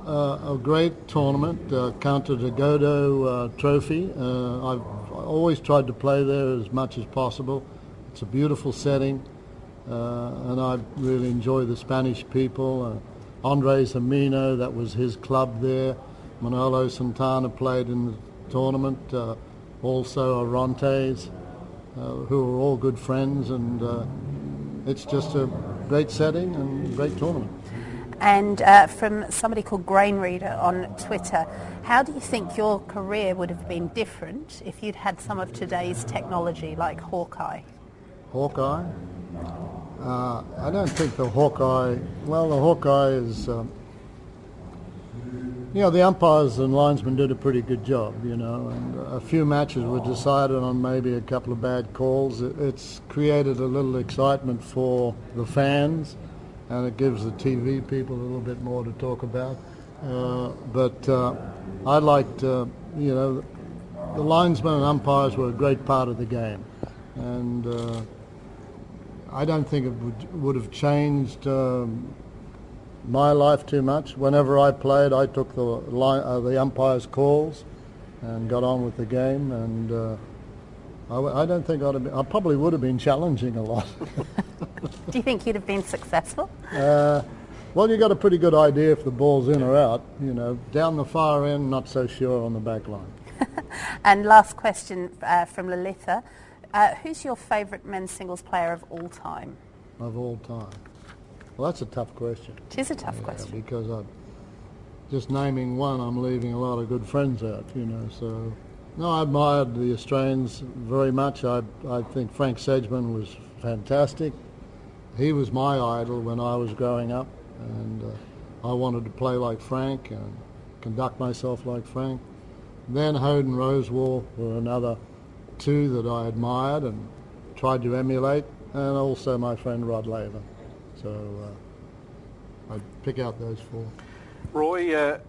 [SPEAKER 1] a great tournament, Counter de Godo Trophy. I've always tried to play there as much as possible. It's a beautiful setting, and I really enjoy the Spanish people. Andres Amino, that was his club there. Manolo Santana played in the tournament. Also Orontes, who are all good friends, and it's just a great setting and great tournament.
[SPEAKER 10] And from somebody called Grain Reader on Twitter, how do you think your career would have been different if you'd had some of today's technology like Hawkeye?
[SPEAKER 1] Hawkeye? I don't think the Hawkeye... Well, the Hawkeye is... the umpires and linesmen did a pretty good job, and a few matches were decided on maybe a couple of bad calls. It's created a little excitement for the fans, and it gives the TV people a little bit more to talk about. But I liked, the linesmen and umpires were a great part of the game. And I don't think it would have changed my life too much. Whenever I played, I took the umpires' calls and got on with the game. And I don't think I probably would have been challenging a lot.
[SPEAKER 10] Do you think you'd have been successful?
[SPEAKER 1] Well, you got a pretty good idea if the ball's in or out. Down the far end, not so sure on the back line.
[SPEAKER 10] And last question from Lalitha. Who's your favourite men's singles player of all time?
[SPEAKER 1] Of all time? Well, that's a tough question.
[SPEAKER 10] It is a tough question.
[SPEAKER 1] Because just naming one, I'm leaving a lot of good friends out, So, no, I admired the Australians very much. I think Frank Sedgman was fantastic. He was my idol when I was growing up, and I wanted to play like Frank and conduct myself like Frank. Then Hode and Rosewall were another two that I admired and tried to emulate, and also my friend Rod Laver. So I'd pick out those four.
[SPEAKER 9] Roy, I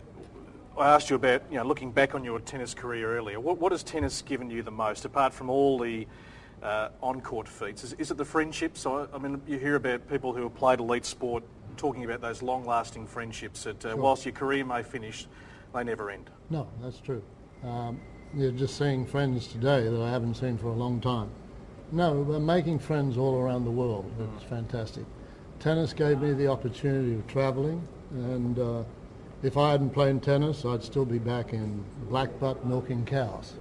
[SPEAKER 9] asked you about looking back on your tennis career earlier. What has tennis given you the most, apart from all the on-court feats? Is it the friendships? I mean, you hear about people who have played elite sport talking about those long-lasting friendships that,
[SPEAKER 1] Sure.
[SPEAKER 9] Whilst your career may finish, they never end.
[SPEAKER 1] No, that's true. You're just seeing friends today that I haven't seen for a long time. No, we're making friends all around the world. It's fantastic. Tennis gave me the opportunity of travelling, and if I hadn't played tennis, I'd still be back in Blackbutt milking cows.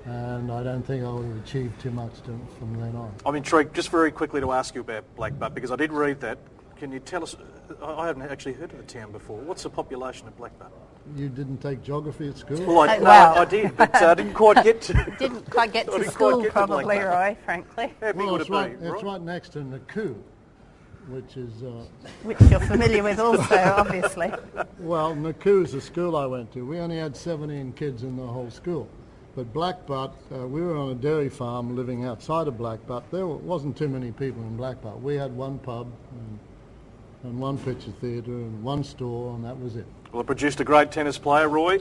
[SPEAKER 1] And I don't think I would have achieved too much from then on.
[SPEAKER 9] I'm intrigued, just very quickly, to ask you about Blackbutt, because I did read that. Can you tell us, I haven't actually heard of the town before. What's the population of Blackbutt?
[SPEAKER 1] You didn't take geography at school?
[SPEAKER 9] Well, I did, but I didn't quite get to...
[SPEAKER 10] Didn't quite get to school, probably, Roy, frankly.
[SPEAKER 9] How big would it be?
[SPEAKER 1] It's right next to Nakoo, which is...
[SPEAKER 10] Which you're familiar with also, obviously.
[SPEAKER 1] Well, Nakoo is the school I went to. We only had 17 kids in the whole school. But Blackbutt, we were on a dairy farm living outside of Blackbutt. There wasn't too many people in Blackbutt. We had one pub and one picture theatre and one store, and that was it.
[SPEAKER 9] Well, it produced a great tennis player, Roy.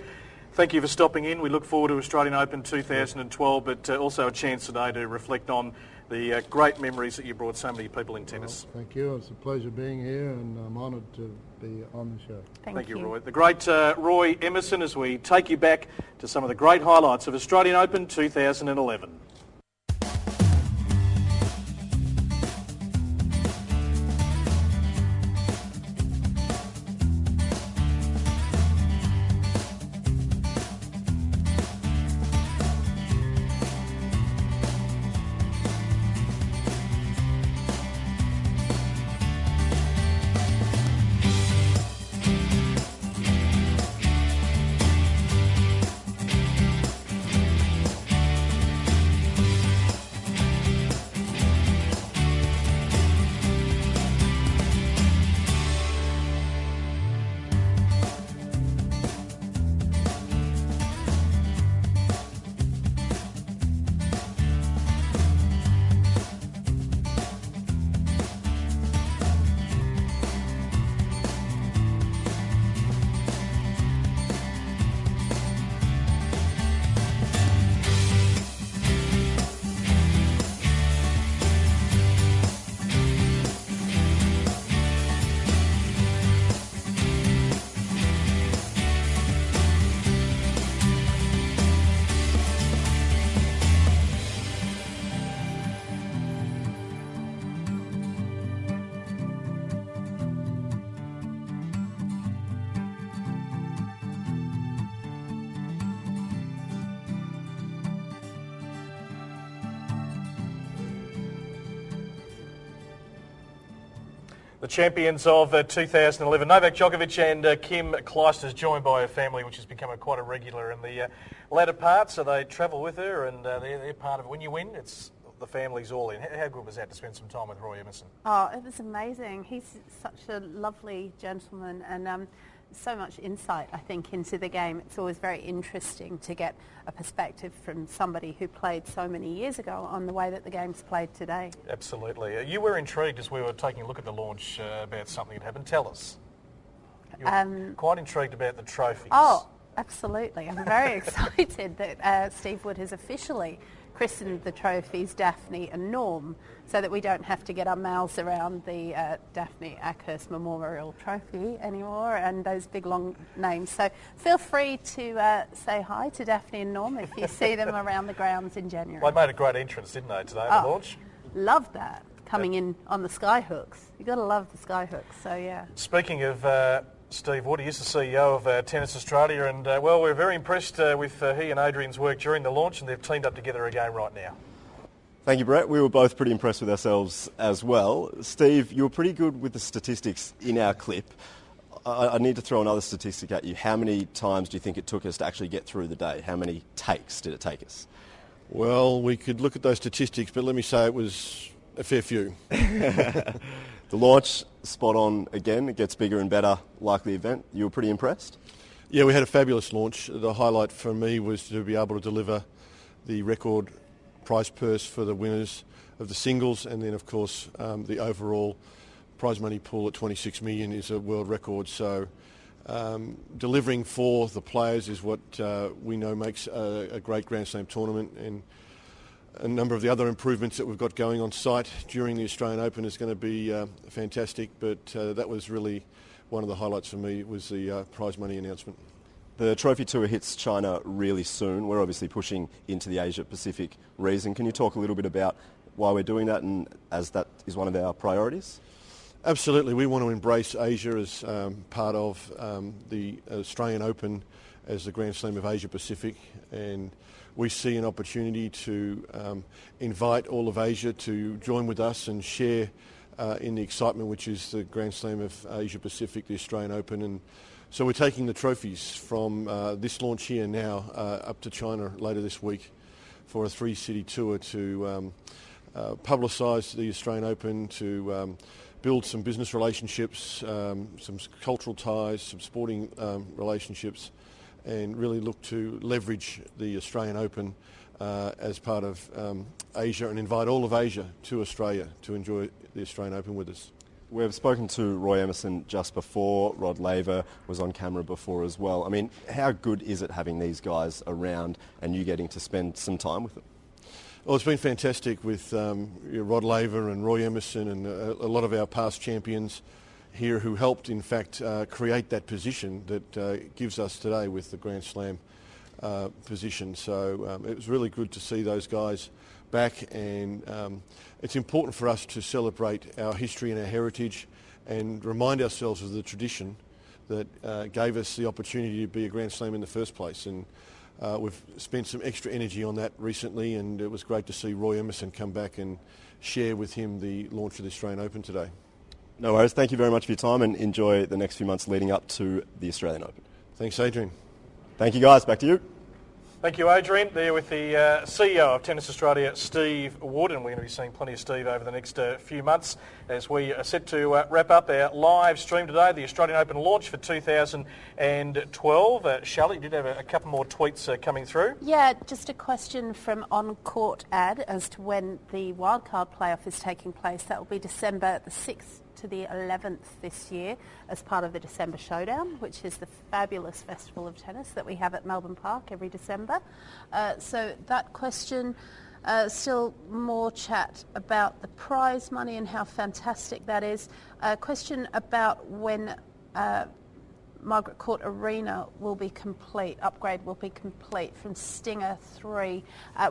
[SPEAKER 9] Thank you for stopping in. We look forward to Australian Open 2012, but also a chance today to reflect on the great memories that you brought so many people in tennis.
[SPEAKER 1] Well, thank you. It's a pleasure being here, and I'm honoured to be on the show.
[SPEAKER 9] Thank you, Roy. The great Roy Emerson, as we take you back to some of the great highlights of Australian Open 2011. The champions of 2011, Novak Djokovic and Kim Clijsters, joined by her family, which has become quite a regular in the latter part. So they travel with her, and they're part of it. When you win, it's the family's all in. How good was that to spend some time with Roy Emerson?
[SPEAKER 10] Oh, it was amazing. He's such a lovely gentleman, and so much insight, I think, into the game. It's always very interesting to get a perspective from somebody who played so many years ago on the way that the game's played today.
[SPEAKER 9] Absolutely. You were intrigued as we were taking a look at the launch about something that happened. Tell us. You were quite intrigued about the trophies.
[SPEAKER 10] Oh, absolutely. I'm very excited that Steve Wood has officially christened the trophies Daphne and Norm, so that we don't have to get our mouths around the Daphne Ackhurst Memorial Trophy anymore and those big long names. So feel free to say hi to Daphne and Norm if you see them around the grounds in January.
[SPEAKER 9] Well, they made a great entrance, didn't they, today at the launch?
[SPEAKER 10] Loved that, coming in on the skyhooks. You've got to love the skyhooks, so yeah.
[SPEAKER 9] Speaking of Steve Wood, he is the CEO of Tennis Australia, and well, we're very impressed with he and Adrian's work during the launch, and they've teamed up together again right now.
[SPEAKER 3] Thank you, Brett. We were both pretty impressed with ourselves as well. Steve, you were pretty good with the statistics in our clip. I need to throw another statistic at you. How many times do you think it took us to actually get through the day? How many takes did it take us?
[SPEAKER 11] Well, we could look at those statistics, but let me say it was a fair few.
[SPEAKER 3] The launch, spot on again. It gets bigger and better, like the event. You were pretty impressed?
[SPEAKER 11] Yeah, we had a fabulous launch. The highlight for me was to be able to deliver the record prize purse for the winners of the singles, and then, of course, the overall prize money pool at 26 million is a world record. So delivering for the players is what we know makes a great Grand Slam tournament, and a number of the other improvements that we've got going on site during the Australian Open is going to be fantastic, but that was really one of the highlights for me, was the prize money announcement.
[SPEAKER 3] The Trophy Tour hits China really soon. We're obviously pushing into the Asia-Pacific region. Can you talk a little bit about why we're doing that, and as that is one of our priorities?
[SPEAKER 11] Absolutely. We want to embrace Asia as part of the Australian Open as the Grand Slam of Asia-Pacific, and we see an opportunity to invite all of Asia to join with us and share in the excitement which is the Grand Slam of Asia-Pacific, the Australian Open. And so we're taking the trophies from this launch here now up to China later this week for a 3-city tour to publicise the Australian Open, to build some business relationships, some cultural ties, some sporting relationships, and really look to leverage the Australian Open as part of Asia, and invite all of Asia to Australia to enjoy the Australian Open with us.
[SPEAKER 3] We've spoken to Roy Emerson just before. Rod Laver was on camera before as well. I mean, how good is it having these guys around and you getting to spend some time with them?
[SPEAKER 11] Well, it's been fantastic with Rod Laver and Roy Emerson and a lot of our past champions here who helped, in fact, create that position that gives us today with the Grand Slam position. So it was really good to see those guys back, and it's important for us to celebrate our history and our heritage and remind ourselves of the tradition that gave us the opportunity to be a Grand Slam in the first place. And we've spent some extra energy on that recently, and it was great to see Roy Emerson come back and share with him the launch of the Australian Open today.
[SPEAKER 3] No worries. Thank you very much for your time, and enjoy the next few months leading up to the Australian Open.
[SPEAKER 11] Thanks, Adrian.
[SPEAKER 3] Thank you, guys. Back to you.
[SPEAKER 9] Thank you, Adrian. There with the CEO of Tennis Australia, Steve Wood, and we're going to be seeing plenty of Steve over the next few months as we are set to wrap up our live stream today, the Australian Open launch for 2012. Charlotte, you did have a couple more tweets coming through.
[SPEAKER 10] Yeah, just a question from On Court Ad as to when the wildcard playoff is taking place. That will be December the 6th to the 11th this year as part of the December Showdown, which is the fabulous festival of tennis that we have at Melbourne Park every December. So that question, still more chat about the prize money and how fantastic that is. A question about when Margaret Court Arena will be complete, upgrade will be complete from Stinger 3.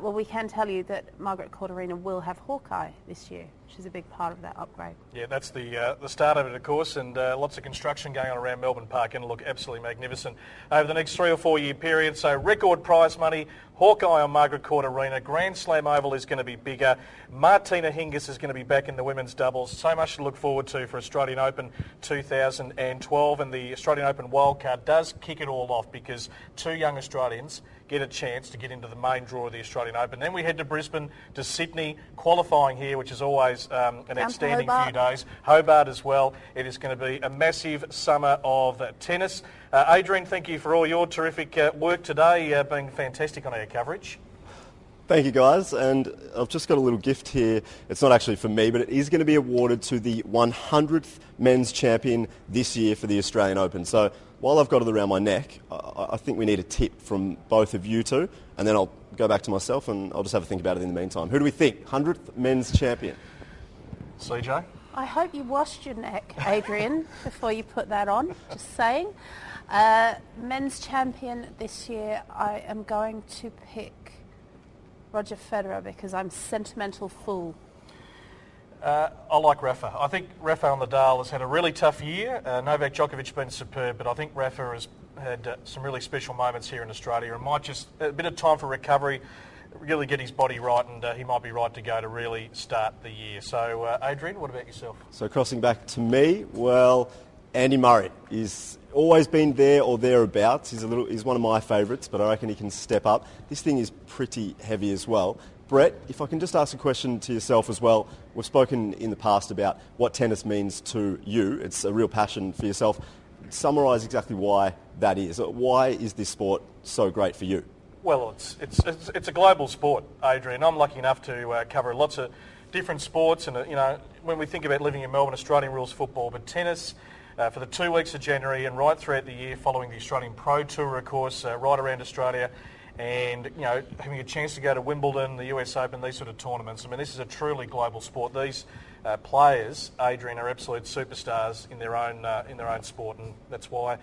[SPEAKER 10] Well, we can tell you that Margaret Court Arena will have Hawkeye this year. which is a big part of that upgrade.
[SPEAKER 9] Yeah, that's the start of it, of course, and lots of construction going on around Melbourne Park, and look absolutely magnificent over the next 3 or 4 year period. So record prize money, Hawkeye on Margaret Court Arena, Grand Slam Oval is going to be bigger, Martina Hingis is going to be back in the women's doubles. So much to look forward to for Australian Open 2012, and the Australian Open wildcard does kick it all off because 2 young Australians get a chance to get into the main draw of the Australian Open. Then we head to Brisbane, to Sydney, qualifying here, which is always an outstanding few days. Hobart as well. It is going to be a massive summer of tennis. Adrian, thank you for all your terrific work today, being fantastic on our coverage.
[SPEAKER 3] Thank you, guys. And I've just got a little gift here. It's not actually for me, but it is going to be awarded to the 100th men's champion this year for the Australian Open. So while I've got it around my neck, I think we need a tip from both of you two, and then I'll go back to myself and I'll just have a think about it in the meantime. Who do we think? 100th men's champion?
[SPEAKER 9] CJ?
[SPEAKER 10] I hope you washed your neck, Adrian, before you put that on, just saying. Men's champion this year, I am going to pick Roger Federer because I'm sentimental fool.
[SPEAKER 9] I like Rafa. I think Rafael Nadal has had a really tough year. Novak Djokovic has been superb, but I think Rafa has had some really special moments here in Australia and might just, a bit of time for recovery, really get his body right, and he might be right to go to really start the year. So, Adrian, what about yourself?
[SPEAKER 3] So crossing back to me, well, Andy Murray. He's always been there or thereabouts. He's one of my favourites, but I reckon he can step up. This thing is pretty heavy as well. Brett, if I can just ask a question to yourself as well. We've spoken in the past about what tennis means to you. It's a real passion for yourself. Summarise exactly why that is. Why is this sport so great for you?
[SPEAKER 9] Well, it's a global sport, Adrian. I'm lucky enough to cover lots of different sports, and when we think about living in Melbourne, Australian rules football, but tennis for the 2 weeks of January and right throughout the year, following the Australian Pro Tour, of course, right around Australia. And, having a chance to go to Wimbledon, the US Open, these sort of tournaments. I mean, this is a truly global sport. These players, Adrian, are absolute superstars in their own sport, and that's why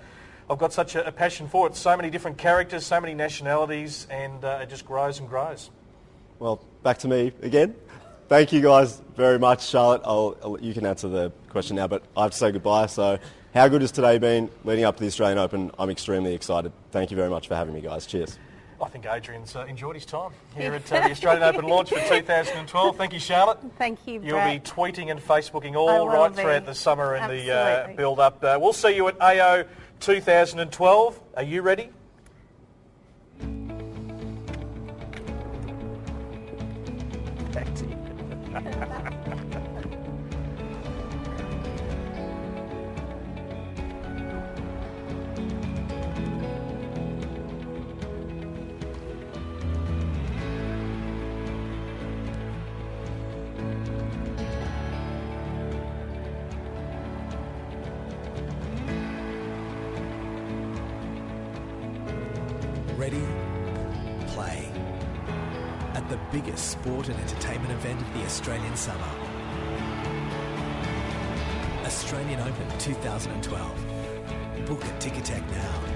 [SPEAKER 9] I've got such a passion for it. So many different characters, so many nationalities, and it just grows and grows.
[SPEAKER 3] Well, back to me again. Thank you guys very much, Charlotte. You can answer the question now, but I have to say goodbye. So, how good has today been leading up to the Australian Open? I'm extremely excited. Thank you very much for having me, guys. Cheers.
[SPEAKER 9] I think Adrian's enjoyed his time here at the Australian Open launch for 2012. Thank you, Charlotte.
[SPEAKER 10] Thank you,
[SPEAKER 9] You'll
[SPEAKER 10] Brett.
[SPEAKER 9] be tweeting and Facebooking all right throughout the summer and the build-up. We'll see you at AO 2012. Are you ready? Back to you.
[SPEAKER 8] Ready, play. At the biggest sport and entertainment event of the Australian summer. Australian Open 2012. Book a Ticketek now.